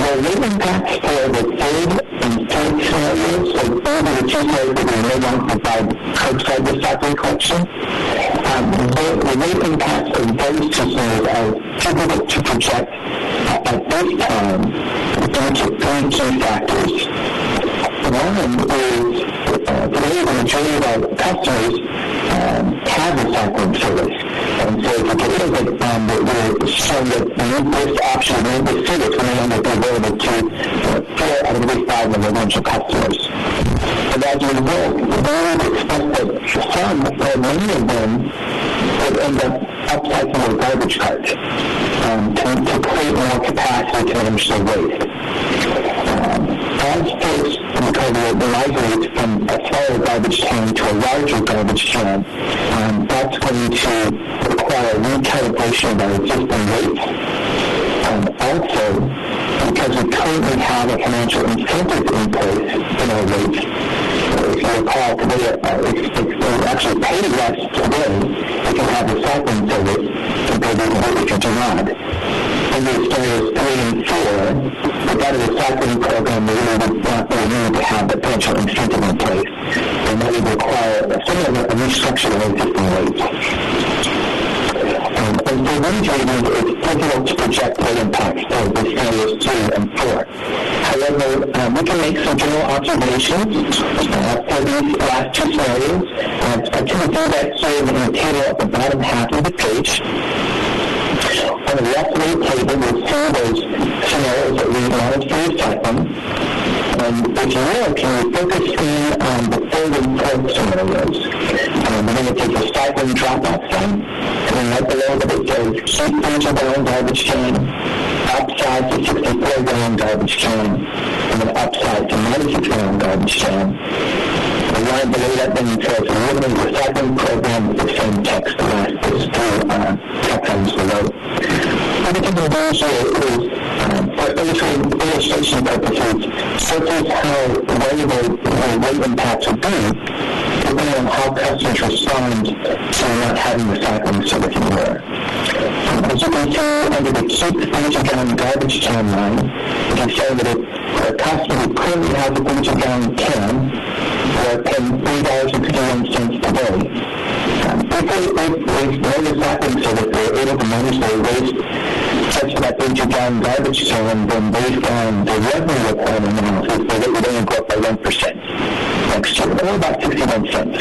The rate impacts for the third and fourth scenarios, so third are the two scenarios that we no longer provide curbside recycling collection. The rate impacts of those two scenarios are difficult to project at this time due to three key factors. One is today the majority of our customers have recycling service. And so if you get rid of it, we're showing that we need this option, we need this service, we no longer be available to 4 out of every 5 of our residential customers. And as a result, we would expect that some or many of them would end up upcycling their garbage cart to create more capacity to manage their waste. As folks migrate from a smaller garbage can to a larger garbage can, that's going to require recalibration of our existing rates. Also, because we currently have a financial incentive in place in our rates, if you recall today, it's actually paid less today if you have recycling service compared to if you do not. Under scenarios 3 and 4, without a recycling program, we really would not need to have the financial incentive in place, and that would require somewhat of a restructure of existing rates. And for these reasons, it's difficult to project the impacts of the scenarios 2 and 4. However, we can make some general observations for these last two scenarios. I can do that here in the table at the bottom half of the page. On the left of the table, we'll see those scenarios that we wanted for recycling. And if you will, can we focus in on the third and fourth scenarios? We're going to take the recycling drop-off sign, and then right below that it says keep 30-gallon garbage can, upsize to 64-gallon garbage can, and then upsize to 96-gallon garbage can. The line below that then says eliminate recycling program with the same text. The last is through text items below. What I think we'll do is, for illustration purposes, surface how variable the rate impacts would be depending on how customers respond to not having recycling service anywhere. As you can see, under the keep 30-gallon garbage can line, you can say that if a customer who currently has a 30-gallon can, they're paying $3.51 today. If no recycling service, they're able to manage their waste such that 30-gallon garbage can, then based on the revenue requirement analysis, the rate would only go up by 1% next year, or about 61 cents.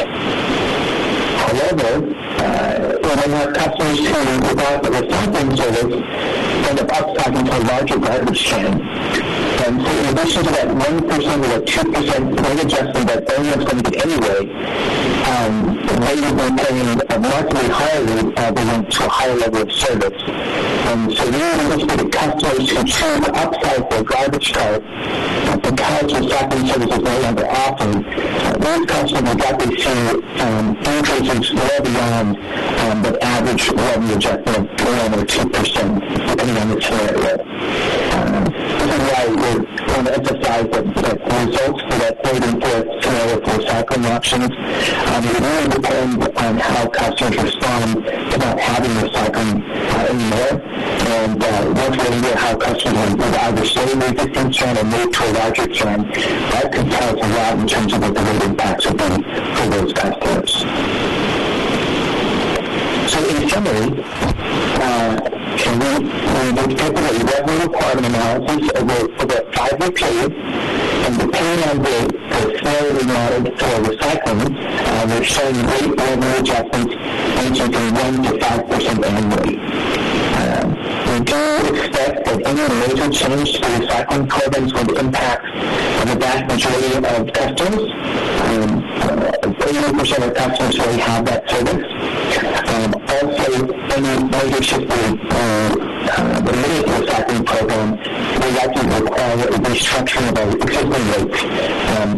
However, when our customers who without the recycling service end up upcycling to a larger garbage can, and so in addition to that 1% or that 2% rate adjustment that everyone's going to get anyway, they would be paying a markedly higher rate they went to a higher level of service. And so we anticipate that customers who choose to upsize their garbage cart because recycling service is no longer offered, those customers will likely see increases well beyond the average revenue adjustment of 1 or 2%, depending on the scenario. This is why we want to emphasize that the results for that third and fourth scenario for recycling options really depend on how customers respond to not having recycling anymore. And once we know how customers would either stay in the existing can or move to a larger can, that could tell us a lot in terms of what the rate impacts would be for those customers. So in summary, we take a revenue requirement analysis over a 5-year period, and depending on the scenario we modeled for recycling, we're showing rate revenue adjustments ranging from 1 to 5% annually. We do expect that any major change to the recycling program is going to impact the vast majority of customers. 80% of customers already have that service. Also, leadership the minute recycling program will likely require a restructuring of our existing rates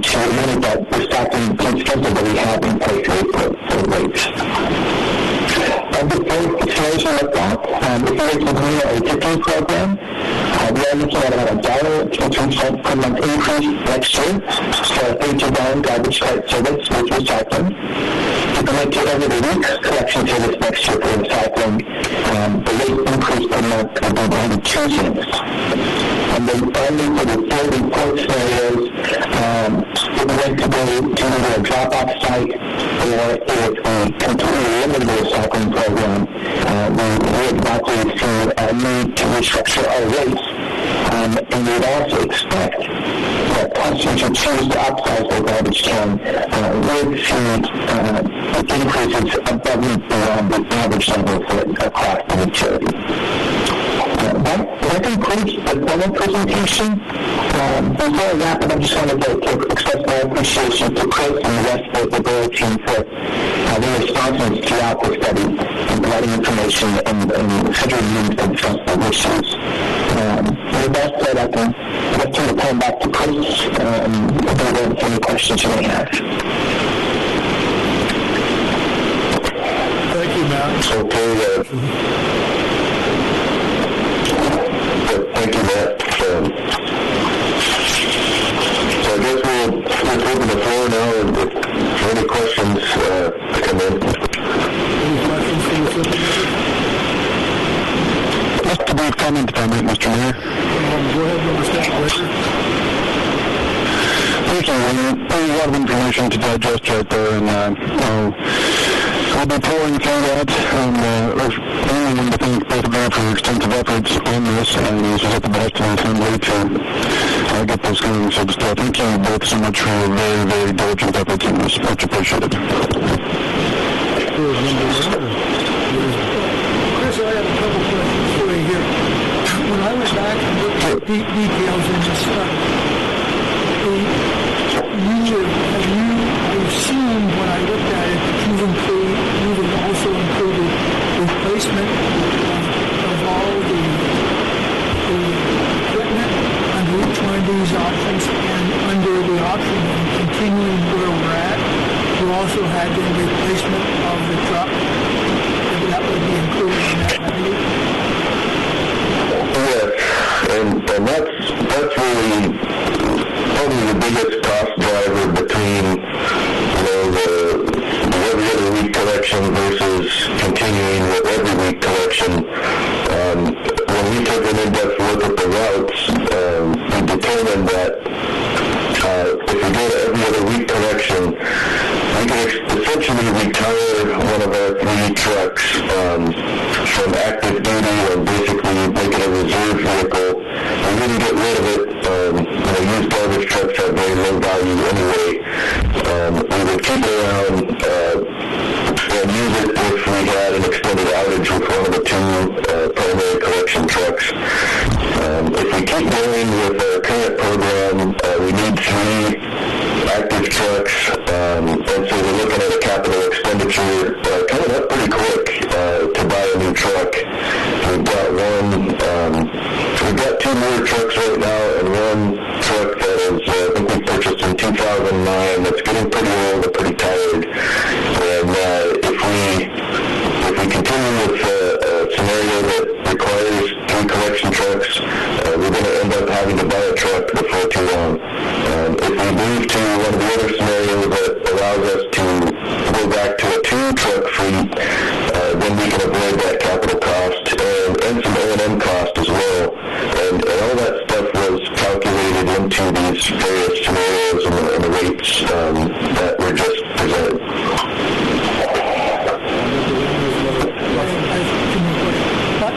to limit that recycling incentive that we have in place for rates. Before consideration of that, if we were to review our existing program, we are looking at about $1.23 per month increase next year for a $32 garbage cart service with recycling. To commit to every week collection service next year for recycling, the rate increase per month will be $0.92. And then finally, for the third and fourth scenarios, if we went to go to either a drop-off site or if we completely limit the recycling program, we would likely see a need to restructure our rates. And we would also expect that customers who choose to upsize their garbage can would see increases above and beyond the average level across the utility. That concludes the formal presentation. Before I wrap up, I just wanted to express my appreciation to Chris and the rest of the Borough team for their responses throughout the study and providing information and considering means to discuss those issues. With that said, let's turn the time back to Chris and answer any questions you may have. Thank you, Matt. Okay, thank you, Matt. So I guess we'll open the floor now and if any questions come in. Any questions from the supervisor? Just a brief comment, if I might, Mr. Mayor. Go ahead, Member State Director. Thank you. There's a lot of information to digest right there, and I'll be pouring through that. I really want to thank both of you for your extensive efforts on this, and this is at the best of the assembly to get this going. So just thank you both so much for your very, very diligent efforts in this. Much appreciated. Chris, I have a couple questions for you here. When I went back and looked at details in this study, I assumed when I looked at it that you've also included replacement of all the equipment under each one of these options, and under the option of continuing where we're at, you also had the replacement of the truck. That would be included in that value? Yes, and that's really probably the biggest cost driver between the every other week collection versus continuing with every week collection. When we took an in-depth look at the routes, we determined that if we go to every other week collection, we can essentially retire one of our 3 trucks from active duty and basically make it a reserve vehicle. We wouldn't get rid of it. Used garbage trucks have very low value anyway. We would keep it around and use it if we had an extended outage with one of the 2 primary collection trucks. If we keep going with our current program, we need 3 active trucks, and so we're looking at a capital expenditure coming up pretty quick to buy a new truck. We've got 2 newer trucks right now, and 1 truck that is, I think we purchased in 2009, that's getting pretty old and pretty tired. And if we continue with a scenario that requires 3 collection trucks, we're going to end up having to buy a truck before too long. If we move to one of the other scenarios that allows us to go back to a 2-truck fleet, then we can avoid that capital cost and some O&M cost as well. And all that stuff was calculated into these various scenarios and the rates that were just presented.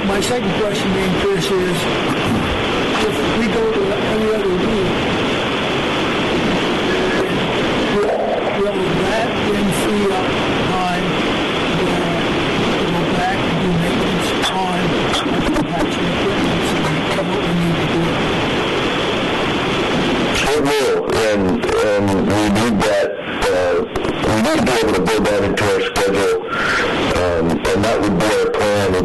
My second question, Chris, is if we go to any other week, will that then free up time to go back and do maintenance on patching equipment and what we need to do? It will, and we need that. We need to be able to build that into our schedule, and that would be our plan, is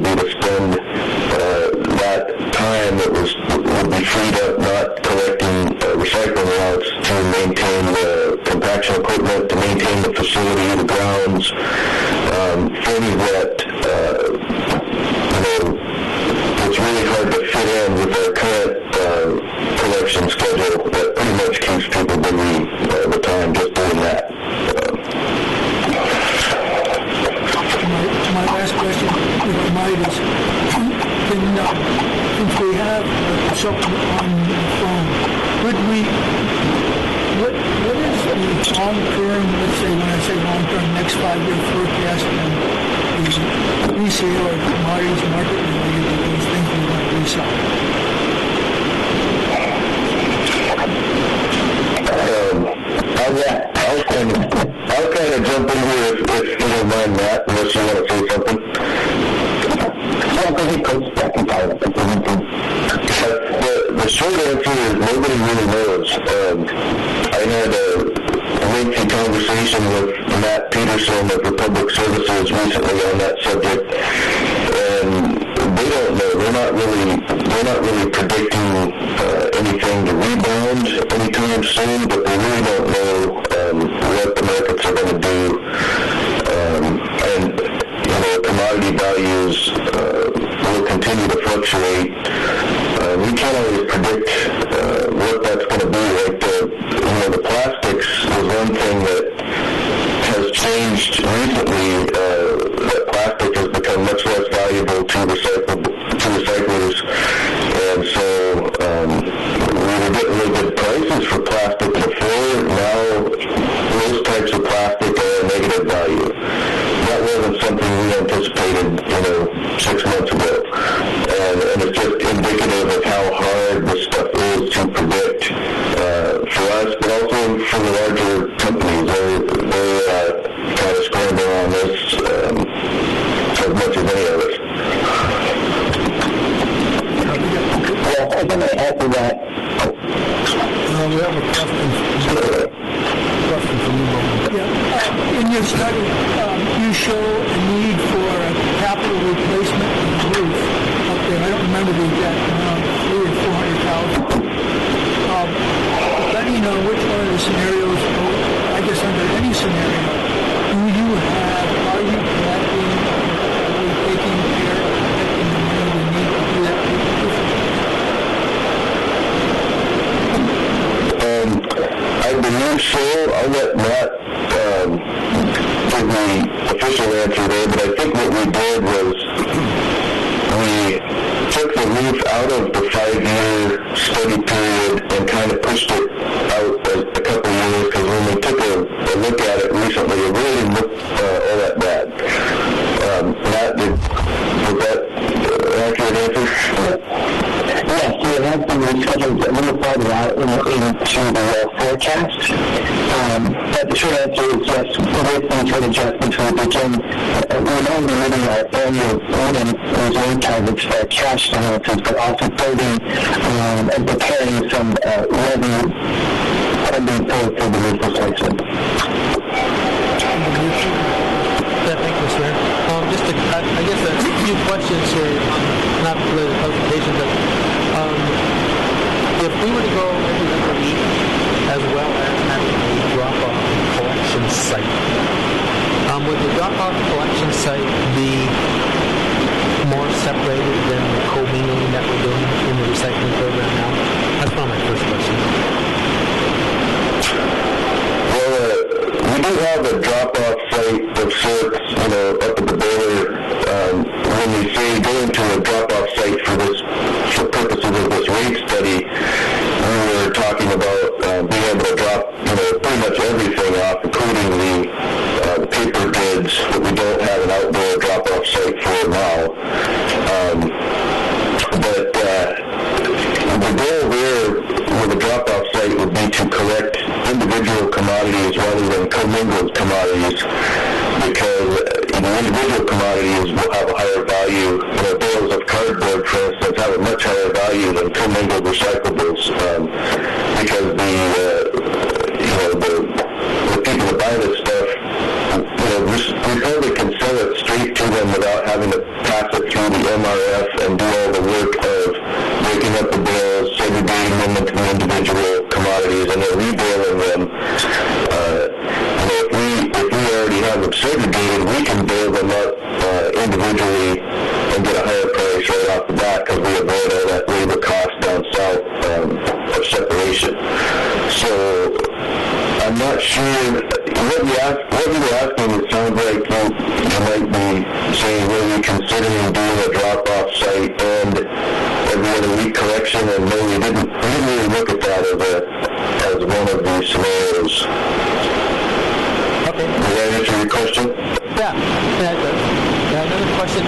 many that, it's really hard to fit in with our current collection schedule that pretty much keeps people busy all the time just doing that. My last question, if I might, is since we have a consultant on the phone, what is the long-term, let's say, when I say long-term, next 5-year forecast and the resale or commodities market related to these things we want to resell? I'll kind of jump in here if you don't mind, Matt, unless you want to say something. The short answer is nobody really knows. I had a lengthy conversation with Matt Peterson of the Public Services recently on that subject, and they don't know. They're not really predicting anything to rebound anytime soon, but they really don't know what the markets are going to do. And commodity values will continue to fluctuate. We can't always predict what that's going to be. Like the plastics is one thing that has changed recently. That plastic has become much less valuable to recyclers, and so we were getting really good prices for plastic before. Now those types of plastic are a negative value. That wasn't something we anticipated, 6 months ago. And it's just indicative of how hard this stuff is to predict for us, but also for the larger companies. They're kind of scrambling on this as much as any of us. Yeah, I'm going to add to that. We have a question from you, Bob. Yeah. In your study, you show a need for a capital replacement of the roof up there. I don't remember the exact amount, $300,000 or $400,000. Depending on which one of the scenarios, I guess under any scenario, are you collecting, are you taking care of collecting the money we need to do that roof? I believe so. I'll let Matt give the official answer there, but I think what we did was we took the roof out of the 5-year study period and kind of pushed it out a couple years, because when we took a look at it recently, it really didn't look all that bad. Matt, was that an accurate answer? Yes, we have been rescheduled a little farther out into the forecast. But the short answer is yes, there is some sort of adjustments for the begin. We're not only meeting our annual reserve targets for cash balances, but also building and preparing some revenue funding for the roof replacement. Thank you, sir. I guess a few questions here, not related to presentation, but if we were to go every other week, as well as having a drop-off collection site, would the drop-off collection site be more separated than the co-mingling that we're doing in the recycling program now? That's one of my first questions. We do have a drop-off site of sorts, up at the Borough. When we say going to a drop-off site for purposes of this rate study, we were talking about being able to drop, pretty much everything off, including the paper goods that we don't have an outdoor drop-off site for now. But the goal there with a drop-off site would be to collect individual commodities rather than commingled commodities, because individual commodities will have a higher value. Bales of cardboard, for instance, have a much higher value than commingled recyclables, because the people that buy this stuff, we probably can sell it straight to them without having to pass it through the MRF and do all the work of breaking up the bales, segregating them into the individual commodities, and then rebaling them. If we already have them segregated, we can bail them up individually and get a higher price right off the bat because we avoid all that labor cost down south of separation. So I'm not sure. What you were asking, it sounds like you might be saying, were you considering doing a drop-off site and every other week collection? And no, we didn't really look at that as one of the scenarios. Okay. Does that answer your question? Yeah, it does. Another question.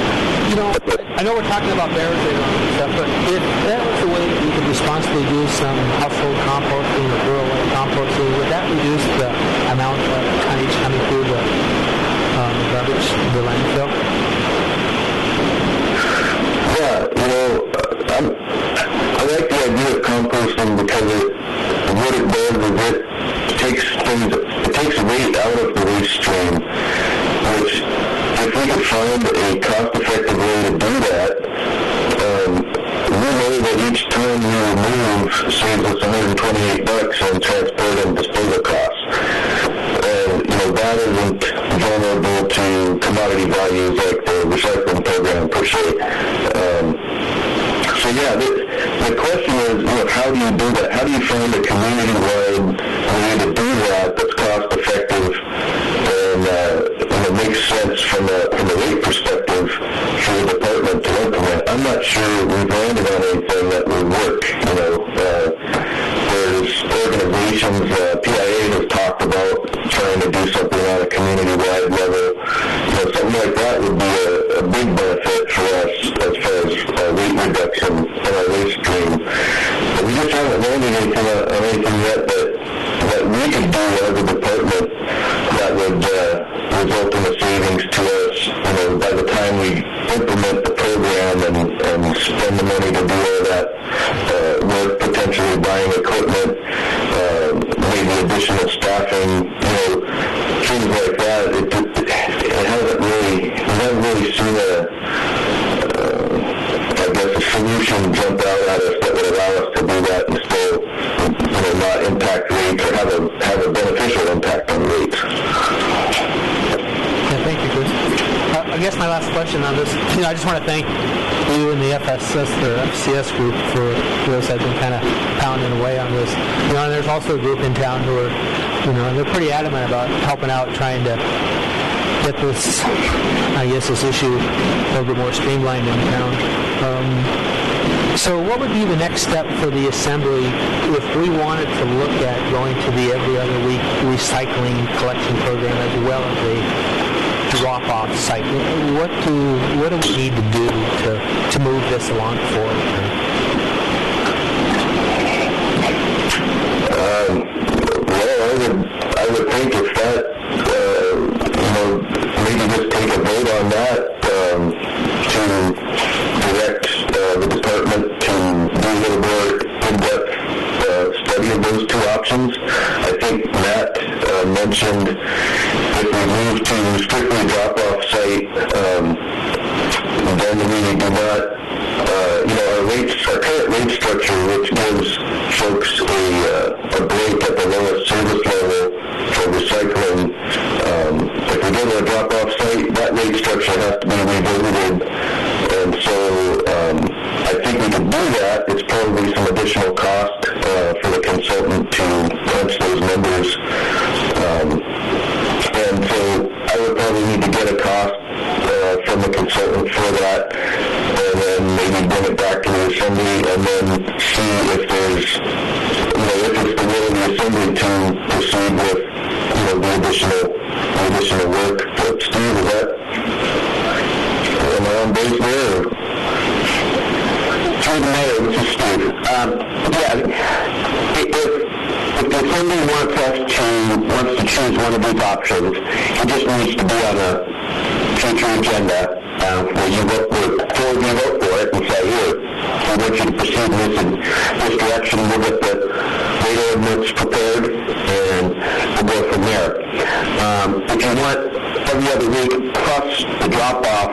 You know, I know we're talking about barricade and stuff, but if that was the way that you could responsibly do some household composting or rural composting, would that reduce the amount of tonnage coming through the garbage, the landfill? Yeah, you know, I like the idea of composting because what it does is it takes weight out of the waste stream, which if we can find a cost-effective way to do that, we know that each time we remove saves us $128 in transport and disposal costs. And, you know, that isn't vulnerable to commodity values like the recycling program per se. So yeah, the question is, you know, how do you do that? How do you find a community-wide way to do that that's cost-effective and makes sense from the rate perspective for the department to implement? I'm not sure we've landed on anything that would work. You know, there's organizations, PIA has talked about trying to do something on a community-wide level. You know, something like that would be a big benefit for us as far as weight reduction in our waste stream. But we just haven't landed anything on anything yet that we can do as a department that would result in the savings to us, you know, by the time we implement the program and spend the money to do all that work, potentially buying equipment, maybe additional staffing, you know, things like that. We haven't really seen a solution jump out at us that would allow us to do that and still, you know, not impact rates or have a beneficial impact on rates. Yeah, thank you, Chris. I guess my last question on this, you know, I just want to thank you and the FCS group for this. I've been kind of pounding away on this. You know, and there's also a group in town who are, you know, and they're pretty adamant about helping out, trying to get this, I guess, this issue a little bit more streamlined in town. So what would be the next step for the Assembly if we wanted to look at going to the every other week recycling collection program as well as a drop-off site? What do we need to do to move this along forward? I would think if that, you know, maybe just take a vote on that to direct the department to do a little more in-depth study of those two options. I think Matt mentioned if we move to strictly drop-off site, then we do not, you know, our current rate structure, which gives folks a break at the lowest service level for recycling. If we go to a drop-off site, that rate structure has to be revisited. And so I think we can do that. It's probably some additional cost for the consultant to punch those numbers. And so I would probably need to get a cost from the consultant for that, and then maybe bring it back to the Assembly and then see if there's, you know, if it's the will of the Assembly to proceed with, you know, the additional work. But Steve, is that, am I on base there? Through the mayor, this is Steve. If the Assembly wants to choose one of these options, it just needs to be on a future agenda where you vote for it and say, here, I want you to proceed in this direction. We'll get the rate ordinance prepared and we'll go from there. If you want every other week plus the drop-off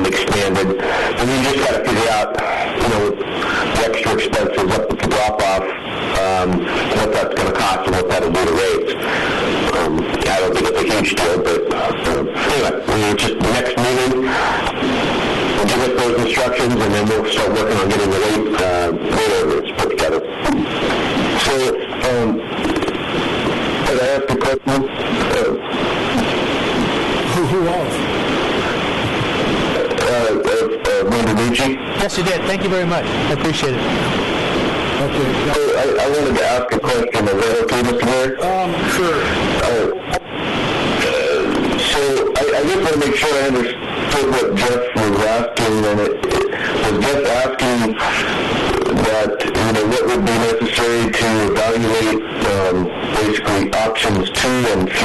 expanded, then you just got to figure out, you know, the extra expenses up with the drop-off, what that's going to cost and what that'll do to rates. I don't think it's a huge deal, but anyway, just the next meeting, give us those instructions, and then we'll start working on getting the rate ordinance put together. So, could I ask a question? Who else? Member Nucci? Yes, you did. Thank you very much. I appreciate it. Okay. So I wanted to ask a question. Is that okay, Mr. Mayor? Sure. So I just want to make sure I understood what Jeff was asking, and it was Jeff asking that, what would be necessary to evaluate basically options 2 and 3,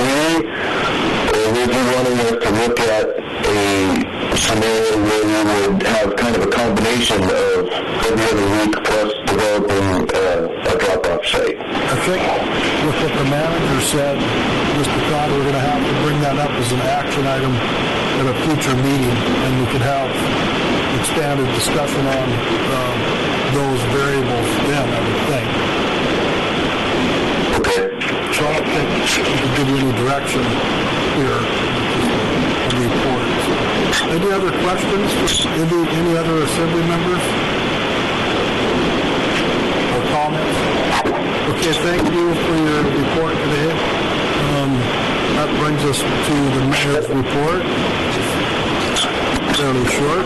or was he wanting us to look at a scenario where we would have kind of a combination of every other week plus developing a drop-off site? I think with what the manager said, Mr. Cotter, we're going to have to bring that up as an action item at a future meeting, and we could have expanded discussion on those variables then, I would think. Okay. So I don't think we can give you any direction here on the report. Any other questions? Any other assembly members? Or comments? Okay, thank you for your report today. That brings us to the mayor's report. Fairly short.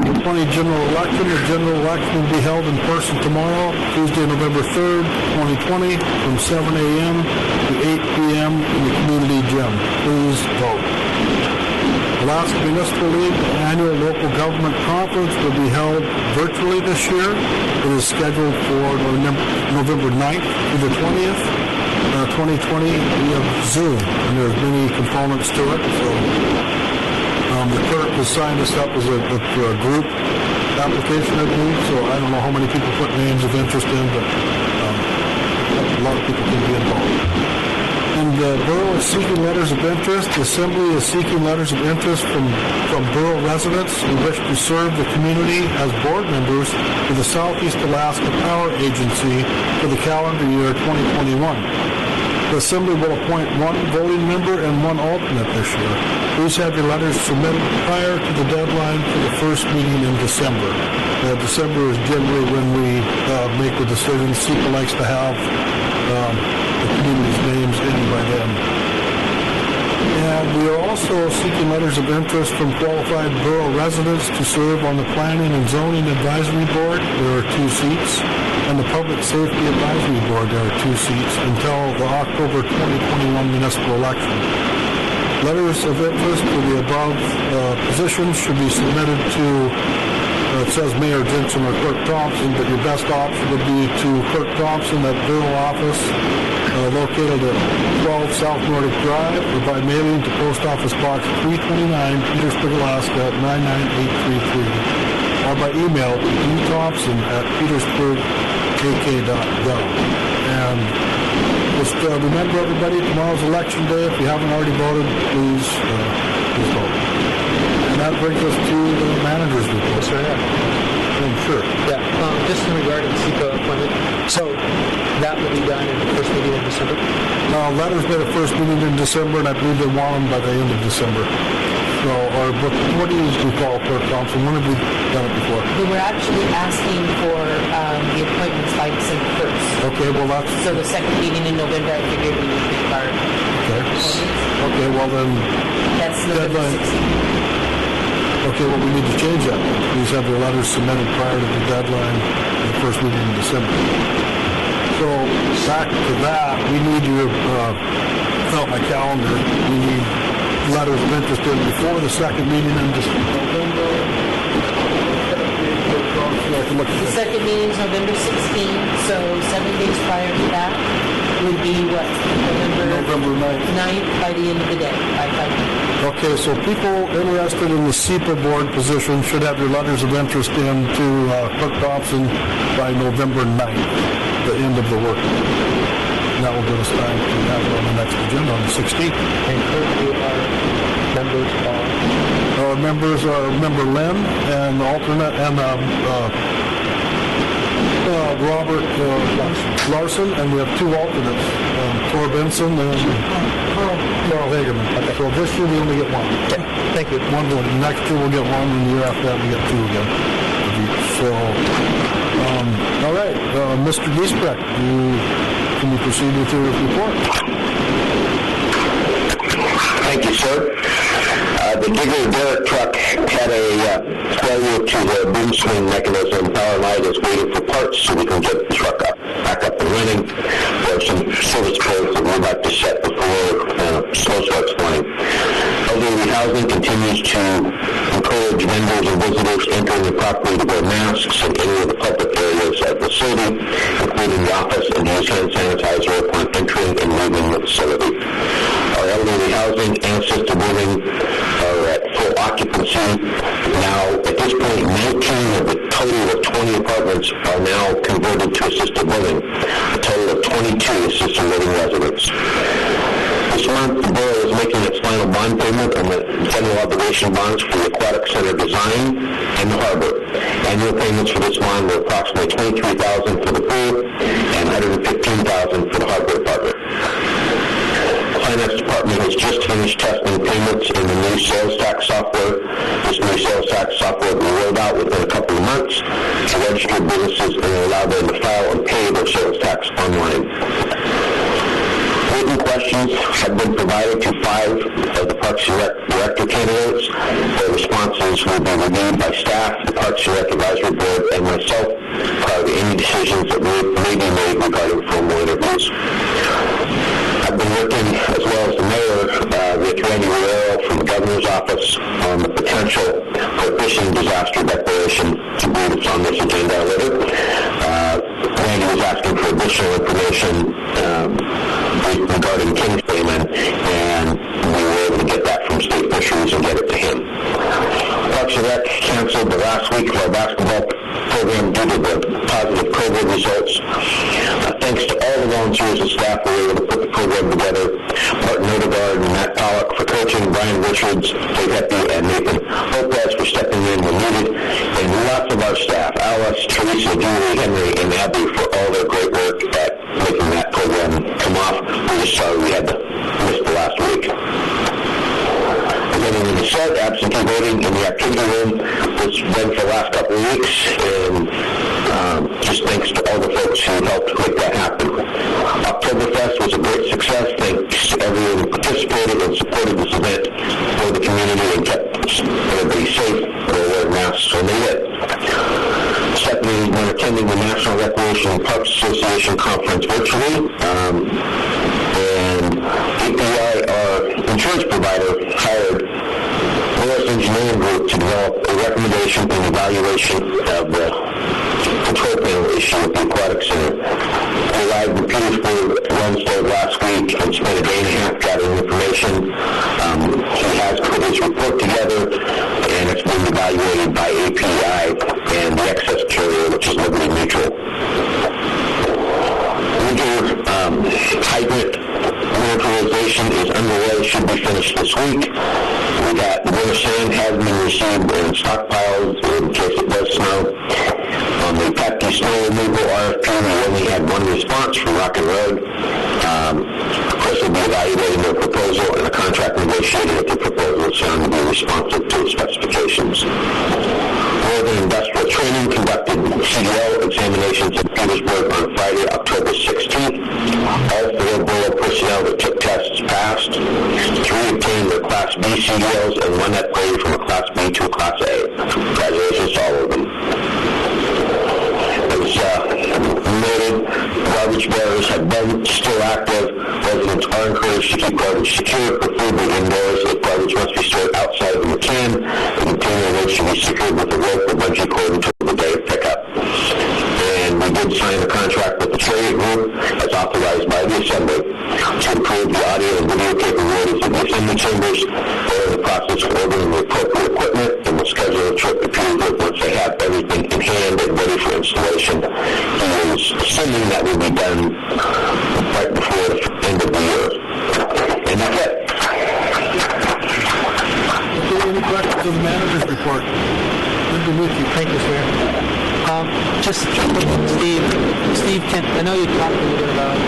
The 20 general election. The general election will be held in person tomorrow, Tuesday, November 3rd, 2020, from 7 a.m. to 8 p.m. in the community gym. Please vote. Alaska Municipal League Annual Local Government Conference will be held virtually this year. It is scheduled for November 9th to the 20th, 2020 via Zoom, and there's many components to it. So the clerk has signed us up as a group application, I believe. So I don't know how many people put names of interest in, but a lot of people can be involved. And the Borough is seeking letters of interest. The Assembly is seeking letters of interest from Borough residents who wish to serve the community as board members for the Southeast Alaska Power Agency for the calendar year 2021. The Assembly will appoint one voting member and one alternate this year. Please have your letters submitted prior to the deadline for the first meeting in December. December is generally when we make the decision. SEPA likes to have the community's names in by then. And we are also seeking letters of interest from qualified borough residents to serve on the Planning and Zoning Advisory Board. There are 2 seats. And the Public Safety Advisory Board, there are 2 seats until the October 2021 municipal election. Letters of interest for the above positions should be submitted to it says Mayor Jensen or Clerk Thompson, but your best option would be to Clerk Thompson at Borough Office, located at 12 South Nordic Drive, or by mailing to Post Office Box 329, Petersburg, Alaska, 99833, or by email to dthompson@petersburgak.gov. And just remember, everybody, tomorrow's election day. If you haven't already voted, please vote. And that brings us to the manager's report. Sure, yeah. Sure. Yeah, just in regard to the SEPA appointment, so that will be done in the first meeting in December? Letters by the first meeting in December, and I believe they want them by the end of December. So, or what do you usually call Clerk Thompson? When have we done it before? We were actually asking for the appointments by December 1st. Okay, well that's... So the second meeting in November, I figured we would pick our appointments. Okay, well then... That's November 16th. Okay, well, we need to change that. Please have your letters submitted prior to the deadline of the first meeting in December. So, back to that, we need to fill out my calendar. We need letters of interest in before the second meeting in November. The second meeting is November 16th, so 7 days prior to that would be what? November 9th by the end of the day, by 5 p.m. Okay, so people interested in the SEPA board position should have your letters of interest in to Clerk Thompson by November 9th, the end of the work. And that will give us time to have it on the next agenda on the 16th. And currently our members are? Our members are Member Lynn and alternate, and Robert Larson, and we have 2 alternates, Tor Benson and Carl Hageman. Okay. So this year we only get 1. Okay. Thank Thank you. Next year we'll get one, and the year after that we'll get two again. So, all right, Mr. Giesbrecht, can you proceed with your report? Thank you, sir. The digger derrick truck had a failure to the boom swing mechanism. Power Light is waiting for parts so we can get the truck back up and running. There are some service codes that we'd like to set before snow starts flying. Elderly housing continues to encourage vendors and visitors entering the property to wear masks in any of the public areas of the facility, including the office, and use hand sanitizer upon entering and leaving the facility. Our elderly housing and assisted living are at full occupancy. Now, at this point, 19 of the total of 20 apartments are now converted to assisted living, a total of 22 assisted living residents. This month, the Borough is making its final bond payment on the general obligation bonds for the Aquatic Center design and the harbor. Annual payments for this bond were approximately $23,000 for the pool and $115,000 for the harbor department. The Finance Department has just finished testing payments in the new sales tax software. This new sales tax software will be rolled out within a couple of months to registered businesses and will allow them to file and pay their sales tax online. Written questions have been provided to 5 of the Parks and Rec director candidates. Their responses will be reviewed by staff, the Parks and Rec Advisory Board, and myself prior to any decisions that may be made regarding formal interviews. I've been working, as well as the mayor, with Randy Riero from the governor's office on the potential for a fishing disaster declaration to be on this agenda later. Randy was asking for additional information regarding King's payment, and we were able to get that from State Fisheries and get it to him. Parks and Rec canceled the last week of our basketball program due to the positive COVID results. Thanks to all the volunteers and staff who were able to put the program together. Martin Odegaard and Matt Pollock for coaching, Brian Richards, Dave Heppy, and Nathan Lopez for stepping in when needed, and lots of our staff, Alice, Teresa, Julie, Henry, and Abby for all their great work at making that program come off. We're just sorry we had to miss the last week. Getting in the set, absentee voting in the activity room has been for the last couple of weeks, and just thanks to all the folks who helped make that happen. Oktoberfest was a great success. Thanks to everyone who participated and supported this event for the community and kept everybody safe. They wore masks when they did. Secondly, when attending the National Recreation and Parks Association conference virtually, and API, our insurance provider, hired U.S. Engineering Group to develop a recommendation and evaluation of the control panel issue at the Aquatic Center. I arrived in Petersburg Wednesday last week and spent a day and a half gathering information. He has put his report together, and it's been evaluated by API and the excess carrier, which is Liberty Mutual. Winter hydrant winterization is underway, should be finished this week. We got winter sand has been received in stockpiles in case it does snow. On the Pepsi snow removal RFP, we only had one response from Rock and Road. Of course, we'll be evaluating their proposal, and the contract negotiated with the proposal is found to be responsive to the specifications. Northern Industrial Training conducted CDL examinations in Petersburg on Friday, October 16th. All 4 Borough personnel that took tests passed. 3 obtained their Class B CDLs, and 1 upgraded from a Class B to a Class A. Congratulations to all of them. As noted, garbage bearers have been still active. Residents are encouraged to keep garbage secure, preferably indoors. If garbage must be stored outside of the can, the container lid should be secured with a rope or bungee cord until the day of pickup. And we did sign a contract with the Chariot Group, as authorized by the Assembly, to improve the audio and video capabilities of the Assembly chambers. They're in the process of ordering the appropriate equipment, and will schedule a trip to Petersburg once they have everything in hand and ready for installation. He is assuming that will be done right before the end of the year. And that's it. Okay, any questions of the manager's report? Thank you, sir. Just Steve, I know you talked a little bit about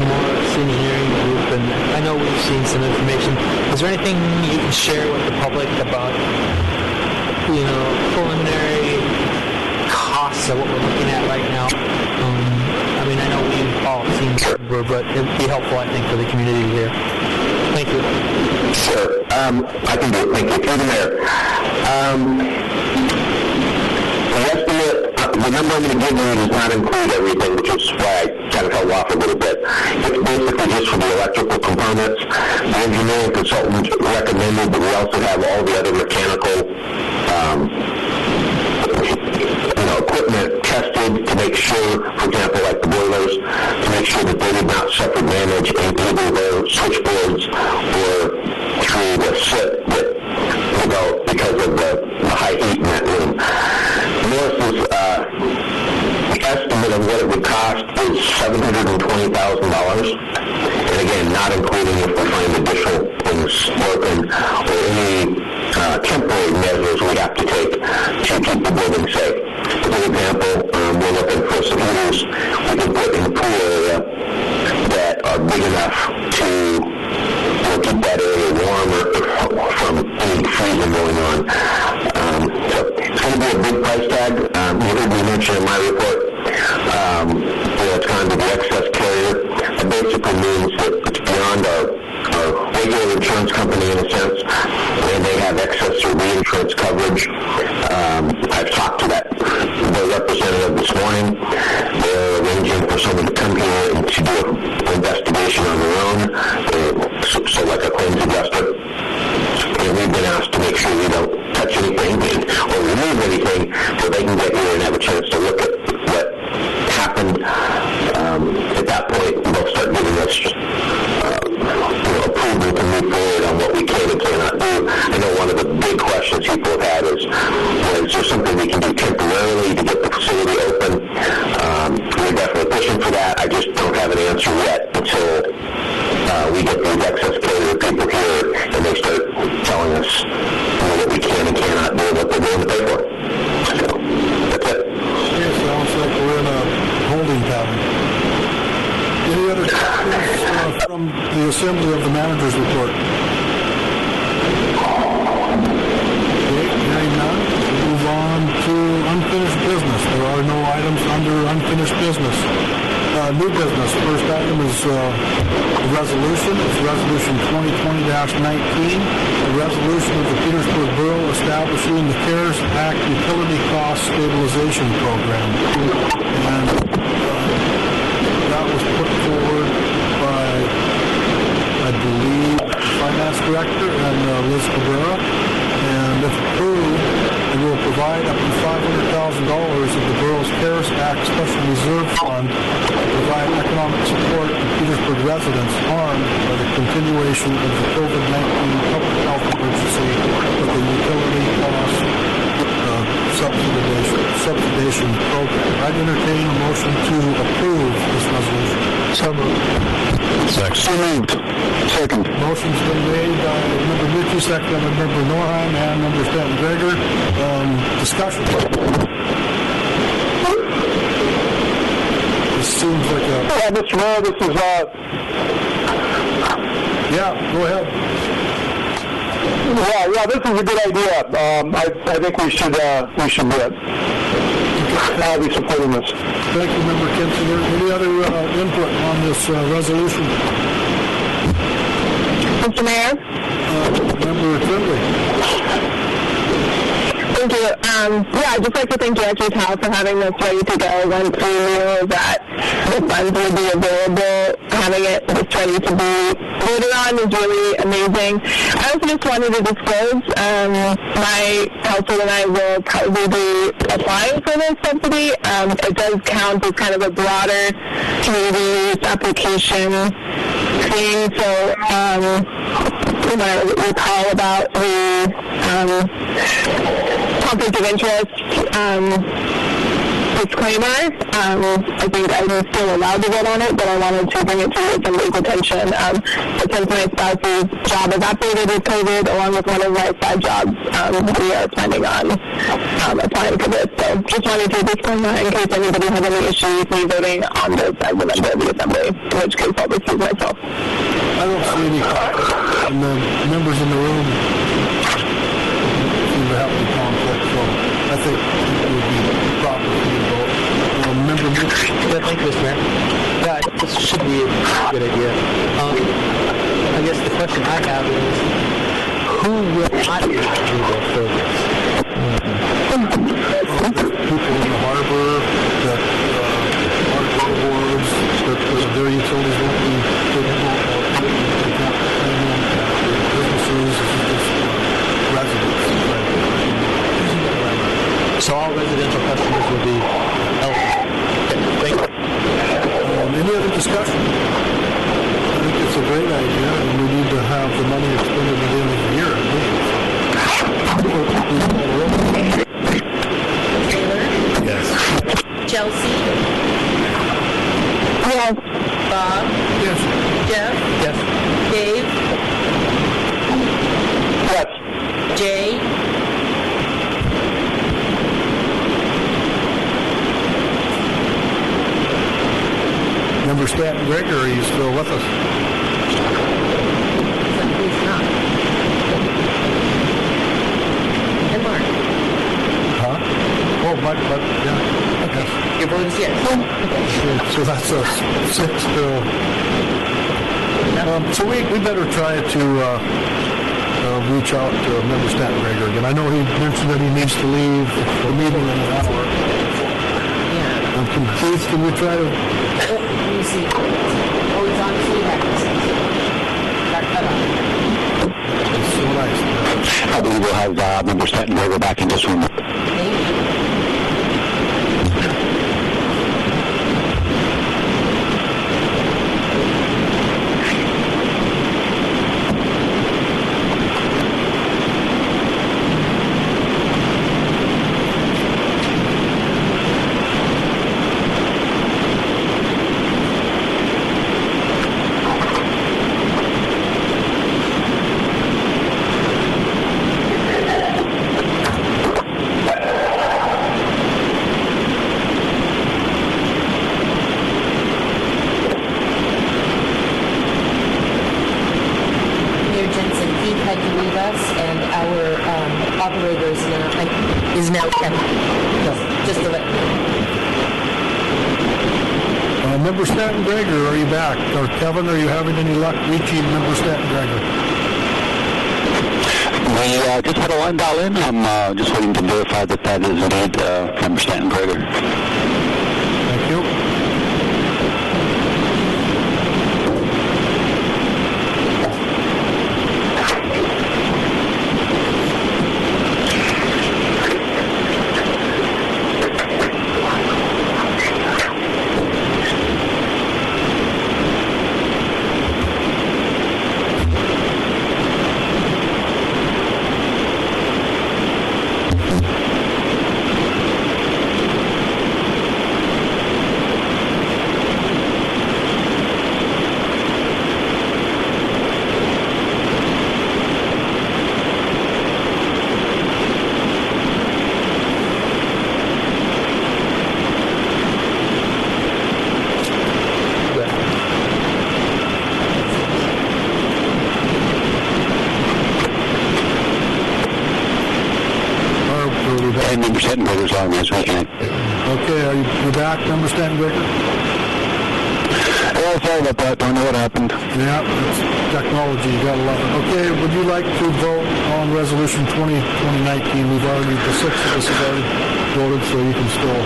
more engineering group and I know we've seen some information. Is there anything you can share with the public about, preliminary costs of what we're looking at right now? I mean, I know we've all seen Borough, but it would be helpful, I think, for the community to hear. Thank you. Sure. I can do it. Thank you. Through the mayor. The estimate, the number I'm going to give you does not include everything, which is why I kind of held off a little bit. It's basically just for the electrical components. The engineering consultant recommended that we also have all the other mechanical equipment tested to make sure, for example, like the boilers, to make sure that they did not suffer damage in either their switchboards or through the soot that developed because of the high heat in that room. Morris's estimate of what it would cost is $720,000, and again, not including if we find additional things broken or any temporary measures we have to take to keep the building safe. For example, we're looking for some heaters we can put in the pool area that are big enough to keep that area warmer from any freezing going on. So it's going to be a big price tag. You heard me mention in my report, it's kind of the excess carrier. It basically means that it's beyond our regular insurance company in a sense, and they have excess or reinsurance coverage. I've talked to the representative this morning. They're arranging for someone to come here and to do an investigation on their own, so like a claims adjuster. And we've been asked to make sure we don't touch anything or remove anything so they can get here and have a chance to look at what happened. At that point, they'll start giving us approval to move forward on what we can and cannot do. I know one of the big questions people have had is there something we can do temporarily to get the facility open? We're definitely pushing for that. I just don't have an answer yet until we get these excess carrier people here and they start telling us what we can and cannot do and what they're willing to pay for. So, that's it. It sounds like we're in a holding pattern. Any other questions from the assembly of the manager's report? Okay, hearing none, we'll move on to unfinished business. There are no items under unfinished business. New business. First item is a resolution. It's Resolution 2020-19, a resolution of the Petersburg Borough establishing the CARES Act Utility Cost Stabilization Program. And that was put forward by, I believe, the Finance Director and Liz Cabrera. And if approved, it will provide up to $500,000 of the Borough's CARES Act Special Reserve Fund to provide economic support to Petersburg residents harmed by the continuation of the COVID-19 public health emergency with the utility cost subsidization program. I'd entertain a motion to approve this resolution. So moved. Second. Motion's been made by Member Mucci, seconded by Member Norheim and Member Stanton Greger. Discussion. This seems like a... Yeah, Mr. Mayor, this is... Yeah, go ahead. Yeah, this is a good idea. I think we should do it. I'll be supporting this. Thank you, Member Kinsinger. Any other input on this resolution? Mr. Mayor? Member Trimley. Thank you. I'd just like to thank Director Tao for having this ready to go once we knew that the funds would be available. Having it just ready to be voted on is really amazing. I also just wanted to disclose my household and I will probably be applying for this subsidy. It does count as kind of a broader community use application thing. So when I recall about the conflict of interest disclaimer, I think I'm still allowed to vote on it, but I wanted to bring it to your assembly's attention. But since my spouse's job evaporated with COVID, along with one of my 5 jobs, we are planning on applying for this. So just wanted to disclaim that in case anybody has any issues with me voting on this as a member of the assembly, in which case I'll recuse myself. I don't see any conflict, and the members in the room seem to have any conflict, so I think it would be proper for you to vote. Member Mitchell? Yeah, thank you, Mr. Mayor. Yeah, this should be a good idea. I guess the question I have is, who will not be eligible for this? People in the harbor, that harbor boards, that their utilities won't be capable of businesses, just residents. So all residential customers will be eligible. Okay, thank you. Any other discussion? I think it's a great idea, and we need to have the money expended at the end of the year, I believe. Taylor? Yes. Chelsea? Yes. Bob? Yes. Jeff? Yes. Dave? Yes. Jay? Member Stanton Gregor, are you still with us? He's not. And Mark? Huh? Oh, but yeah. Okay. Your vote is yes. Okay. So that's a 6 to... so we better try to reach out to Member Stanton Gregor again. I know he mentioned that he needs to leave the meeting in an hour. Yeah. I'm confused. Can we try to... Let me see. Oh, it's on feedback. Got cut off. It's so nice. I believe we'll have Member Stanton Gregor back in just a moment. Thank you. Is now Kevin. Just to let you know. Member Stanton Gregor, are you back? Or Kevin, are you having any luck reaching Member Stanton Gregor? We just had a line dial in. I'm just waiting to verify that that is indeed Member Stanton Gregor. Thank you. Member Stanton Gregor's on this weekend. Okay, are you back, Member Stanton Gregor? Well, sorry about that. Don't know what happened. Yeah, it's technology. You gotta love it. Okay, would you like to vote on Resolution 2019? We've already, the 6 of us have already voted, so you can still...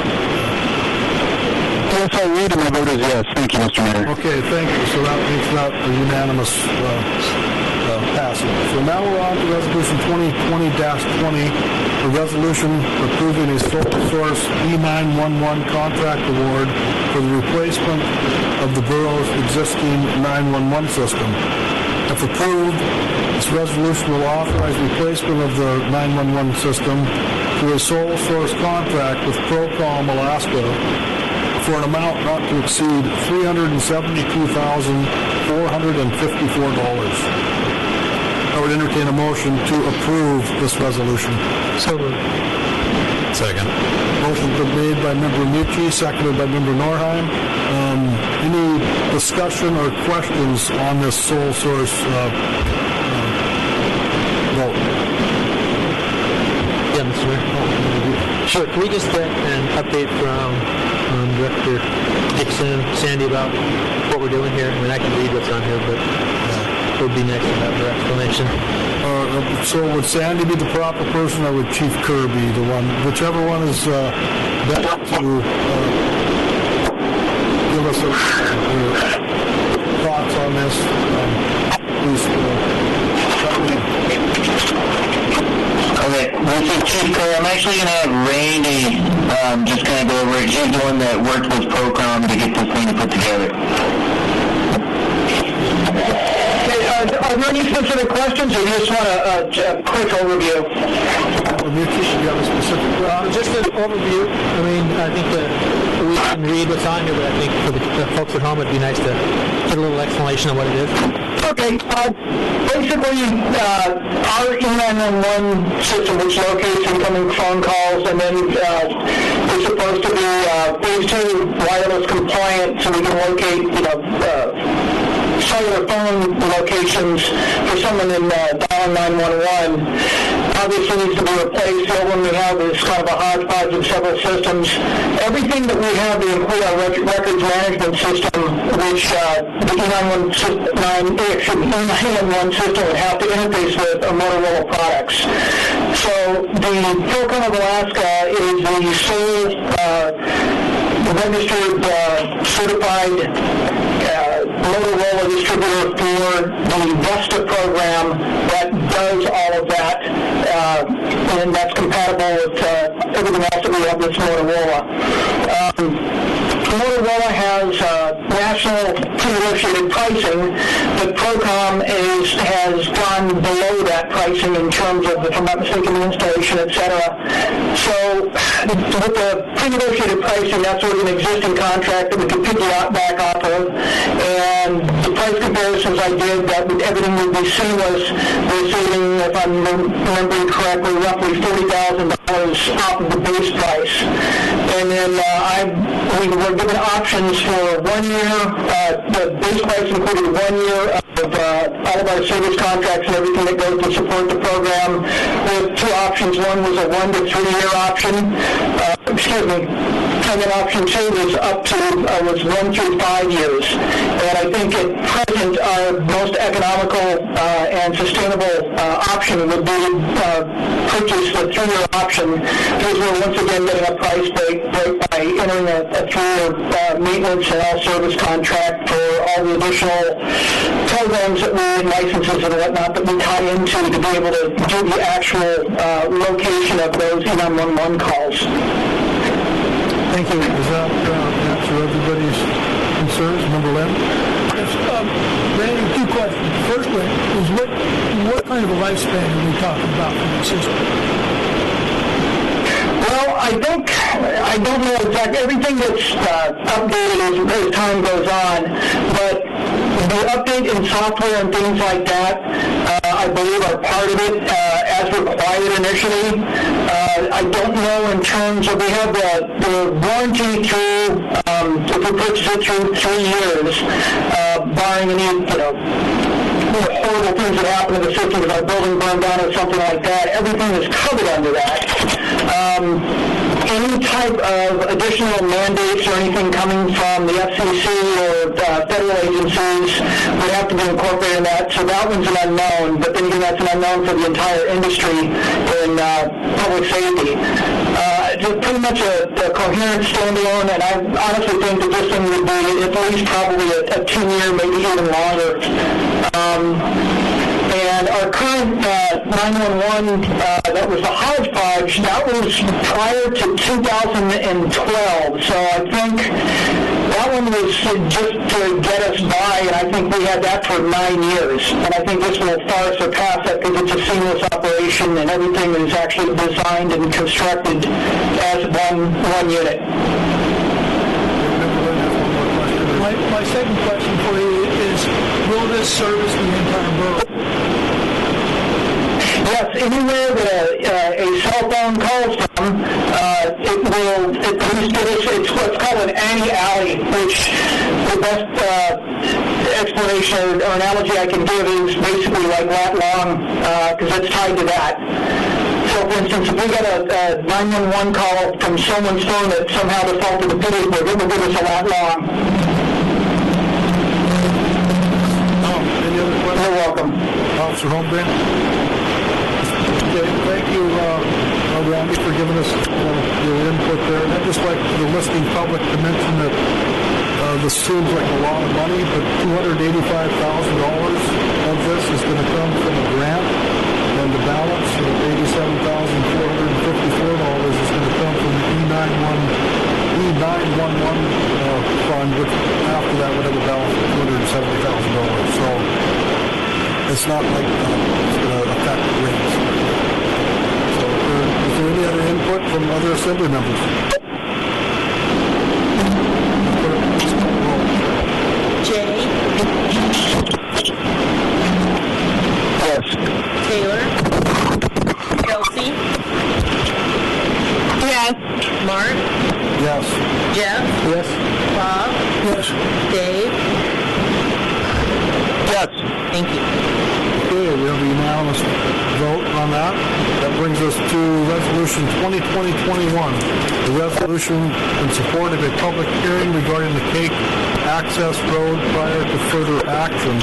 Yes, I read and my vote is yes. Thank you, Mr. Mayor. Okay, thank you. So that makes that a unanimous passing. So now we're on to Resolution 2020-20, a resolution approving a sole source E911 contract award for the replacement of the borough's existing 911 system. If approved, this resolution will authorize replacement of the 911 system through a sole source contract with Procom Alaska for an amount not to exceed $372,454. I would entertain a motion to approve this resolution. So moved. Second. Motion been made by Member Mucci, seconded by Member Norheim. Any discussion or questions on this sole source vote? Yeah, Mr. Mayor. Sure. Can we just get an update from Director Dixon, Sandy, about what we're doing here? I mean, I can read what's on here, but it would be nice to have her explanation. So would Sandy be the proper person, or would Chief Kerr be the one? Whichever one is best to give us your thoughts on this. Please. Okay, this is Chief Kerr. I'm actually going to have Randy just kind of go over it. He's the one that worked with ProCom to get this thing put together. Are there any specific questions, or you just want a quick overview? Just an overview. I mean, I think that we can read what's on here, but I think for the folks at home, it'd be nice to get a little explanation of what it is. Okay. Basically, our E911 system, which locates incoming phone calls, and then is supposed to be phase 2 wireless compliant, so we can locate, cellular phone locations for someone in dial 911. Obviously needs to be replaced. The one we have is kind of a hodgepodge of several systems. Everything that we have to include our records management system, which the E911 system would have to interface with are Motorola products. So the ProCom of Alaska is the sole registered, certified Motorola distributor for the Vesta program that does all of that, and that's compatible with everything else that we have with Motorola. Motorola has national pre-negotiated pricing, but ProCom has gone below that pricing in terms of, if I'm not mistaken, the installation, etc. So with the pre-negotiated pricing, that's sort of an existing contract that we can pick back off of, and the price comparisons I did, that everything would be seamless. We're saving, if I'm remembering correctly, roughly $40,000 off of the base price. And then we were given options for 1 year. The base price included 1 year of all of our service contracts and everything that goes to support the program, with 2 options. One was a 1 to 3 year option. And then option 2 was up to was 1 through 5 years. And I think at present our most economical and sustainable option would be purchase the 3-year option, because we're once again getting a price break by entering a 3-year maintenance and all service contract for all the additional programs that we licenses and whatnot that we tie into to be able to do the actual location of those E911 calls. Thank you. Does that answer everybody's concerns? Member Lynn? Yes, Randy, 2 questions. First one is what kind of a lifespan are we talking about for the system? Well, I don't know exactly. Everything gets updated as time goes on, but the update in software and things like that, I believe, are part of it as required initially. I don't know in terms of, we have the warranty through, if we purchase it through 3 years, barring any, horrible things that happen to the system, if our building burned down or something like that, everything is covered under that. Any type of additional mandates or anything coming from the FCC or federal agencies would have to be incorporated in that, so that one's an unknown, but then again, that's an unknown for the entire industry in public safety. Just pretty much a coherent standalone, and I honestly think that this thing would be at least probably a 2-year, maybe even longer. And our current 911, that was the hodgepodge, that was prior to 2012. So I think that one was just to get us by, and I think we had that for 9 years. And I think this will far surpass that because it's a seamless operation and everything is actually designed and constructed as one unit. My second question for you is, will this service the entire borough? Yes, anywhere that a cell phone calls from, it will at least give us, it's what's called an alley, which the best explanation or analogy I can give is basically like lat long, because it's tied to that. So, for instance, if we got a 911 call from someone's phone that somehow defaulted to Petersburg, it would give us a lat long. Any other questions? You're welcome. Officer Holmgren? Okay, thank you, Randy, for giving us your input there. And I'd just like the listening public to mention that this seems like a lot of money, but $285,000 of this is going to come from a grant, and the balance of $87,454 is going to come from the E911 fund, which after that would have a balance of $270,000. So it's not like it's going to affect the rates. So is there any other input from other assembly members? Jay? Yes. Taylor? Kelsey? Yes. Mark? Yes. Jeff? Yes. Bob? Yes. Dave? Yes. Thank you. Okay, we have a unanimous vote on that. That brings us to Resolution 2020-21, the resolution in support of a public hearing regarding the Cake Access Road prior to further action.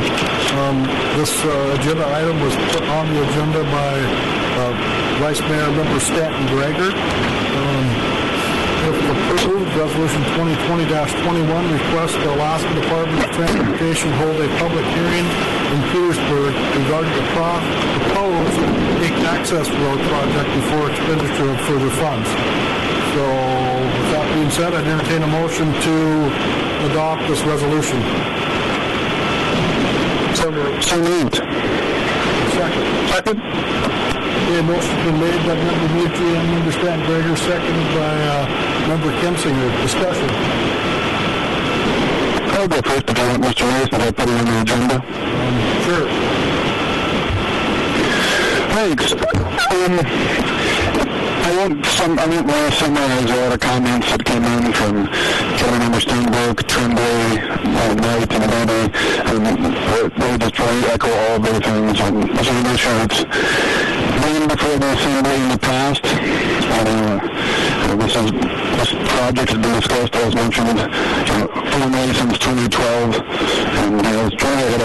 This agenda item was put on the agenda by Vice Mayor Member Stanton Greger. If approved, Resolution 2020-21 requests the Alaska Department of Transportation hold a public hearing in Petersburg regarding the proposed Cake Access Road project before expenditure of further funds. So, with that being said, I'd entertain a motion to adopt this resolution. So moved. Second. Okay, motion's been made by Member Mucci and Member Stanton Greger, seconded by Member Kinsinger. Discussion. I'll go first if you want, Mr. Mayor, since I put it on the agenda. Sure. Thanks. I won't summarize a lot of comments that came in from Councilmember Steinberg, Tremblay, Knight, and Betty. They just try to echo all of their things. And this is an issue that's been before the Assembly in the past. This project has been discussed, as mentioned, formally since 2012, and it's trying to get a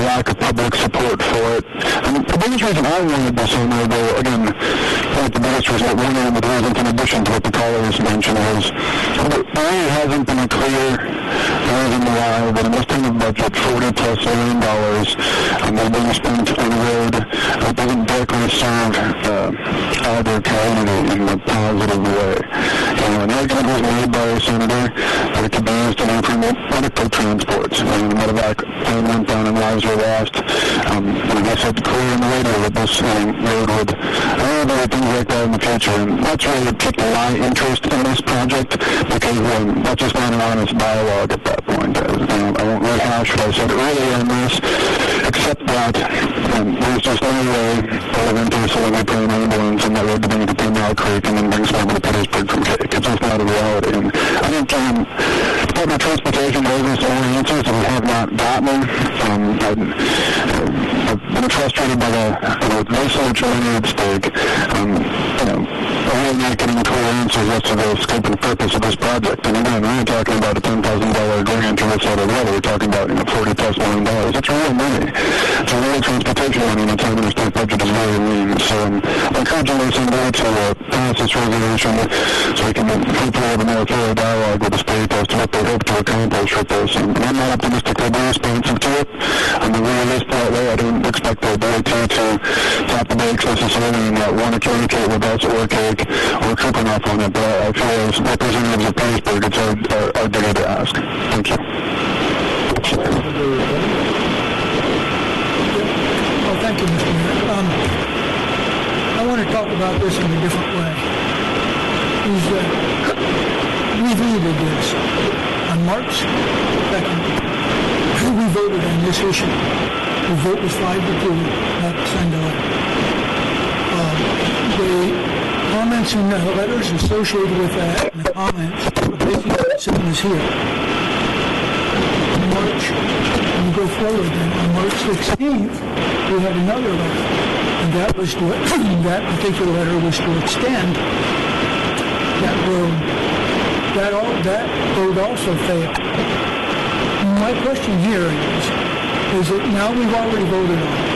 lack of public support for it. And the biggest reason I wanted this on there, though, again, like the biggest reason, one of the reasons in addition to what the callers mentioned is there really hasn't been a clear reason why that in this kind of budget, $40+ million is being spent on a road that doesn't directly serve either community in a positive way. An argument was made by a senator that it could be used to improve medical transport. Medevac plane went down and lives were lost. And I said clear in the radio that this road would do things like that in the future. And that's really what piqued my interest in this project, because that's just not an honest dialogue at that point. I won't rehash what I said earlier on this, except that there's just no way of interceding a plane ambulance and that road to bring it to Pinal Creek and then bring someone to Petersburg from Cake. It's just not a reality. And I think Department of Transportation knows this all answers that we have not gotten. I've been frustrated by the research money at stake. Really not getting clear answers as to the scope and purpose of this project. And again, we're not talking about a $10,000 grant to this other level. We're talking about $40+ million. That's real money. It's real transportation money, and the time in the state budget is very lean. So I'm encouraging the Assembly to pass this resolution so we can hopefully have a more thorough dialogue with the state as to what they hope to accomplish with this. And I'm not optimistic they'll be responsive to it. I'm a realist that way. I don't expect the ability to tap the brakes necessarily and want to communicate with us or Cake or Kupanoff on it, but I feel as representatives of Petersburg, it's our duty to ask. Thank you. Well, thank you, Mr. Mayor. I want to talk about this in a different way. We voted this on March 2nd. We voted on this issue. The vote was 5-2, not to send a letter. The comment statements and letters associated with that, and the comments, basically the same as here. In March, when we go forward then, on March 16th, we had another letter, and that was to, that particular letter was to extend that road. That road also failed. My question here is that now we've already voted on it.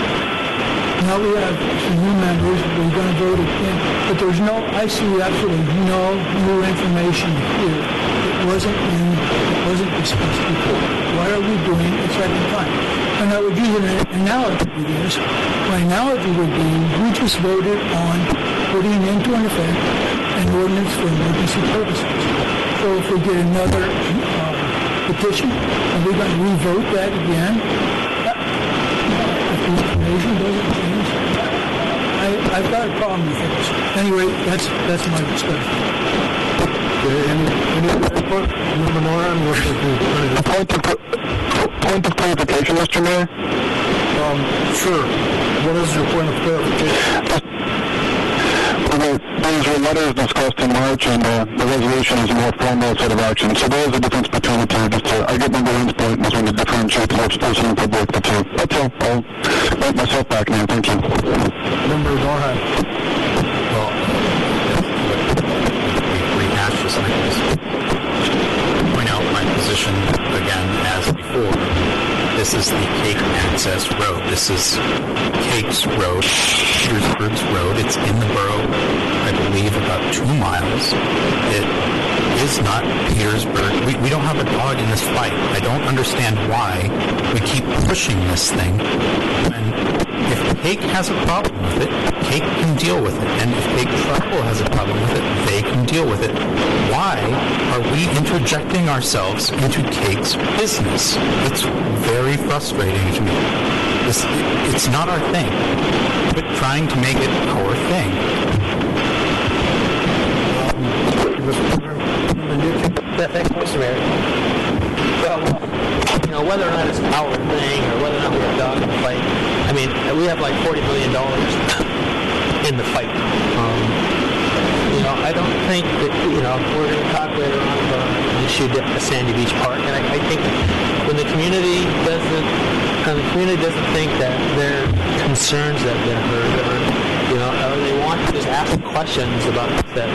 Now we have some new members, we're going to vote again, but there's no, I see absolutely no new information here. It wasn't discussed before. Why are we doing it a second time? And I would use an analogy to this. My analogy would be, we just voted on putting into an effect an ordinance for emergency purposes. So if we get another petition, are we going to re-vote that again? If the information doesn't change, I've got a problem with this. Anyway, that's my discussion. Any other input? Member Noran, Point of clarification, Mr. Mayor? Sure. What is your point of clarification? These were letters discussed in March, and the resolution is a more formal set of actions. So there is a difference between the two. I get Member Lynn's point, just want to differentiate the legislation and public the two. That's all. I'll write myself back now. Thank you. Member Dorhan. Well, we rehashed this, and I can just point out my position again as before. This is the Cake Access Road. This is Cake's Road, Petersburg's Road. It's in the borough, I believe, about 2 miles. It is not Petersburg. We don't have a dog in this fight. I don't understand why we keep pushing this thing. And if Cake has a problem with it, Cake can deal with it. And if Cake Tribal has a problem with it, they can deal with it. Why are we interjecting ourselves into Cake's business? It's very frustrating to me. It's not our thing. Quit trying to make it our thing. Thanks, Mr. Mayor. Well, whether or not it's our thing or whether or not we're a dog in the fight, I mean, we have like $40 million in the fight. I don't think that, we're going to talk later on about an issue at Sandy Beach Park, and I think when the community doesn't think that their concerns have been heard, or they want to just ask questions about that,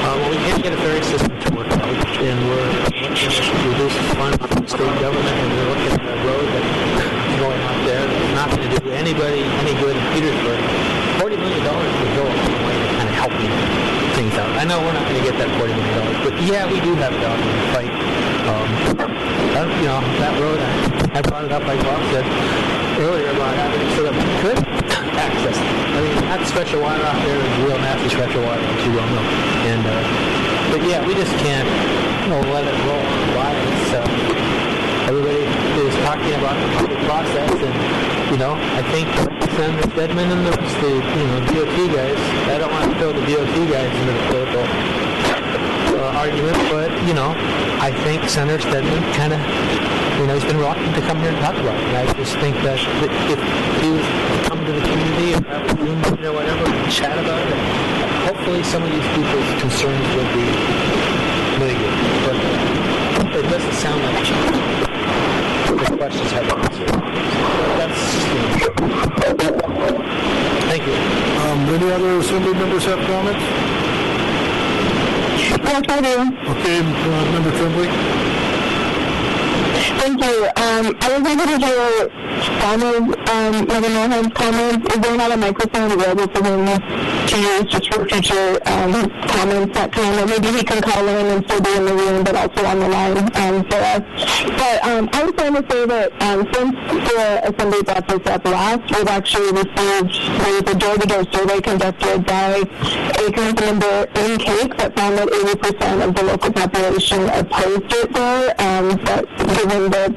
well, we can't get a ferry system to work out, and we're looking to reduce funds from the state government, and we're looking at a road that's going out there that's not going to do anybody any good in Petersburg. $40 million would go a long way to kind of help things out. I know we're not going to get that $40 million, but yeah, we do have a dog in the fight. That road, I brought it up, like Bob said earlier, about having it so that we could access it. I mean, that stretch of water out there is a real nasty stretch of water, as you well know. And, but yeah, we just can't, let it roll on by. Everybody is talking about the public process, and, I think Senator Stedman and the rest of the, DOT guys, I don't want to throw the DOT guys into the political argument, but, I think Senator Stedman kind of, he's been reluctant to come here and talk about it. And I just think that if he was to come to the community or have a Zoom meeting or whatever and chat about it, hopefully some of these people's concerns would be mitigated. But it doesn't sound like the questions have been answered. That's, Thank you. Any other Assembly members have comments? Yes, I do. Okay, Member Tremblay. Thank you. I was able to hear some of Member Norham's comments. Is there not a microphone available for him to use just for future comments that time? Or maybe he can call in and still be in the room, but also on the line for us. But I was trying to say that since the Assembly brought this up last, we've actually received, there was a door-to-door survey conducted by a council member in Cake that found that 80% of the local population opposed it there. But given the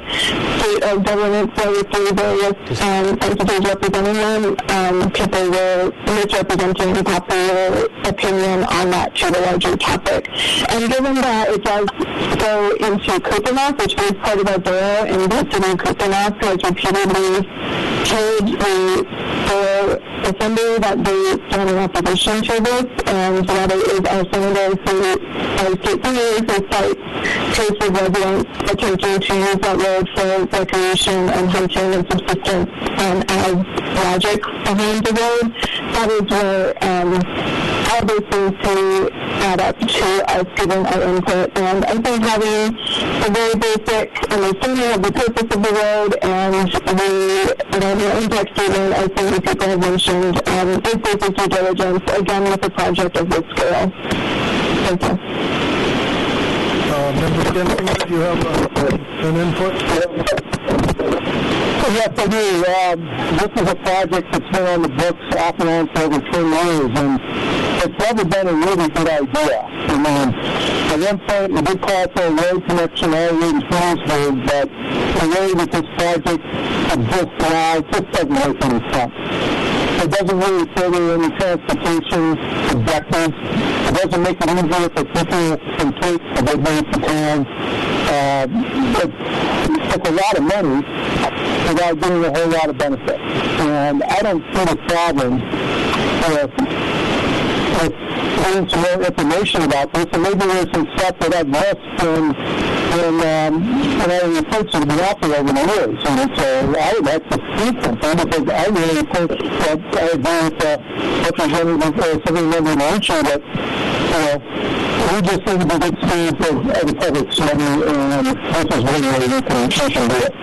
state of governance through various entities representing them, people were misrepresenting the popular opinion on that to the larger topic. And given that it does go into Kupreanof, which is part of our borough, and the city of Kupreanof has repeatedly told the borough assembly that they stand in opposition to this, and that it is our senators who are state senators who fight case with residents attempting to use that road for recreation and hunting and subsistence, as logic behind the road. That is where all those things to add up to us giving our input. And I think having a very basic understanding of the purpose of the road and the impact statement, I think the people have mentioned, is basic due diligence, again, with a project of this scale. Thank you. Member Gensinger, do you have an input? Yes, I do. This is a project that's been on the books off and on for over 10 years, and it's never been a really good idea. At one point, we did call for a road connection all the way to Petersburg, but the way that this project exists now just doesn't make any sense. It doesn't really further any transportation objectives. It doesn't make it easier for people from Cape to get back to town. It's a lot of money without getting a whole lot of benefit. And I don't see the problem with getting some more information about this, and maybe there's some stuff that I've missed in our research has been offered over the years. And so I would like to see something, because I really think that I agree with Representative City Member Manchin that, we just need to be good stewards of the public's money, and this is one way we can do it.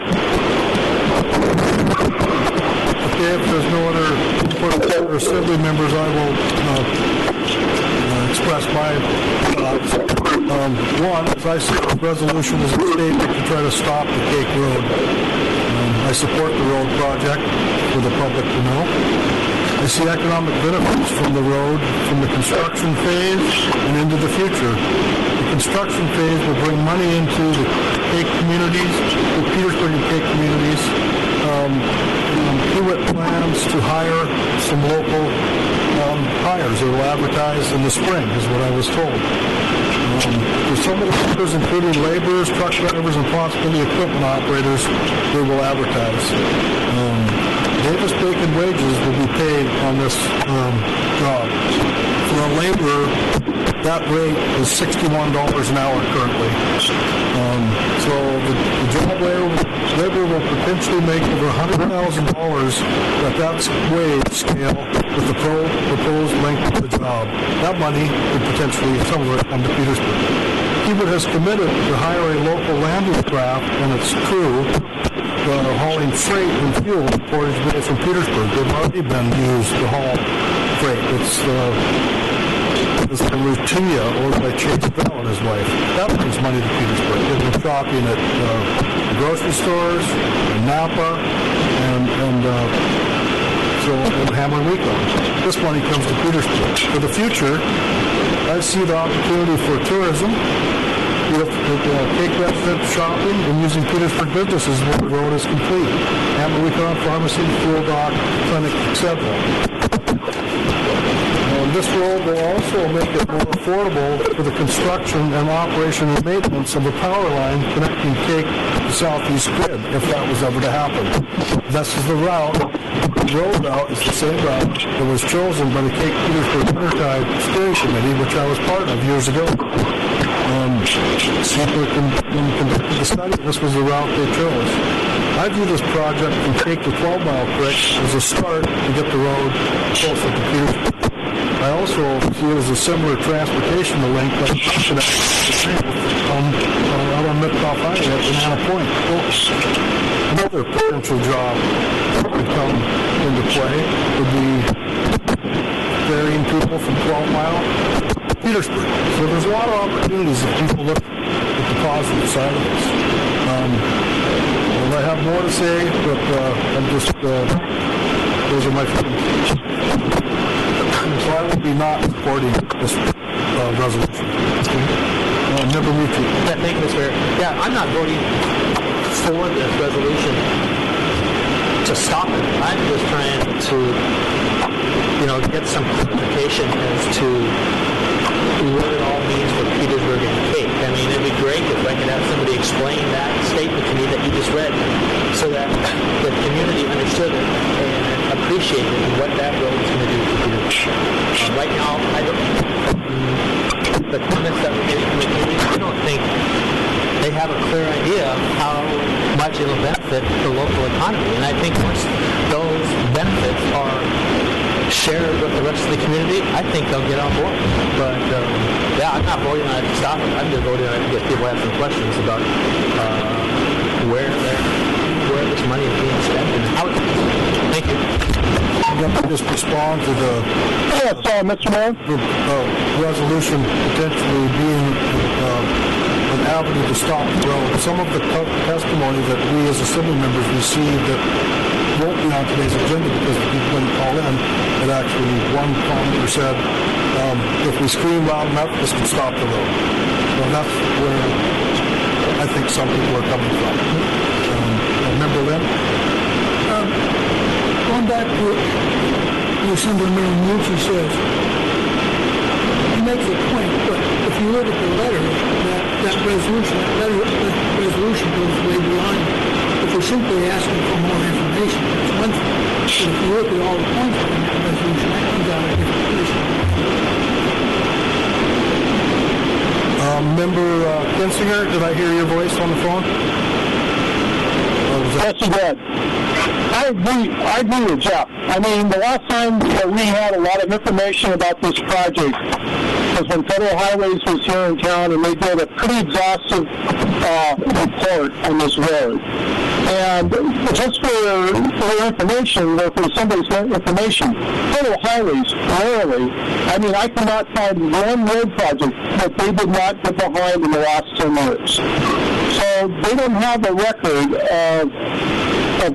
Okay, if there's no other input or assembly members, I will express my thoughts. One, as I see this resolution as a statement to try to stop the Cake Road. I support the road project for the public to know. I see economic benefits from the road, from the construction phase and into the future. The construction phase will bring money into the Cake communities, the Petersburg and Cake communities. Hewitt plans to hire some local hires. They will advertise in the spring, is what I was told. For some of the workers, including laborers, truck drivers, and possibly equipment operators, they will advertise. Davis-Bacon wages will be paid on this job. For a laborer, that rate is $61 an hour currently. So the job laborer will potentially make over $100,000 at that wage scale with the proposed length of the job. That money could potentially, some of it, come to Petersburg. Hewitt has committed to hire a local landing craft and its crew hauling freight and fuel to Portage Bay from Petersburg. They've already been used to haul freight. It's the Rutia, owned by Chase Bell and his wife. That brings money to Petersburg. They've been shopping at grocery stores, in Napa, and Hamlin Rico. This money comes to Petersburg. For the future, I see the opportunity for tourism, with Cake residents shopping and using Petersburg businesses when the road is complete. Hamlin Rico Pharmacy, Fuel Dock, Clinic, etc. This road will also make it more affordable for the construction and operation and maintenance of the power line connecting Cake to the southeast grid, if that was ever to happen. This is the route. The road route is the same route that was chosen by the Cake Petersburg Intertide Steering Committee, which I was part of years ago. People conducted the study. This was the route they chose. I view this project from Cake to 12 Mile Creek as a start to get the road closer to Petersburg. I also see it as a similar transportation link like out on Mitkoff Highway at Banana Point. Another potential job that could come into play would be ferrying people from 12 Mile to Petersburg. So there's a lot of opportunities if people look at the positive side of this. I have more to say, but I'm just, those are my feelings. So I will be not supporting this resolution. Member Muti. Thank you, Mr. Mayor. Yeah, I'm not voting for this resolution to stop it. I'm just trying to, get some clarification as to what it all means for Petersburg and Cake. I mean, it'd be great if I could have somebody explain that statement to me that you just read so that the community understood it and appreciate it and what that road is going to do for the community. Right now, I don't. The comments that we're getting from the community, I don't think they have a clear idea of how much it'll benefit the local economy. And I think once those benefits are shared with the rest of the community, I think they'll get on board. But yeah, I'm not voting on it to stop it. I'm just voting on it because people have some questions about where this money is being spent and how it's being spent. Thank you. I'm going to just respond to the Mr. Mayor. Resolution potentially being an avenue to stop the road. Some of the testimony that we as assembly members received that won't be on today's agenda because the people didn't call in, and actually one commenter said, if we scream loud enough, this can stop the road. Well, that's where I think some people are coming from. Member Lynn? Going back to what Assemblyman Mucci says, he makes a point, but if you look at the letter, that resolution goes way beyond. If we're simply asking for more information, that's one thing. But if you look at all the points in that resolution, that comes out of different places. Member Kinsinger, did I hear your voice on the phone? Yes, you did. I agree with Jeff. I mean, the last time that we had a lot of information about this project was when Federal Highways was here in town, and they did a pretty exhaustive report on this road. And just for your information, or for somebody's information, Federal Highways, rarely, I mean, I cannot find one road project that they did not get behind in the last 10 years. So they don't have a record of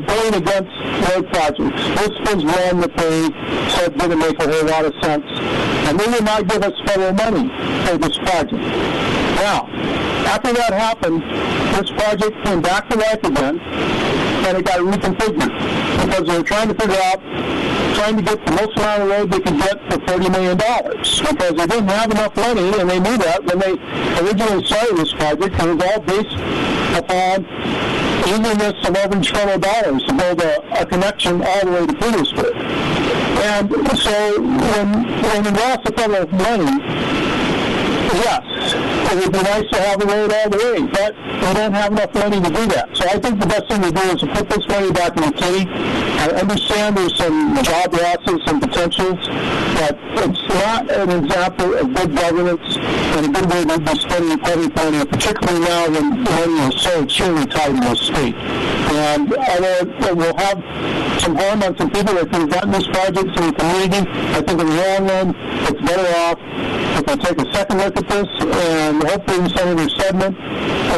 going against road projects. This was one that they said didn't make a whole lot of sense. And they would not give us federal money for this project. Now, after that happened, this project came back to life again, and it got reconfigured because they were trying to get the most amount of road they could get for $40 million because they didn't have enough money, and they knew that when they originally started this project. It was all based upon eagerness of every federal dollars to build a connection all the way to Petersburg. And so when we lost the federal money, yes, it would be nice to have a road all the way, but we don't have enough money to do that. So I think the best thing to do is to put this money back in the kitty. I understand there's some job losses and potentials, but it's not an example of good governance and a good way to be spending public money, particularly now when money is so extremely tight in the state. And although it will have some harm on some people that could have gotten these projects in the community, I think in the long run, it's better off if I take a second look at this, and hopefully Senator Sedman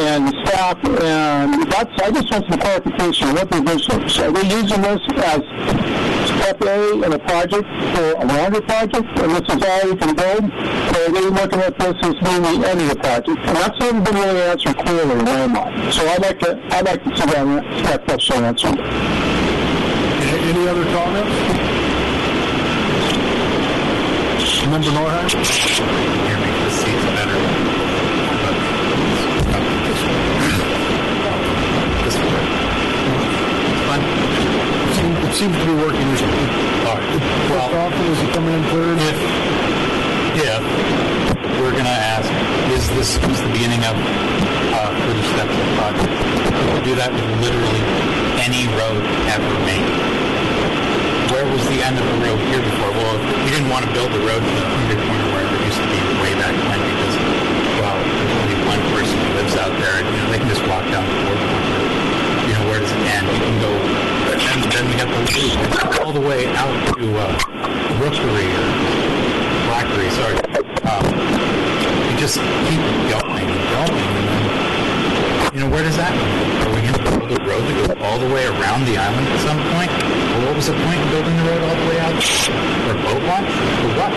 and the staff, and I just want some clarification on what the vision is. Are they using this as step A in a project for a longer project, and this is all we can build, or are they looking at this as being the end of the project? And that's never been really answered clearly in my mind. So I'd like to see that question answered. Any other comments? Member Norheim? Hear me, this seat's better. This one. Fun. It seems to be working. All right. Well, is he coming in third? If we're going to ask, is this the beginning of further steps of the project? We'll do that with literally any road ever made. Where was the end of the road here before? Well, we didn't want to build the road to the 100 corner where it used to be way back when because, well, there's only one person who lives out there, and, they can just walk down the board corner. Where does it end? You can go, and then we have to leave all the way out to Rookery or Blackery, sorry. We just keep going and going, and then, where does that go? Are we going to build a road that goes all the way around the island at some point? Well, what was the point in building the road all the way out? For a boat launch? For what?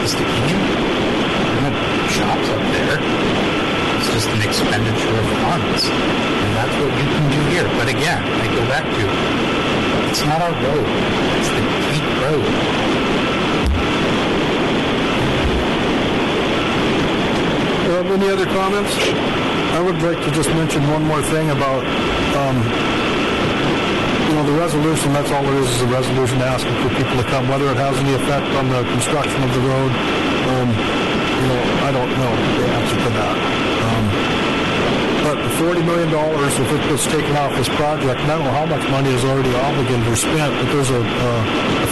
Just to keep? There are no shops up there. It's just an expenditure of funds. And that's what you can do here. But again, I go back to, it's not our road. It's the Cape Road. Any other comments? I would like to just mention one more thing about, the resolution, that's all it is a resolution asking for people to come. Whether it has any effect on the construction of the road, I don't know the answer to that. But the $40 million, if it was taken off this project, and I don't know how much money is already obligated or spent, but there's a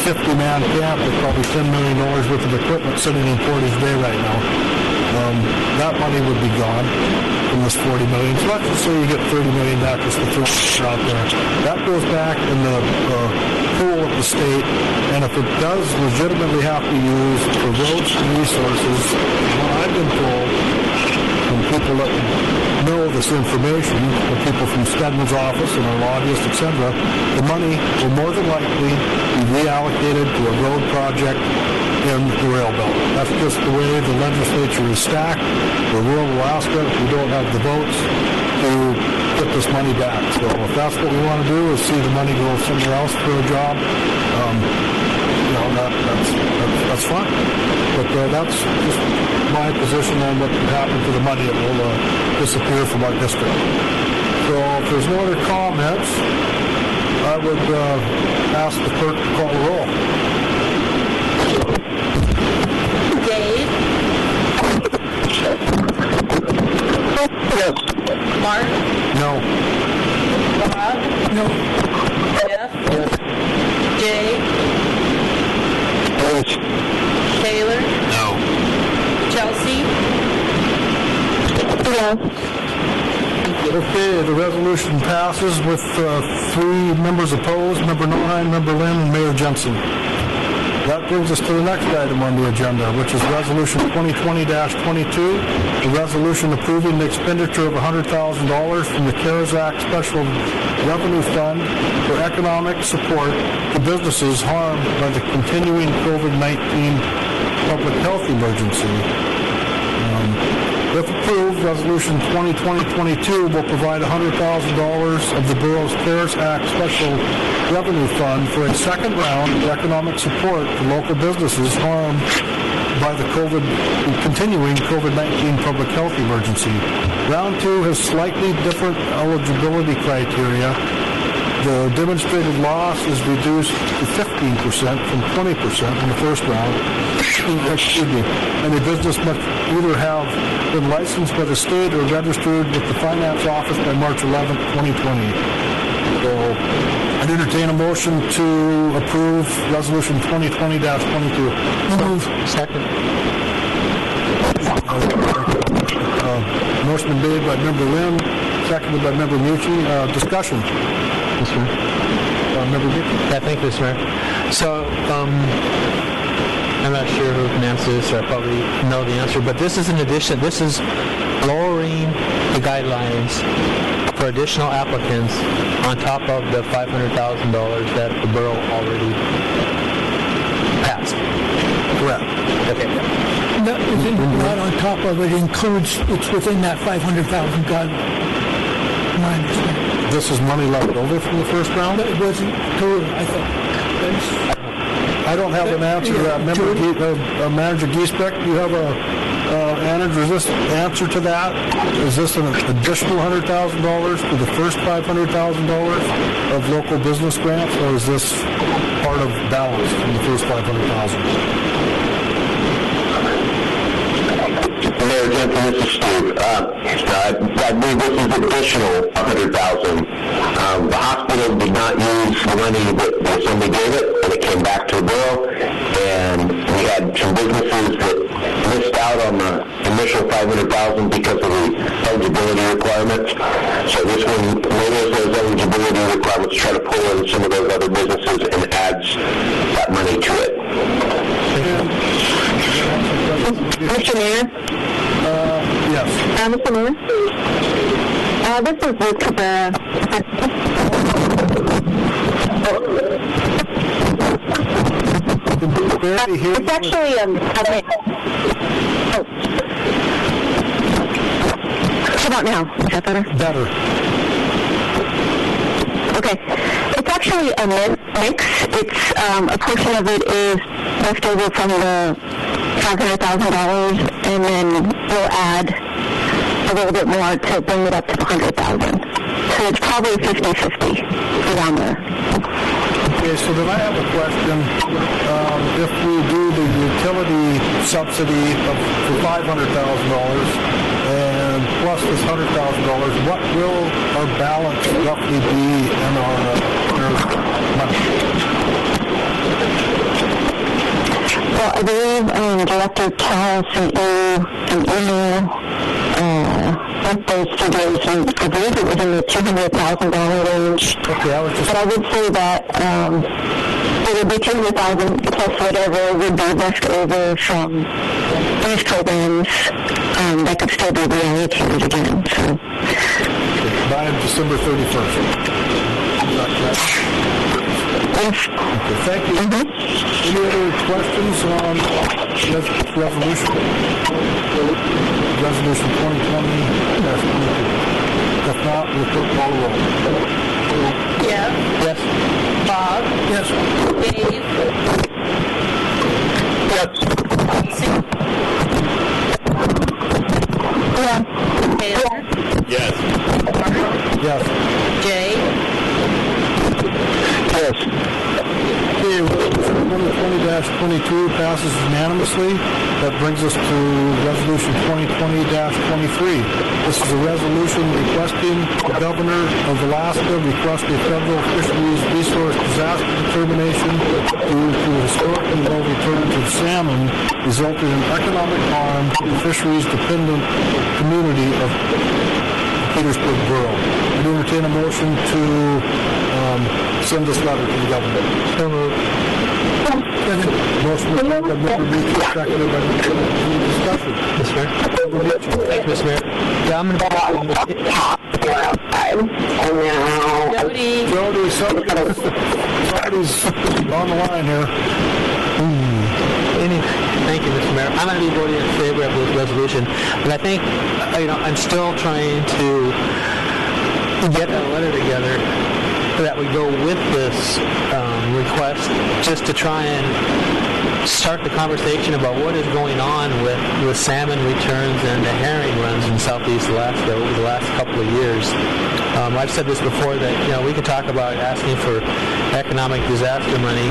50-man camp with probably $10 million worth of equipment sitting in Portage Bay right now. That money would be gone from this $40 million. So let's just say you get $30 million back just to throw out there. That goes back in the pool of the state, and if it does legitimately have to be used for roads and resources, what I've been told from people that know this information, the people from Stedman's office and our lobbyists, etc., the money will more than likely be reallocated to a road project in the rail belt. That's just the way the legislature is stacked. For rural Alaska, we don't have the votes to get this money back. So if that's what we want to do, is see the money go somewhere else for a job, that's fine. But that's just my position on what could happen to the money. It will disappear from our district. So if there's no other comments, I would ask the clerk to call the roll. Dave? Yes. Mark? No. Bob? No. Jeff? Yes. Jay? Yes. Taylor? No. Chelsea? Okay, the resolution passes with 3 members opposed, Member Norheim, Member Lynn, and Mayor Jensen. That brings us to the next item on the agenda, which is Resolution 2020-22, the resolution approving the expenditure of $100,000 from the CARES Act Special Revenue Fund for economic support to businesses harmed by the continuing COVID-19 public health emergency. If approved, Resolution 2020-22 will provide $100,000 of the Borough's CARES Act Special Revenue Fund for a second round of economic support to local businesses harmed by the continuing COVID-19 public health emergency. Round 2 has slightly different eligibility criteria. The demonstrated loss is reduced to 15% from 20% in the first round. Excuse me. And a business must either have been licensed by the state or registered with the Finance Office by March 11, 2020. So I'd entertain a motion to approve Resolution 2020-22. Move. Second. Motion made by Member Lynn, seconded by Member Mucci. Discussion. Yes, sir. Member Mucci. Yeah, thank you, sir. So, I'm not sure who can answer this. I probably know the answer, but this is an addition. This is lowering the guidelines for additional applicants on top of the $500,000 that the borough already passed. Correct. Okay. Not on top of it, includes, it's within that $500,000 guideline. My understanding. This is money left over from the first round? It wasn't total, I thought. I don't have an answer to that. Manager Giesbeck, do you have an answer to that? Is this an additional $100,000 to the first $500,000 of local business grants, or is this part of balance from the first $500,000? Mayor Jensen, this is Steve. I believe this is additional $100,000. The hospital did not use the money that the assembly gave it, and it came back to the borough, and we had some businesses that missed out on the initial $500,000 because of the eligibility requirements. So this one lowers those eligibility requirements, try to pull in some of those other businesses and adds that money to it. Mr. Mayor? Yes. Mr. Mayor? This is Luke Cabrera. It's actually how about now? Is that better? Better. Okay. It's actually a mix. It's a portion of it is left over from the $500,000, and then we'll add a little bit more to bring it up to $100,000. So it's probably 50-50 around there. Okay, so then I have a question. If we do the utility subsidy for $500,000 and plus this $100,000, what will our balance roughly be in our money? Well, I believe Director Cal sent you an email with those figures, and I believe it was in the $200,000 range. Okay, But I would say that it would be $200,000 plus whatever would be left over from these programs that could still be reallocated again. So. By December 31st. Is that correct? Yes. Okay, thank you. Any other questions on this resolution? Resolution 2020-22. If not, we'll put call roll. Jeff? Yes. Bob? Yes. Dave? Yes. Yeah. Taylor? Yes. Yes. Jay? Yes. Okay, resolution 2020-22 passes unanimously. That brings us to resolution 2020-23. This is a resolution requesting the governor of Alaska request a federal fisheries resource disaster determination due to historically low returns of salmon resulting in economic harm to the fisheries-dependent community of Petersburg Borough. I entertain a motion to send this letter to the governor. So moved. Motion by Member Beachy, seconded by Member Any discussion? Mr. Mayor? Member Beachy. Mr. Mayor? Yeah, I'm going to... Jody? Jody, somebody's on the line here. Thank you, Mr. Mayor. I'm going to be voting in favor of this resolution, but I think, I'm still trying to get a letter together that would go with this request, just to try and start the conversation about what is going on with salmon returns and the herring runs in southeast Alaska over the last couple of years. I've said this before that we could talk about asking for economic disaster money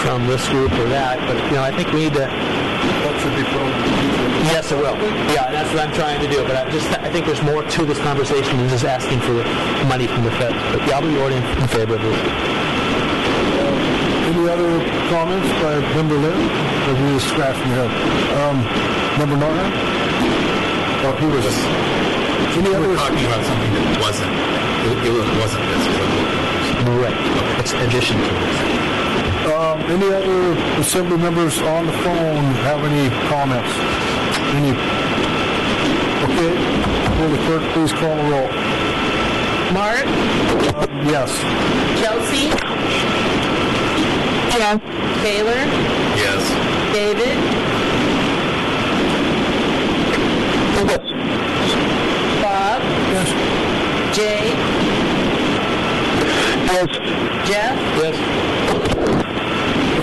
from this group or that, but I think we need to. That should be put on the future. Yes, it will. Yeah, that's what I'm trying to do. But I think there's more to this conversation than just asking for money from the feds. But yeah, I'll be voting in favor of this. Any other comments by Member Lynn? Or we just scratching your head? Member Norton? Oh, he was. Any We're other? talking about something that wasn't. It wasn't this. Right. It's in addition to this. Any other assembly members on the phone have any comments? Any? Okay. Will the clerk please call the roll? Mark? Yes. Chelsea? Yeah. Taylor? Yes. David? Bob? Yes. Jay? Yes. Jeff? Yes.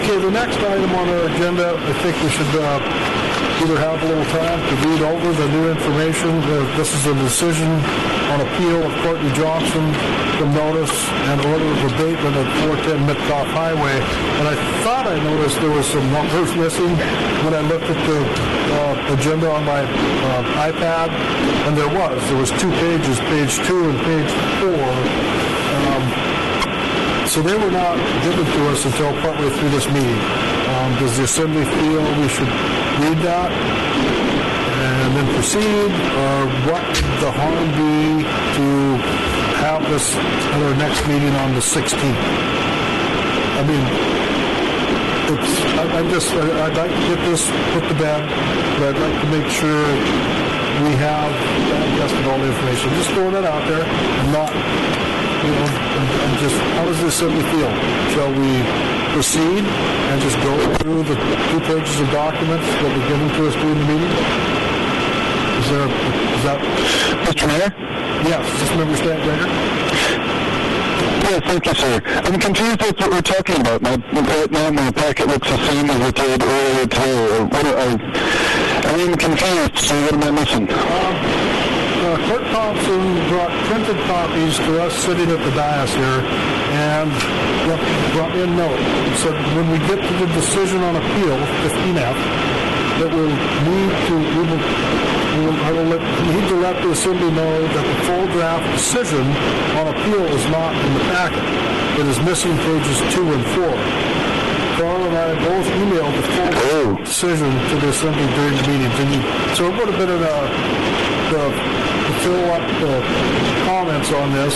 Okay, the next item on our agenda, I think we should either have a little time to read over the new information. This is a decision on appeal of Courtney Johnson from notice and order of abatement at 410 Mitkoff Highway. And I thought I noticed there was some numbers missing when I looked at the agenda on my iPad, and there was 2 pages, page 2 and page 4. So they were not given to us until partway through this meeting. Does the Assembly feel we should read that and then proceed, or what would the harm be to have this at our next meeting on the 16th? I mean, I'd like to get this put to bed, but I'd like to make sure we have digested all the information. Just throwing that out there. I'm not... and just, how does the Assembly feel? Shall we proceed and just go through the 2 pages of documents that were given to us during the meeting? Is that... Mr. Mayor? Yes, is this Member Stanton? Yes, thank you, sir. I'm confused with what we're talking about. Right now, my packet looks the same as it did earlier today. I'm confused, so what am I missing? Clerk Thompson brought printed copies to us sitting at the dais here, and brought me a note. It said, when we get to the decision on appeal, 15F, that we need to let the Assembly know that the full draft decision on appeal is not in the packet. It is missing pages 2 and 4. Carl and I both emailed the full decision to the Assembly during the meeting. So it would have been to fill up the comments on this,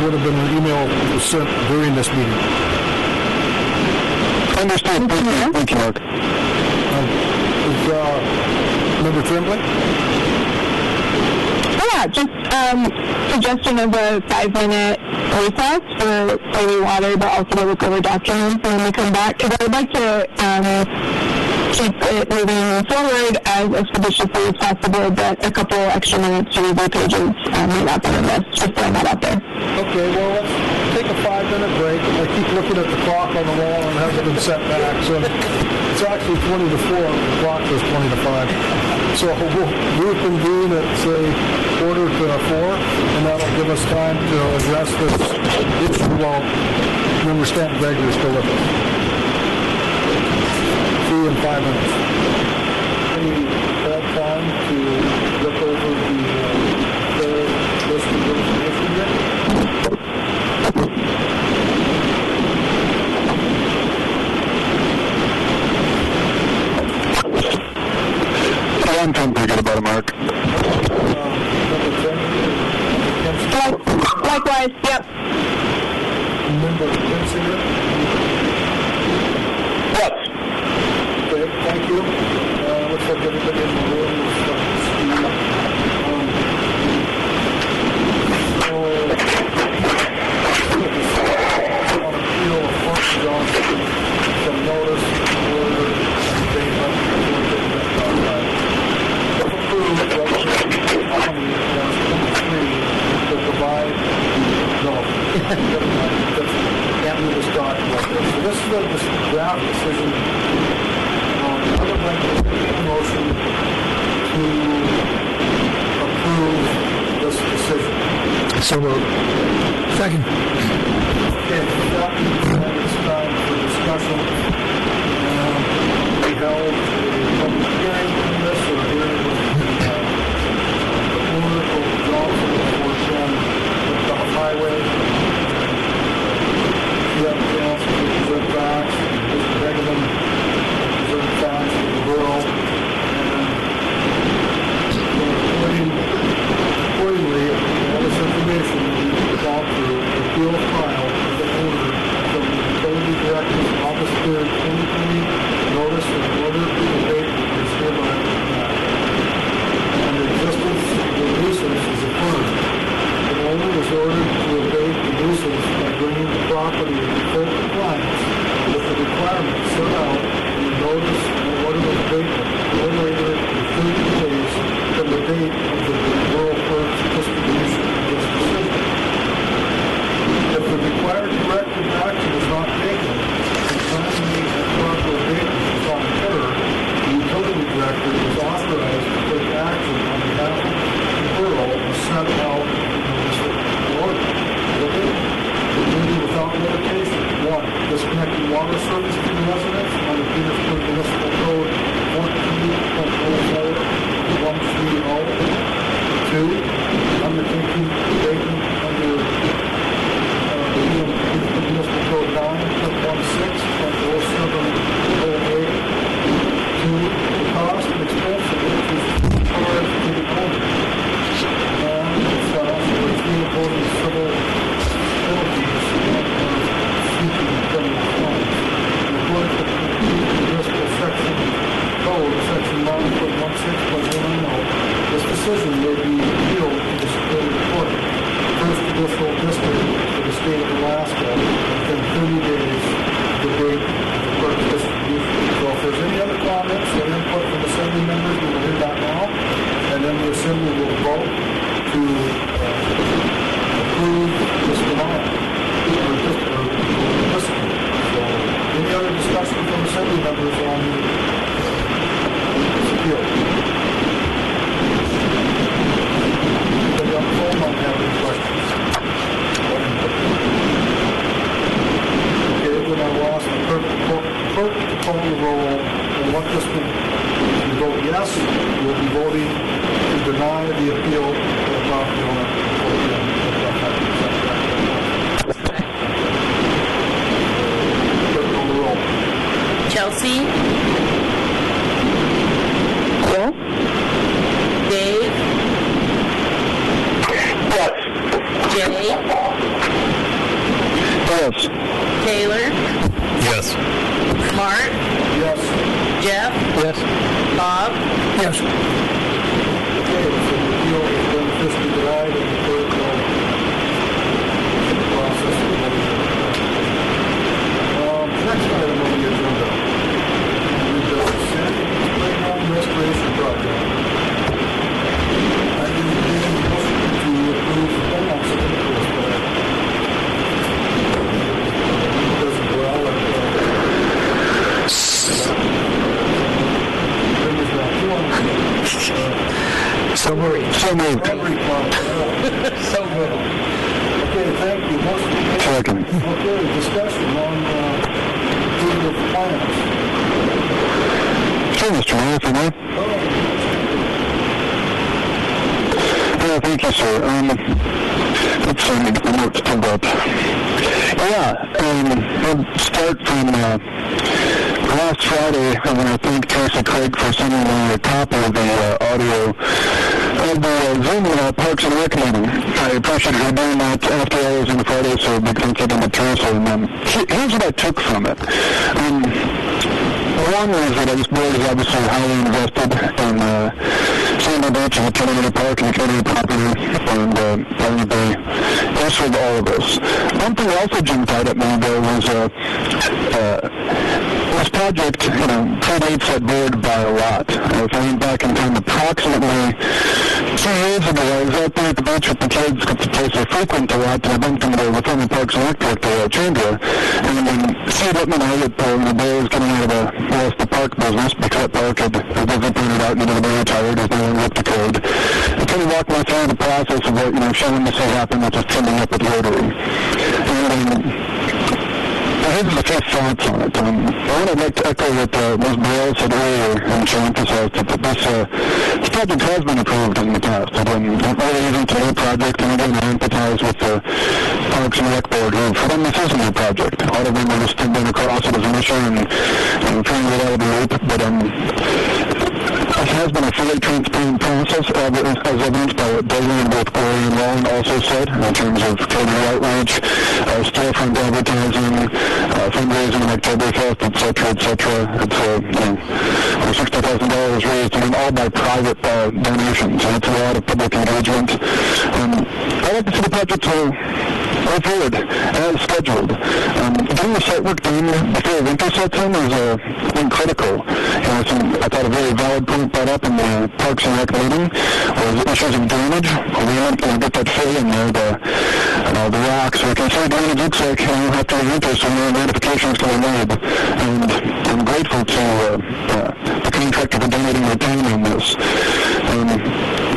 would have been an email sent during this meeting. Understood. Thank you, Mark. Member Tremblay? Yeah, just suggestion of a 5-minute recess for maybe water, but also to look over documents and then we come back. Because I would like to keep it moving forward as expeditiously as possible, but a couple extra minutes to review pages may not be amiss. Just throwing that out there. Okay, well, let's take a 5-minute break. I keep looking at the clock on the wall and it hasn't been set back. So it's actually 20 to 4. The clock says 20 to 5. So we'll reconvene at, say, 3:45, and that'll give us time to address this issue while Member Stanton Gregory is still with us. See you in 5 minutes. Any time to look over the list of information yet? I'm feeling pretty good about it, Mark. Likewise, yep. Member Kinsinger? Yes. Okay, thank you. Looks like everybody in the room is up to speed. On appeal of Fort Johnson, some notice order and date up before getting that done right. If approved, Resolution 20-23 to provide, no, that's the start like this. So this is the draft decision. I would like to make a motion to approve this decision. So moved. Second. Okay, that is time for discussion. We held a public hearing on this, or a hearing with the owner of Johnson for Shen with the highway. We have a chance to present facts, Mr. Begeman present facts of the borough, and accordingly, all this information needs to be gone through the appeal file of the owner from the utility director's August 3rd, 2020 notice of order this one, if you vote yes, you'll be voting to deny the appeal of the property owner. Clerk, call the roll. Chelsea, Yes? Dave, Yes. Jay, Yes. Taylor, Yes. Mark, Yes. Jeff, Yes. Bob, Yes. Okay, so the appeal has been officially denied, and the clerk will process the vote. Next item on the agenda is the Sandy Playground Restoration Project. I need a motion to approve the finance of this project. Does it well at So moved. So moved. So good. Okay, thank you. Motion. Second. Okay, discussion on approval of plans. Sure, Mr. Mayor, if you may. Thank you, sir. Let's see, the notes pulled up. I'll start from last Friday when I thanked Tracy Craig for sending me a copy of the audio of the Zoom Parks and Rec meeting. I appreciate her doing that after I was in Friday, so big thank you to Tracy. And here's what I took from it. One is that this board is obviously highly invested in Sandy Beach and the community park and the community property, and I think they answered all of this. One thing also jumped out at me, though, was this project, predates that board by a lot. If I went back in time, approximately 2 years ago, I was out there at the beach with the kids. It's a place I frequent a lot, and I bumped into the former Parks and Rec director, Chandra, and then Steve Whitman, I that the boy was getting out of the park business because that park had, as they pointed out, needed to be retired, as no longer up to code. And kind of walked me through the process of what, showing this had happened, which is trending up at Rotary. And here's the first thoughts on it. I'd like to echo what Ms. Borough said earlier, and she emphasized that this project has been approved in the past. It really isn't a new project, and again, I empathize with the Parks and Rec Board, who, for them, this is a new project. A lot of them are just been across it as an issue and trying to get out of the loop, but it has been a fully transparent process, as evidenced by what Billy and both Corey and Ron also said, in terms of community outreach, storefront advertising, fundraising, Oktoberfest, et cetera, et cetera. It's over $60,000 raised, all by private donations. So it's a lot of public engagement. I like to see the project go forward as scheduled. Getting the site work done before winter sets in is critical. I thought a very valid point brought up in the Parks and Rec meeting was issues of drainage. We want to get that fill in there, the rocks. We can say drainage looks like after the winter, so no notifications can be made. And I'm grateful to the contractor for donating their time on this.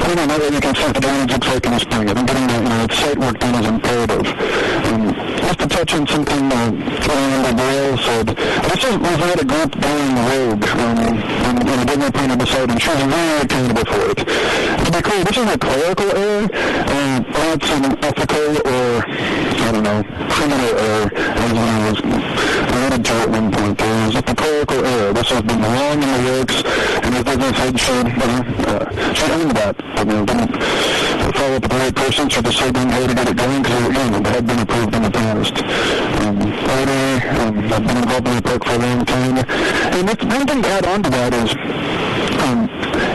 I don't know what you can say what the drainage looks like in the spring. I think getting that site work done is imperative. Just to touch on something Commander Borough said, this was not a group going rogue when I did my point on the site, and she was very accountable for it. To be clear, this is a clerical error, not some ethical or, criminal error, as I was alluded to at one point. It was just a clerical error. This has been long in the works, and as business head should own that. Didn't follow up with the right person, so just say didn't know to get it going, because it had been approved in the past. I've been involved in the park for a long time. And one thing to add on to that is,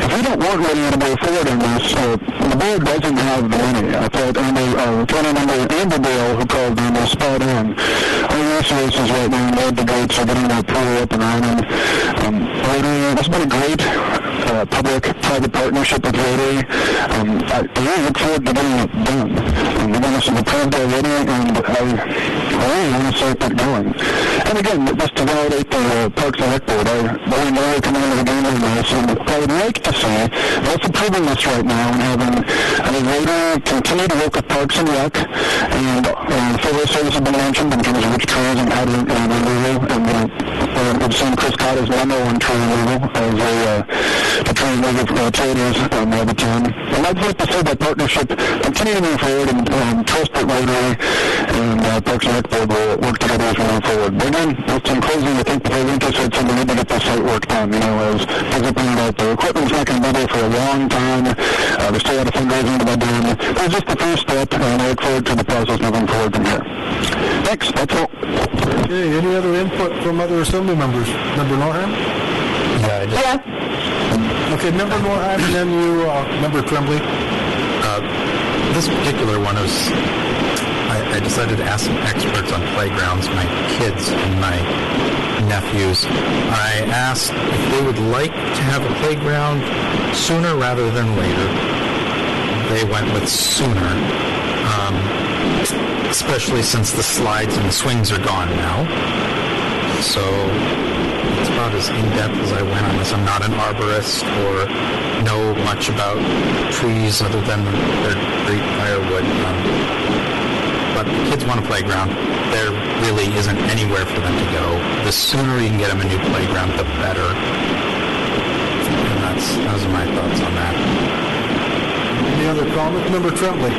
if we weren't ready to go forward on this, the board doesn't have the money. I thought County Member Amber Dale, who called on, was spot on. Our resources right now made the gates are getting that pool up and running. It's been a great public-private partnership with Rotary. I really look forward to getting it done. We're going to approved already, and I really want to start that going. And again, just to validate the Parks and Rec Board, I really know they come out of the game on this, and I would like to see us approving this right now and having Rotary continue to work with Parks and Rec, and Forest Service has been mentioned in terms of which trees and how to remove, and I've seen Chris Cotta's memo on tree removal as the tree removal traders all the time. And I'd like to see that partnership continue to move forward and trust that Rotary and Parks and Rec Board will work together as we move forward. But again, just in closing, I think the President said something, we need to get the site work done. As President pointed out, the equipment's not going to be there for a long time. There's still a lot of fundraising to be done. It's just the first step, and I look forward to the process moving forward from here. Thanks, that's all. Okay, any other input from other assembly members? Member Norham? Yes. Okay, Member Norham, and then you, Member Tremblay. This particular one was, I decided to ask some experts on playgrounds, my kids and my nephews. I asked if they would like to have a playground sooner rather than later. They went with sooner, especially since the slides and the swings are gone now. So it's about as in-depth as I went on this. I'm not an arborist or know much about trees other than their great firewood. But the kids want a playground. There really isn't anywhere for them to go. The sooner you can get them a new playground, the better. And those are my thoughts on that. Any other comments? Member Tremblay.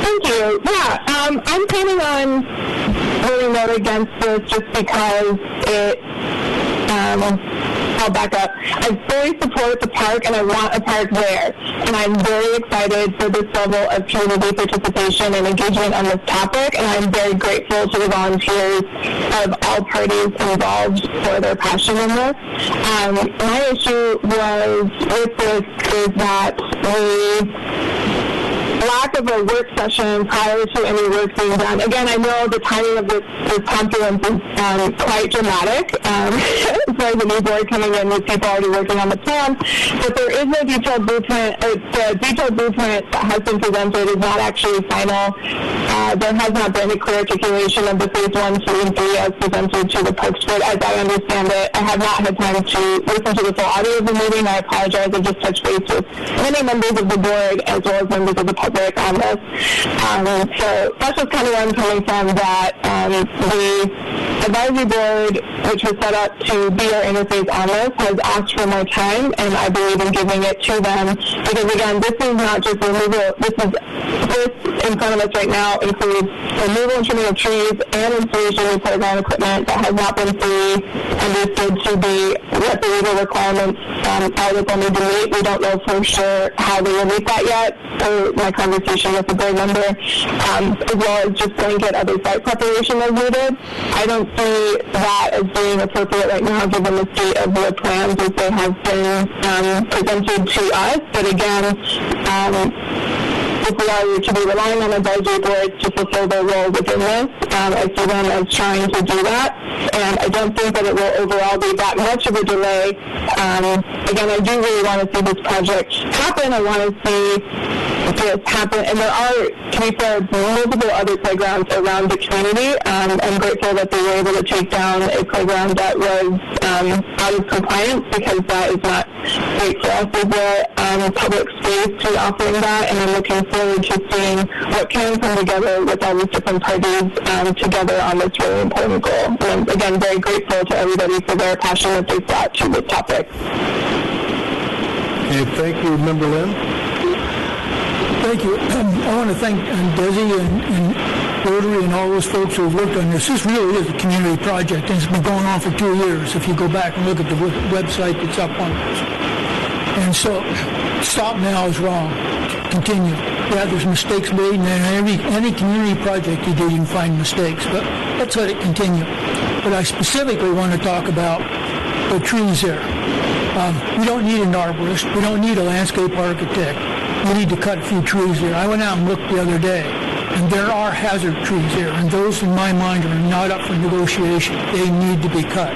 Thank you. Yeah, I'm planning on voting out against this just because I'll back up. I fully support the park and I want a park there. And I'm very excited for this level of community participation and engagement on this topic. And I'm very grateful to the volunteers of all parties involved for their passion in this. My issue was with this is that lack of a work session prior to any work being done. Again, I know the timing of this confluence is quite dramatic. For the new board coming in with people already working on the plan, but there is no detailed blueprint. The detailed blueprint that has been presented is not actually final. There has not been a clear articulation of the phase 1, 2, and 3 as presented to the Parks Board, as I understand it. I have not had time to listen to the full audio of the meeting. I apologize. I just touched base with many members of the board as well as members of the public on this. So that's just kind of where I'm coming from, that the advisory board, which was set up to be our interface on this, has asked for more time, and I believe in giving it to them, because again, this is not just removal. This in front of us right now includes removal and trimming of trees and installation of playground equipment that has not been fully understood to be what the legal requirements are that they'll need to meet. We don't know for sure how they will meet that yet. So my conversation with the board member, as well as just blanket other site preparation as needed. I don't see that as being appropriate right now, given the state of the plans as they have been presented to us. But again, if we are to be relying on advisory boards to fulfill their role within this, I see them as trying to do that, and I don't think that it will overall be that much of a delay. Again, I do really want to see this project happen. I want to see this happen, and there are, to be fair, multiple other playgrounds around the community. I'm grateful that they were able to take down a playground that was out of compliance, because that is not great for us as a public space to be offering that, and I'm looking forward to seeing what can come together with all these different parties together on this really important goal. And I'm, again, very grateful to everybody for their passion that they brought to this topic. Okay, thank you, Member Lynn. Thank you. I want to thank Desi and Rotary and all those folks who have worked on this. This really is a community project, and it's been going on for 2 years. If you go back and look at the website that's up on this. And so, stop now is wrong. Continue. Yeah, there's mistakes made, and any community project you do, you can find mistakes, but let's let it continue. But I specifically want to talk about the trees there. We don't need an arborist. We don't need a landscape architect. We need to cut a few trees there. I went out and looked the other day, and there are hazard trees there, and those, in my mind, are not up for negotiation. They need to be cut.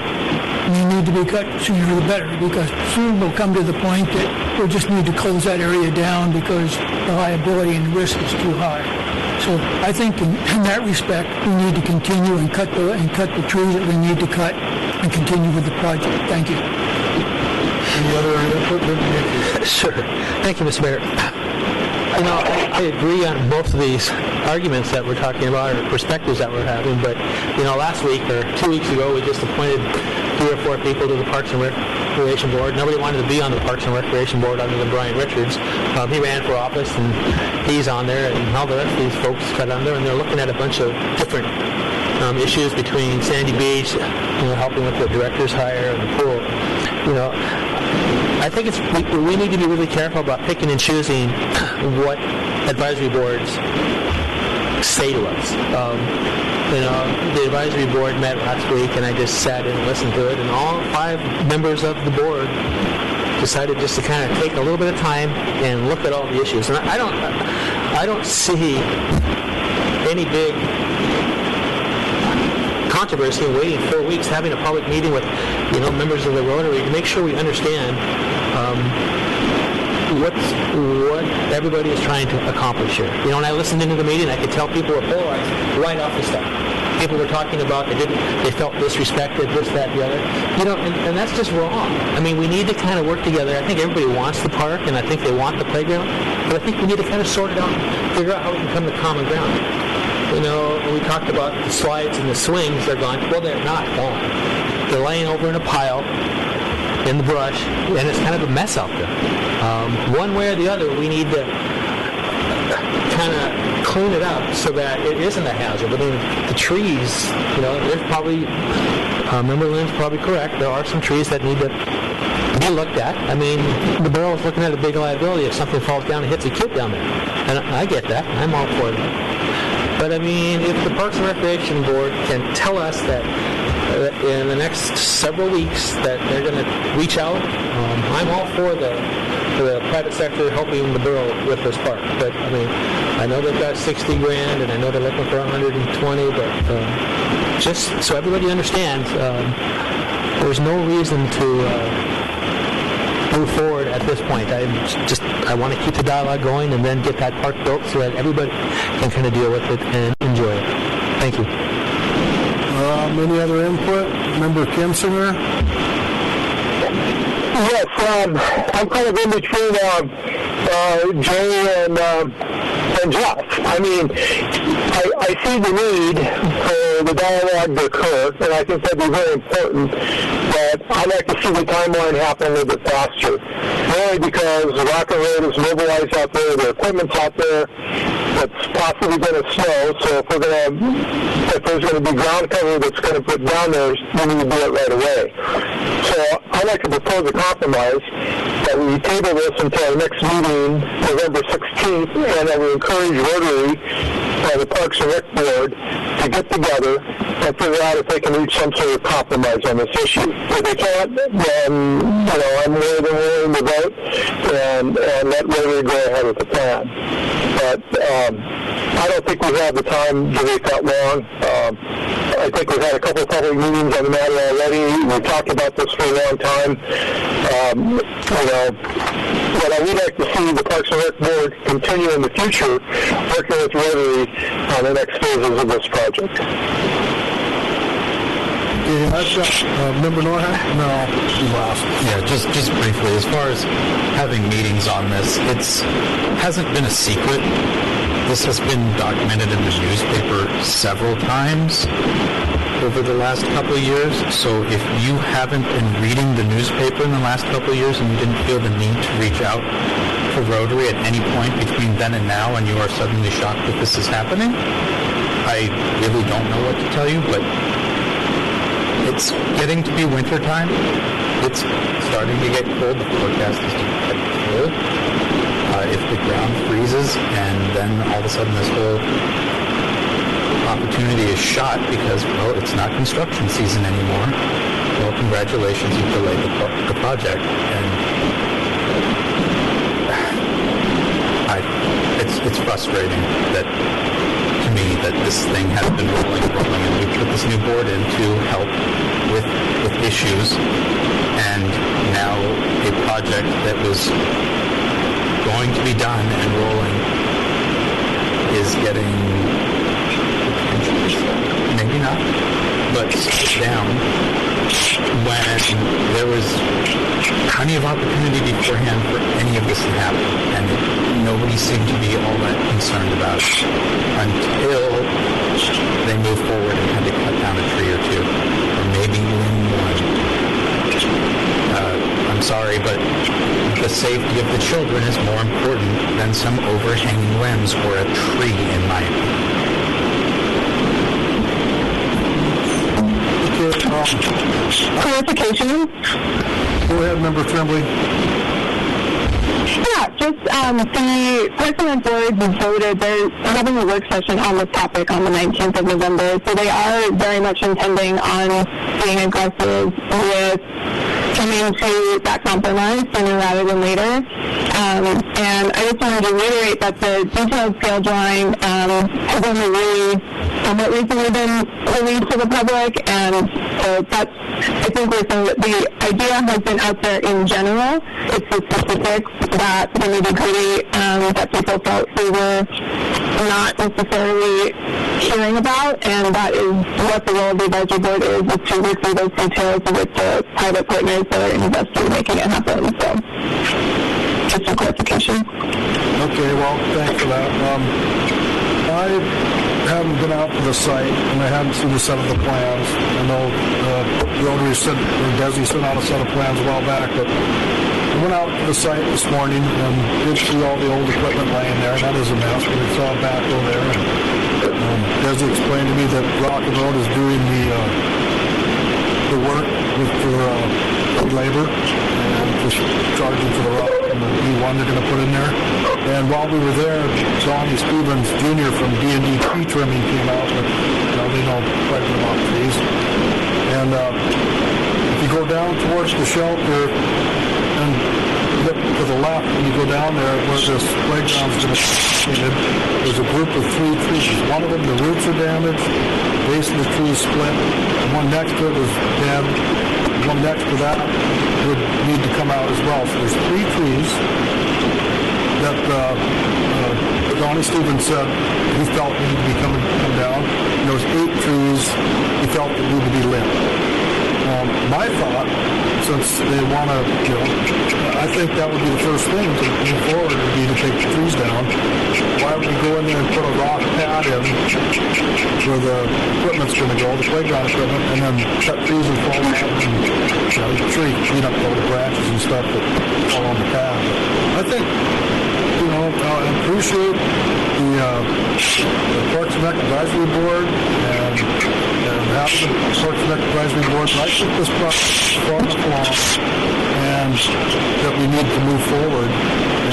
And they need to be cut sooner the better, because soon we'll come to the point that we'll just need to close that area down because the liability and risk is too high. So I think in that respect, we need to continue and cut the trees that we need to cut and continue with the project. Thank you. Any other input? Sure. Thank you, Mr. Mayor. I agree on both of these arguments that we're talking about, or perspectives that we're having, but, last week or 2 weeks ago, we just appointed 3 or 4 people to the Parks and Recreation Board. Nobody wanted to be on the Parks and Recreation Board other than Brian Richards. He ran for office, and he's on there, and all the rest of these folks got on there, and they're looking at a bunch of different issues between Sandy Beach, helping with the director's hire and the pool. I think we need to be really careful about picking and choosing what advisory boards say to us. The advisory board met last week, and I just sat in and listened to it, and all 5 members of the board decided just to kind of take a little bit of time and look at all the issues. And I don't see any big controversy in waiting 4 weeks, having a public meeting with, members of the Rotary to make sure we understand what everybody is trying to accomplish here. When I listened into the meeting, I could tell people were polarized right off the start. People were talking about they felt disrespected, this, that, the other. And that's just wrong. I mean, we need to kind of work together. I think everybody wants the park, and I think they want the playground, but I think we need to kind of sort it out and figure out how we can come to common ground. We talked about the slides and the swings, they're gone. Well, they're not gone. They're laying over in a pile in the brush, and it's kind of a mess out there. One way or the other, we need to kind of clean it up so that it isn't a hazard. But the trees, there's probably, Member Lynn's probably correct, there are some trees that need to be looked at. I mean, the Borough is looking at a big liability if something falls down and hits a kid down there. And I get that. I'm all for that. But I mean, if the Parks and Recreation Board can tell us that in the next several weeks that they're going to reach out, I'm all for the private sector helping the borough with this park. But I mean, I know they've got $60,000, and I know they're looking for $120,000. But just so everybody understands, there's no reason to move forward at this point. I want to keep the dialogue going and then get that park built so that everybody can kind of deal with it and enjoy it. Thank you. Any other input? Member Kinsinger? Yes, I'm kind of in between Jay and Jeff. I mean, I see the need for the dialogue to occur, and I think that'd be very important, but I'd like to see the timeline happen a little bit faster. Mainly because the Rock and Road is mobilized out there, the equipment's out there, it's possibly going to snow, so if there's going to be ground cover that's going to put down there, we need to do it right away. So I'd like to propose a compromise that we table this until our next meeting, November 16th, and that we encourage Rotary, the Parks and Rec Board, to get together and figure out if they can reach some sort of compromise on this issue. If they can't, then, I'm more than willing to vote and let Rotary go ahead with the plan. But I don't think we have the time to wait that long. I think we've had a couple of public meetings on the matter already. We've talked about this for a long time. But I would like to see the Parks and Rec Board continue in the future working with Rotary on the next phases of this project. Member Norheim? No, you lost. Yeah, just briefly, as far as having meetings on this, hasn't been a secret. This has been documented in the newspaper several times over the last couple of years. So if you haven't been reading the newspaper in the last couple of years and you didn't feel the need to reach out to Rotary at any point between then and now, and you are suddenly shocked that this is happening, I really don't know what to tell you, but it's getting to be winter time. It's starting to get cold. The forecast is to get cold. If the ground freezes and then all of a sudden this whole opportunity is shot because, it's not construction season anymore, well, congratulations, you've delayed the project. And it's frustrating to me that this thing has been rolling, and we put this new board in to help with issues, and now a project that was going to be done and rolling is getting, maybe not, but down when there was plenty of opportunity beforehand for any of this to happen, and nobody seemed to be all that concerned about it until they moved forward and had to cut down a tree or two, or maybe limb one. I'm sorry, but the safety of the children is more important than some overhanging limbs or a tree, in my opinion. Clarification? Go ahead, Member Tremblay. Yeah, just the President Board voted, they're having a work session on this topic on the 19th of November, so they are very much intending on being aggressive with coming to that compromise sooner rather than later. And I just wanted to reiterate that the detailed scale drawing has only really somewhat recently been released to the public, and so that's, I think we're saying that the idea has been out there in general. It's the specifics that the nitty-gritty that people felt they were not necessarily hearing about, and that is what the role of the advisory board is to work through those details with the private partners that are invested in making it happen. So, just some clarification. Okay, well, thanks for that. I haven't been out to the site, and I haven't seen the set of the plans. I know Rotary sent, or Desi sent out a set of plans a while back, but I went out to the site this morning and did see all the old equipment laying there. That is a mess, but we saw a backhoe there. And Desi explained to me that Rock and Road is doing the work for labor and just charging for the rock and the E1 they're going to put in there. And while we were there, Donnie Stevens Jr. from D&D Tree Trimming came out, but they know quite a bit about trees. And if you go down towards the shelter and look to the left, when you go down there where this playground's going to be painted, there's a group of 3 trees. One of them, the roots are damaged, the base of the tree is split, and one next to it is dead. One next to that would need to come out as well. So there's 3 trees that Donnie Stevens said he felt needed to be come down. And those 8 trees he felt that needed to be lit. My thought, since they want to, I think that would be the first thing to move forward would be to take the trees down. Why would we go in there and put a rock pad in where the equipment's going to go, the playground equipment, and then cut trees and fall out and the tree clean up all the branches and stuff that fall on the path. I think, I appreciate the Parks and Rec Advisory Board and having the Parks and Rec Advisory Board, but I think this process is far enough along and that we need to move forward.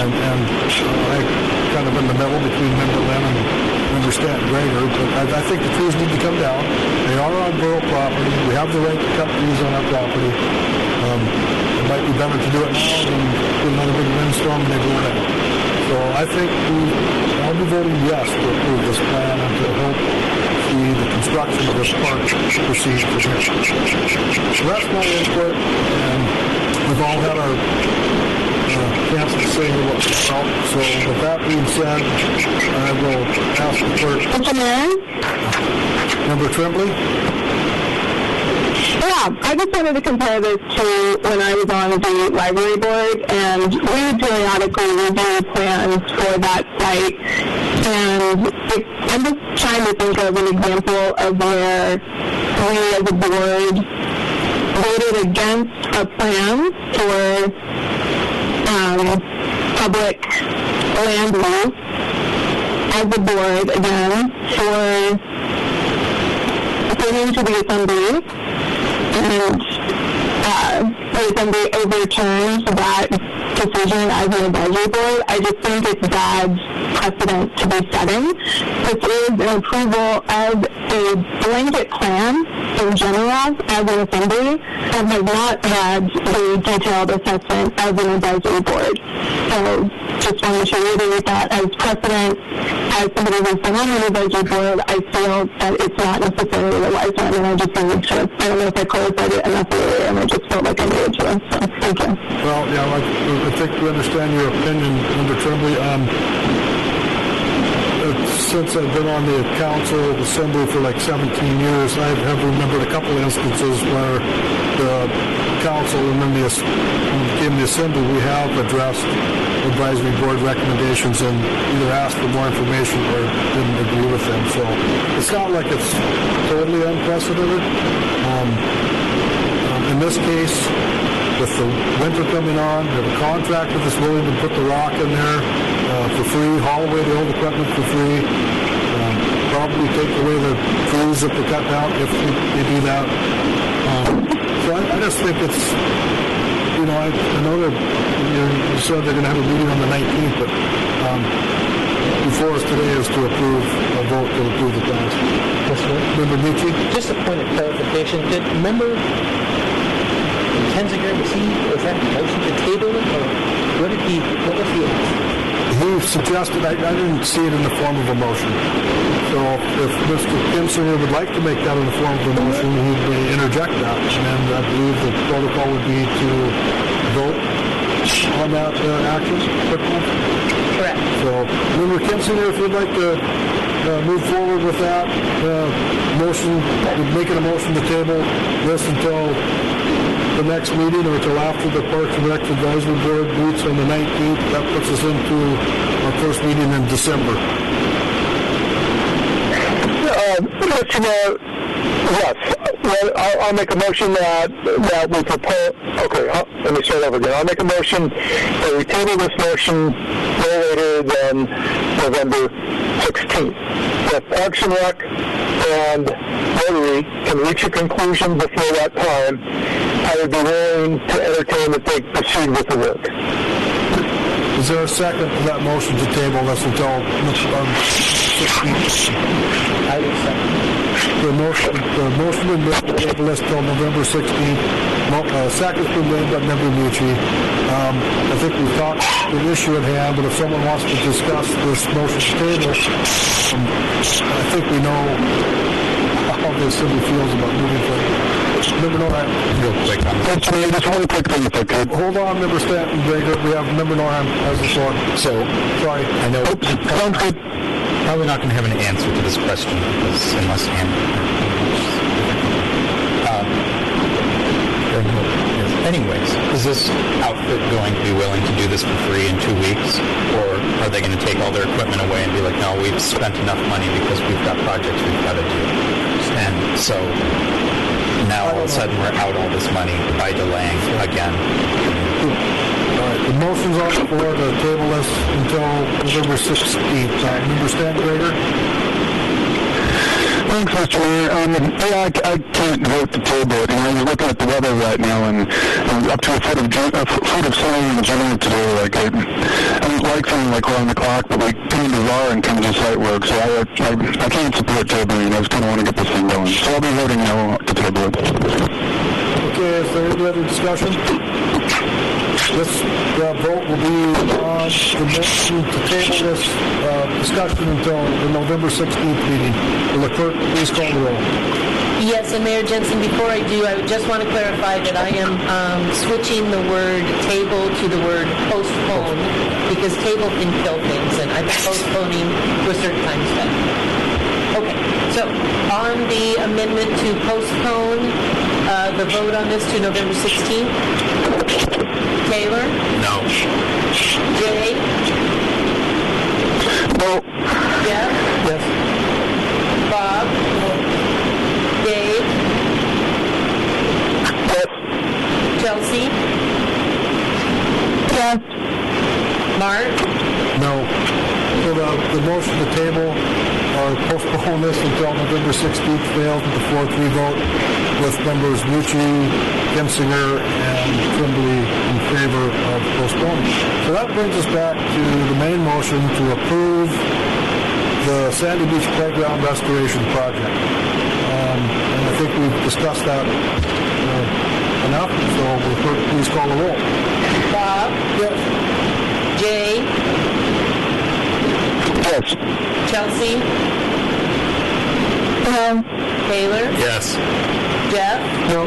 And I kind of in the middle between Member Lynn and Member Stanton Greger, but I think the trees need to come down. They are on borough property. We have the right to cut trees on our property. It might be better to do it now than put another big windstorm and they go down. So I think I'll be voting yes to approve this plan and to help see the construction of this park proceed from here. So that's my input, and we've all had our chance to say what we felt. So with that being said, I will ask the clerk. Member Tremblay? Yeah, I just wanted to compare this to when I was on the library board, and we periodically review plans for that site, and I'm just trying to think of an example of where we as a board voted against a plan for public land use as a board, again, for bringing to the assembly, and the assembly overturned that decision as an advisory board. I just think it's bad precedent to be setting. This is an approval of a blanket plan in general as an assembly and has not had the detailed assessment as an advisory board. So just wanted to reiterate that as precedent. As somebody who's been on the advisory board, I feel that it's not necessarily the wise one, and I just needed to, I don't know if I clarified it enough earlier, and I just felt like I needed to. So, thank you. Well, yeah, I think we understand your opinion, Member Tremblay. It's since I've been on the council assembly for like 17 years, I have remembered a couple of instances where the council and then in the assembly we have addressed advisory board recommendations and either asked for more information or didn't agree with them. So it's not like it's totally unprecedented. In this case, with the winter coming on, we have a contractor that's willing to put the rock in there for free, haul away the old equipment for free, probably take away the trees that they cut down if they do that. So I just think it's, you know, I know that you said they're going to have a meeting on the 19th, but before us today is to approve a vote to approve the plans. Member Michi? Just a point of clarification. Remember Kensinger, was that a motion to table it, or what was he ask? He suggested, I didn't see it in the form of a motion. So if Mr. Kinsinger would like to make that in the form of a motion, he may interject that. And I believe the protocol would be to vote on that action. Correct. So, Member Kinsinger, if you'd like to move forward with that motion, making a motion to table this until the next meeting or until after the Parks and Rec Advisory Board meets on the 19th. That puts us into our first meeting in December. Mr. Mayor, yes. Well, I'll make a motion that we propose. Okay, let me start over again. I'll make a motion that we table this motion no later than November 16th. That Parks and Rec and Rotary can reach a conclusion before that time. I would be willing to entertain that they proceed with the work. Is there a second to that motion to table this until 16th? I would second. The motion been made to table this till November 16th. Second's been made by Member Michi. I think we've talked the issue at hand, but if someone wants to discuss this motion to table, I think we know how the city feels about moving forward. Member Norheim. Real quick on this. Just one quick thing if I could. Hold on, Member Stanton. We have Member Norheim as the floor. So, sorry. I know Sounds good. probably not going to have an answer to this question because unless anyways, is this outfit going to be willing to do this for free in 2 weeks, or are they going to take all their equipment away and be like, no, we've spent enough money because we've got projects we've got to do, and so now all of a sudden we're out all this money by delaying again. All right, the motion's on the floor to table this until November 16th. Member Stanton. Thanks, Mr. Mayor. I can't vote to table it. I was looking at the weather right now, and up to a foot of snow in the general today. Like I don't like feeling like we're on the clock, but we came to VAR and come to site work, so I can't support tabling. I just kind of want to get this thing going. So I'll be voting no to table it. Okay, is there any other discussion? This vote will be on the motion to table this discussion until the November 16th meeting. Will the clerk please call the roll? Yes, and Mayor Jensen, before I do, I just want to clarify that I am switching the word table to the word postpone, because table can kill things, and I'm postponing to a certain time spent. Okay, so on the amendment to postpone the vote on this to November 16th, Taylor? No. Jay? No. Jeff? Yes. Bob? Dave? Yes. Chelsea? Yes. Mark? No. So the motion to table or postpone this until November 16th fails with the 4-3 vote with members Mucci, Gensinger, and Trimbley in favor of postponing. So that brings us back to the main motion to approve the Sandy Beach Playground Restoration Project. And I think we've discussed that enough, so will the clerk please call the roll. Bob? Yes. Jay? Yes. Chelsea? No. Taylor? Yes. Jeff? No.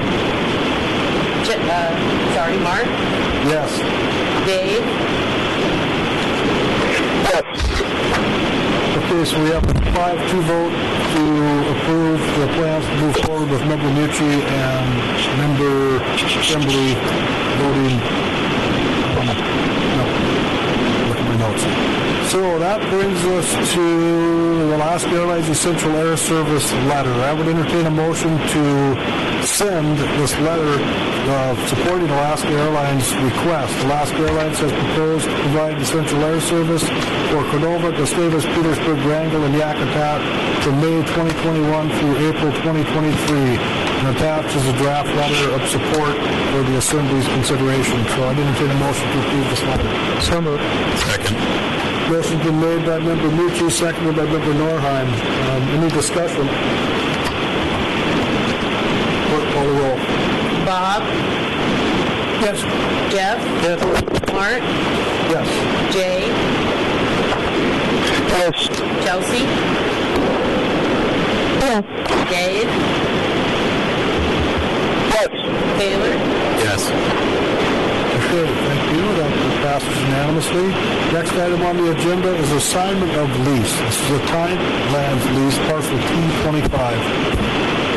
Mark? Yes. Dave? Yes. Okay, Okay, so we have a 5-2 vote to approve the plans to move forward with Member Mucci and Member Assembly voting. Look at my notes. So that brings us to the Alaska Airlines Essential Air Service letter. I would entertain a motion to send this letter supporting Alaska Airlines' request. Alaska Airlines has proposed to provide essential air service for Cordova, Gustavus, Petersburg, Wrangell, and Yakutat from May 2021 through April 2023, and attached is a draft letter of support for the Assembly's consideration. So I entertain a motion to approve this letter. So moved. Second. Motion's been made by Member Mucci, seconded by Member Norheim. Any discussion? Clerk, call the roll. Bob? Yes. Jeff? Yes. Mark? Yes. Jay? Yes. Chelsea? Yes. Dave? Yes. Taylor? Yes. Okay, thank you. That passes unanimously. Next item on the agenda is assignment of lease. This is a Tidelands lease, parcel T25.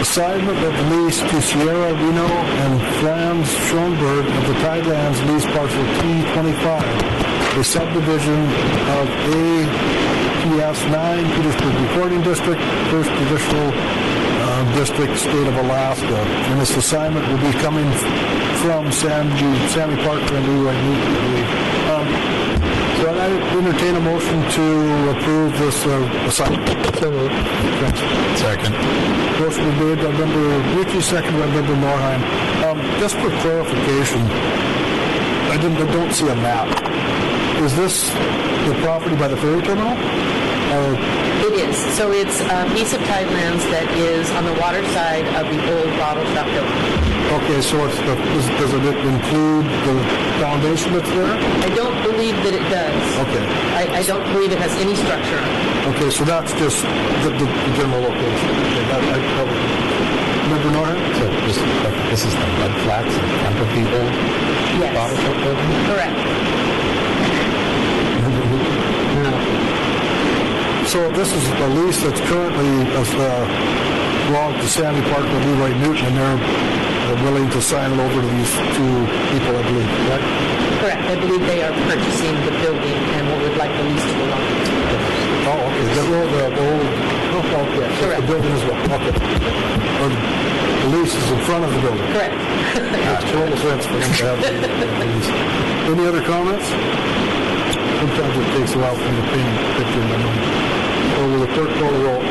Assignment of lease to Sierra Reno and Franz Schoenberg of the Tidelands lease parcel T25, a subdivision of APS 9, Petersburg Recording District, 1st Judicial District, State of Alaska. And this assignment will be coming from Sammy Parker and Leroy Newton, I believe. So I entertain a motion to approve this assignment. So moved. Second. Motion was made by Member Mucci, seconded by Member Norheim. Just for clarification, I don't see a map. Is this the property by the ferry terminal? It is. So it's a piece of Tidelands that is on the water side of the old bottle shop building. Okay, so does it include the foundation that's there? I don't believe that it does. Okay. I don't believe it has any structure on it. Okay, so that's just the general location. Okay, Member Norheim? So this is the mud flats in front of the old Yes. bottle shop building? Correct. So this is a lease that's currently belongs to Sammy Parker and Leroy Newton, and they're willing to sign it over to these two people, I believe, right? Correct. I believe they are purchasing the building and would like the lease to belong to. Oh, okay. Okay. Correct. The building as well. Okay. Or the lease is in front of the building. Correct. Makes total sense for them to have the lease. Any other comments? Sometimes it takes a while for me to paint a picture in my mind. Or will the clerk call the roll?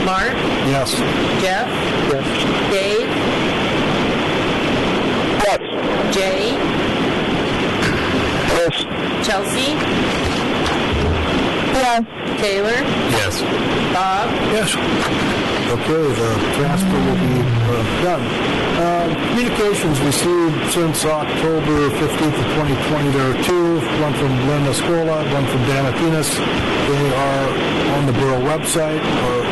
Mark? Yes. Jeff? Yes. Dave? Yes. Jay? Yes. Chelsea? Yes. Taylor? Yes. Bob? Yes. Okay, the transfer will be done. Communications received since October 15th of 2020. There are two, one from Linda Scola, one from Dana Pinas. They are on the Borough website or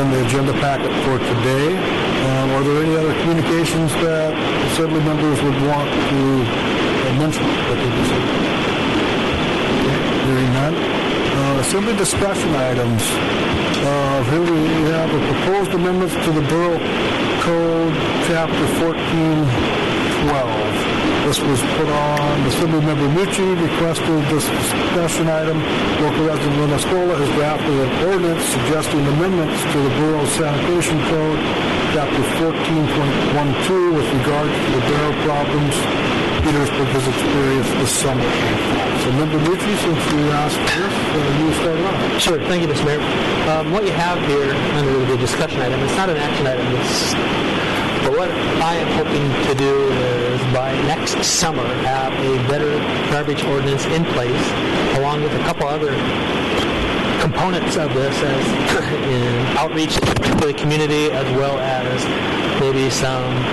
in the agenda packet for today. Are there any other communications that Assembly members would want to mention that they received? Hearing none. Assembly discussion items. Here we have a proposed amendments to the Borough Code, Chapter 1412. This was put on, Assembly Member Mucci requested this discussion item. Local resident Linda Scola has drafted an ordinance suggesting amendments to the Borough Sanitation Code, Chapter 14.12, with regard to the barrel problems Petersburg has experienced this summer. So Member Mucci, since you asked first, you start off. Sure. Thank you, Mr. Mayor. What you have here under the discussion item, it's not an action item. But what I am hoping to do is by next summer have a better garbage ordinance in place, along with a couple other components of this as in outreach to the community, as well as maybe some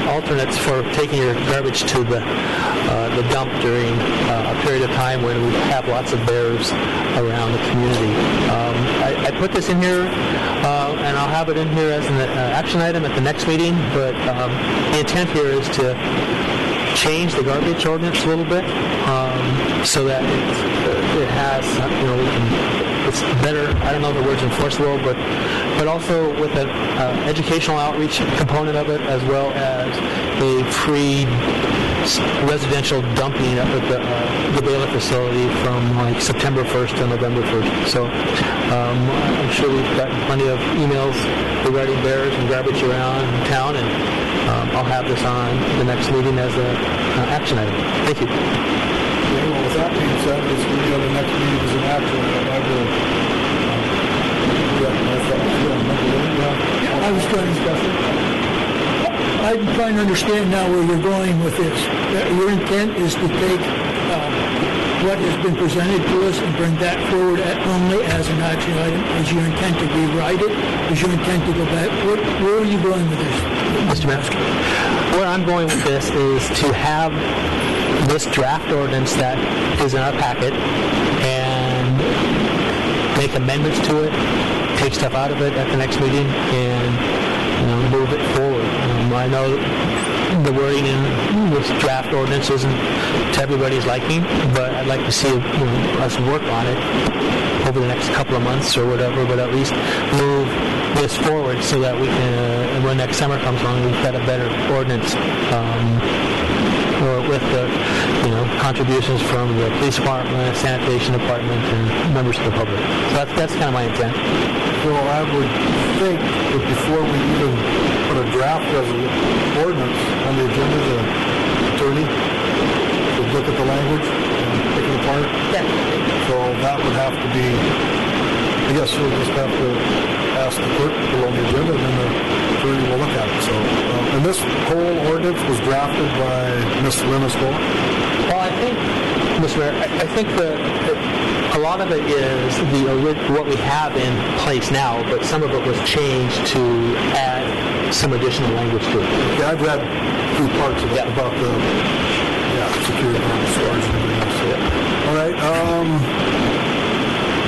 alternates for taking your garbage to the dump during a period of time when we have lots of bears around the community. I put this in here, and I'll have it in here as an action item at the next meeting, but the intent here is to change the garbage ordinance a little bit so that it has, it's better. I don't know if the word's enforceable, but also with an educational outreach component of it, as well as a free residential dumping up at the Bailiff facility from like September 1st to November 1st. So I'm sure we've gotten plenty of emails regarding bears and garbage around town, and I'll have this on the next meeting as an action item. Thank you. Okay, well, with that being said, this will be on the next meeting as an action item. I was trying to I'm trying to understand now where you're going with this. Your intent is to take what has been presented to us and bring that forward only as an action item. Is your intent to rewrite it? Is your intent to go back? Where are you going with this? Mr. Mask? Where I'm going with this is to have this draft ordinance that is in our packet and make amendments to it, take stuff out of it at the next meeting, and move it forward. I know the wording in this draft ordinance isn't to everybody's liking, but I'd like to see us work on it over the next couple of months or whatever, but at least move this forward so that we can, when next summer comes along, we've got a better ordinance with the contributions from the police department, sanitation department, and members of the public. So that's kind of my intent. So I would think that before we even put a draft ordinance on the agenda, the attorney would look at the language and pick it apart. Yeah. So that would have to be, I guess we'll just have to ask the clerk to put on the agenda, and then the attorney will look at it. So, and this whole ordinance was drafted by Ms. Linus Gold. Well, I think, Mr. Mayor, I think a lot of it is what we have in place now, but some of it was changed to add some additional language to it. Yeah, I've read through parts of it about the security storage and everything. So. All right.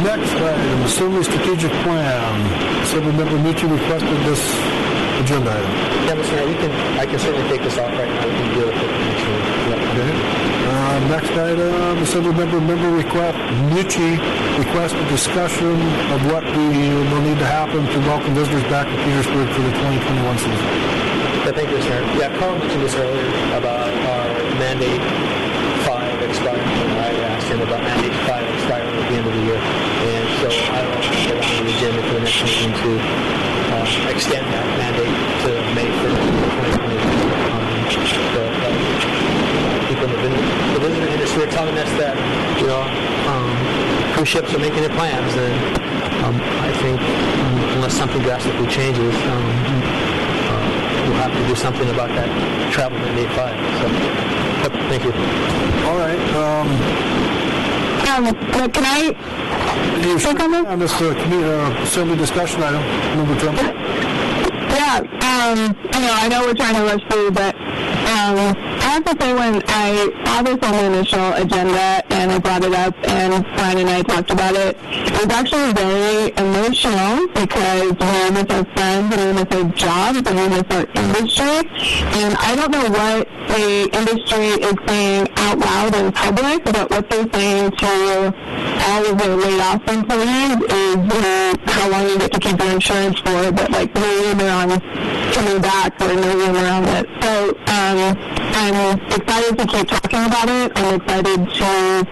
Next item, Assembly Strategic Plan. Assembly Member Michi requested this agenda item. Yeah, Mr. Mayor, I can certainly take this off right now. We can deal with it next week. Okay. Next item, Assembly Member Michi requested discussion of what will need to happen to welcome visitors back to Petersburg for the 2021 season. Thank you, Mr. Mayor. Yeah, Carl mentioned this earlier about our mandate 5 expiring. I asked him about mandate 5 expiring at the end of the year. And so I will get on the agenda for the next meeting to extend that mandate to May 1st, 2021. People in the visitor industry are telling us that, cruise ships are making their plans, and I think unless something drastically changes, we'll have to do something about that travel mandate 5. So, thank you. All right. Can I take on this? On this assembly discussion item, Member Trump. Yeah, I know we're trying to rush through, but I have to say when I saw this on the initial agenda and I brought it up and Brian and I talked about it, it was actually very emotional because we miss our friends and we miss our jobs and we miss our industry. And I don't know what the industry is saying out loud in public, but what they're saying to all of their laid-off employees is how long you get to keep your insurance for, but like no rumor on coming back or no rumor on it. So I'm excited to keep talking about it. I'm excited to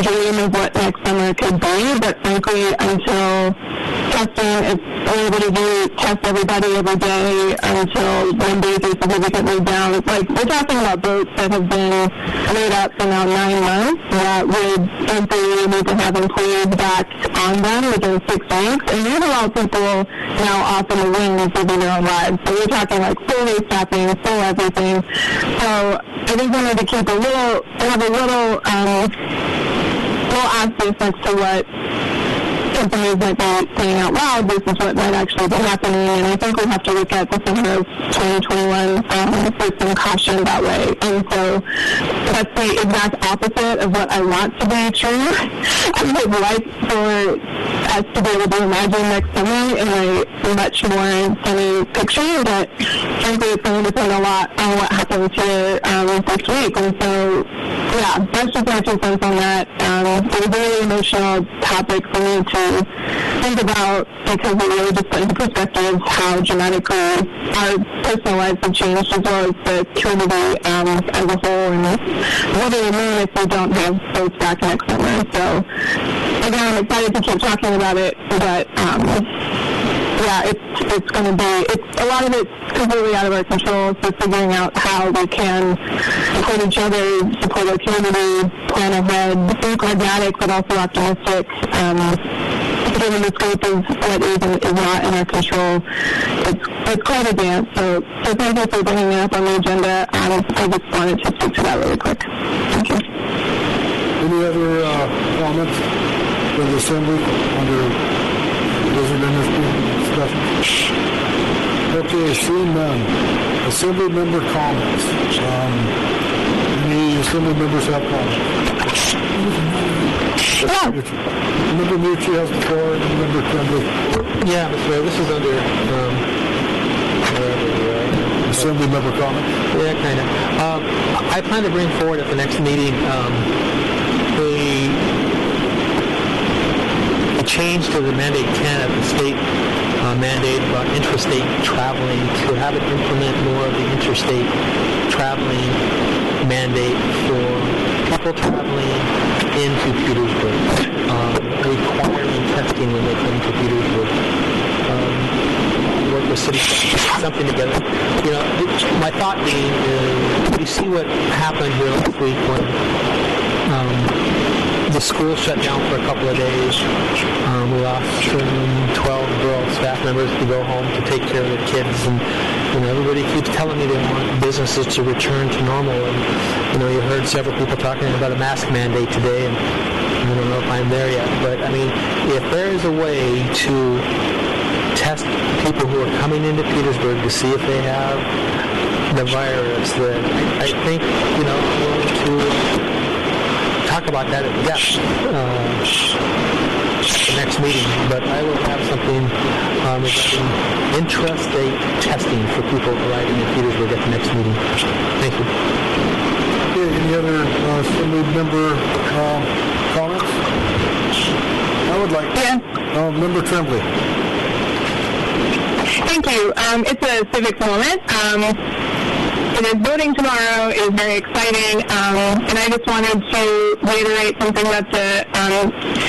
dream of what next summer could be, but frankly, until testing, if everybody do test everybody every day until numbers are significantly down, like we're talking about boats that have been laid up for now 9 months that would, in theory, need to have employees back on them within 6 weeks, and these are all people now off in the wings living their own lives. So we're talking like full restaffing, full everything. So I think we need to keep a little asterisk next to what companies might be saying out loud versus what might actually be happening. And I think we have to look at the summer of 2021 with some caution that way. And so that's the exact opposite of what I want to be true. I would like for us to be able to imagine next summer in a much more sunny picture, but frankly it's going to depend a lot on what happens here this week. And so, yeah, that's just my 2 cents on that. It was a really emotional topic for me to think about because it really just put into perspective how dramatically our personal lives have changed as well as the community as a whole, and what it would mean if we don't have folks back next summer. So, again, I'm excited to keep talking about it, but yeah, it's going to be, a lot of it's completely out of our control, so figuring out how we can support each other, support our community, plan ahead, be pragmatic but also optimistic, given the scope of what is and is not in our control. It's quite a dance, so thank you for bringing it up on the agenda. I just wanted to speak to that really quick. Thank you. Any other comments for the Assembly under Blizzard Industry discussion? Okay, seeing none. Assembly member comments. Any Assembly members have comments? Yeah. Member Mucci has the floor, and Member Tremblay. Yeah, Mr. Mayor, this is under Assembly member comments. Yeah, kind of. I plan to bring forward at the next meeting a change to the mandate 10 at the state mandate about interstate traveling to have it implement more of the interstate traveling mandate for people traveling into Petersburg, requiring testing when they come to Petersburg. Work with city something together. You know, my thought being is we see what happened here last week when the school shut down for a couple of days. We lost 12 girl staff members to go home to take care of their kids, and everybody keeps telling me they want businesses to return to normal. And you heard several people talking about a mask mandate today, and I don't know if I'm there yet. But I mean, if there is a way to test people who are coming into Petersburg to see if they have the virus, then I think we're going to talk about that at depth the next meeting. But I will have something regarding intrastate testing for people arriving in Petersburg at the next meeting. Thank you. Okay, any other Assembly member comments? I would like Member Tremblay. Thank you. It's a civic moment. It is voting tomorrow. It is very exciting. And I just wanted to reiterate something that the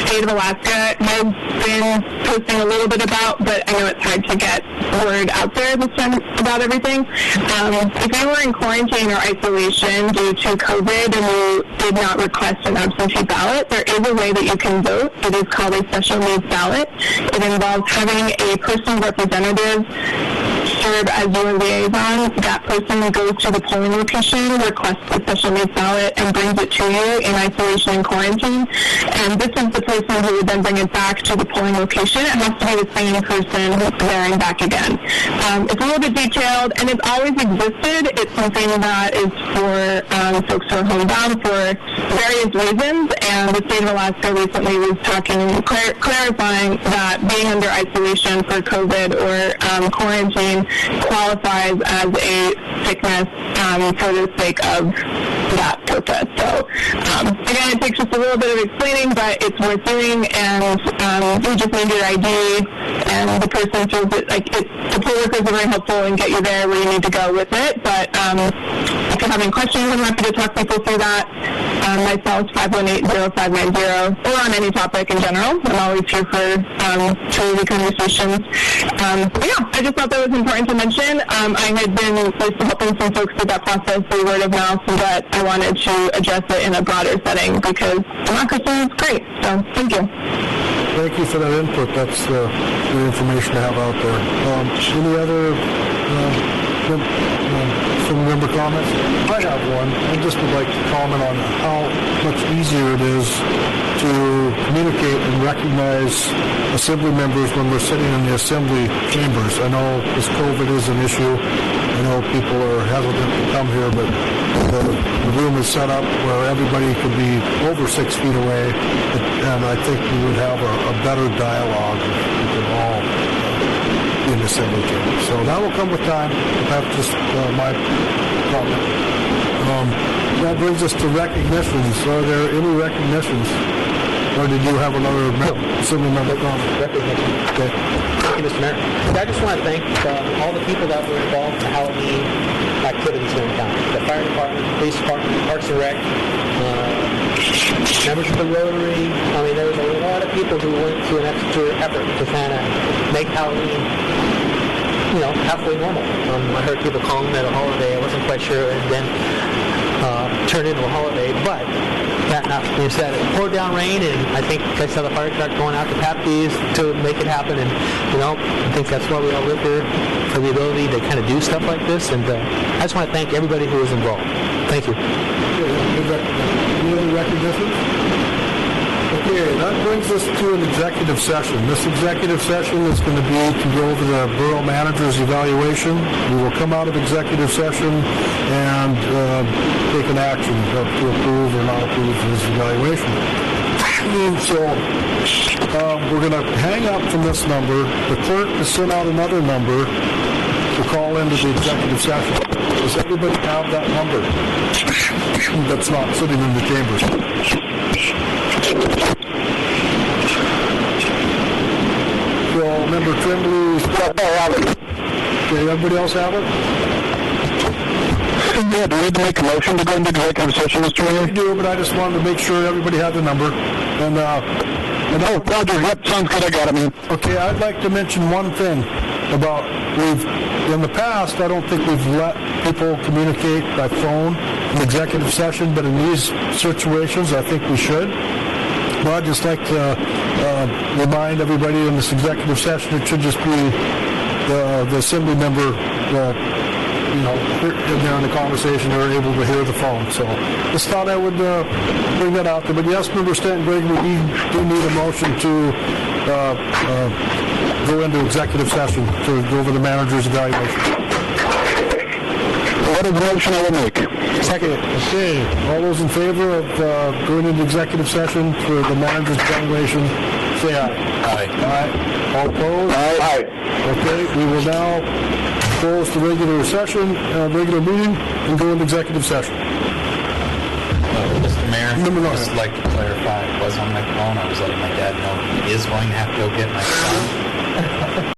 state of Alaska has been posting a little bit about, but I know it's hard to get word out there this time about everything. If you were in quarantine or isolation due to COVID and you did not request an absentee ballot, there is a way that you can vote. It is called a special needs ballot. It involves having a personal representative serve as your liaison. That person goes to the polling location, requests a special needs ballot, and brings it to you in isolation and quarantine. And this is the person who would then bring it back to the polling location. It has to be the same person there and back again. It's a little bit detailed, and it's always existed. It's something that is for folks who are homebound for various reasons, and the state of Alaska recently was clarifying that being under isolation for COVID or quarantine qualifies as a sickness for the sake of that purpose. So, again, it takes just a little bit of explaining, but it's worth doing, and you just need your ID, and the person feels it, the poll workers are very helpful and get you there where you need to go with it. But if you have any questions, I'm happy to talk people through that. My cell is 518-0590, or on any topic in general. I'm always here for community conversations. But yeah, I just thought that was important to mention. I had been helping some folks with that process through word of mouth, but I wanted to address it in a broader setting because democracy is great. So thank you. Thank you for that input. That's the information to have out there. Any other assembly member comments? I have one. I just would like to comment on how much easier it is to communicate and recognize assembly members when we're sitting in the assembly chambers. I know this COVID is an issue. I know people are hesitant to come here, but the room is set up where everybody could be over 6 feet away, and I think we would have a better dialogue if we could all be in the assembly chamber. So that will come with time. That's just my comment. That brings us to recognitions. Are there any recognitions? Or did you have another assembly member comment? Recognition. Okay. Thank you, Mr. Mayor. I just want to thank all the people that were involved in the Halloween activities here in town. The fire department, police department, Parks and Rec, members of the Rotary. I mean, there was a lot of people who went to an extra effort to kind of make Halloween, halfway normal. I heard people calling it a holiday. I wasn't quite sure, and then turned into a holiday. But that not being said, it poured down rain, and I think I saw the fire truck going out to pat these to make it happen. And I think that's why we all live here, for the ability to kind of do stuff like this. And I just want to thank everybody who was involved. Thank you. Any other recognitions? Okay, that brings us to an executive session. This executive session is going to be to go over the borough manager's evaluation. We will come out of executive session and take an action to approve or not approve his evaluation. So we're going to hang up from this number. The clerk has sent out another number to call into the executive session. Does everybody have that number that's not sitting in the chambers? So, Member Tremblay's... Okay, everybody else have it? Yeah, do we need to make a motion to go into executive session, Mr. Mayor? We do, but I just wanted to make sure everybody had the number. And Roger, yep, sounds good, I got it, man. Okay, I'd like to mention one thing about in the past, I don't think we've let people communicate by phone in executive session, but in these situations, I think we should. But I'd just like to remind everybody in this executive session, it should just be the assembly member, during the conversation, they're able to hear the phone. So just thought I would bring that out there. But yes, Member Stanton Gregory, we do need a motion to go into executive session to go over the manager's evaluation. What is the motion I will make? Second. Okay. All those in favor of going into executive session for the manager's evaluation, say aye. Aye. Aye. All opposed? Aye. Okay. We will now close the regular session, regular meeting, and go into executive session. Mr. Mayor, Number I'd just like to clarify, I was on my phone. I was letting my dad know he is going to have to go get my son.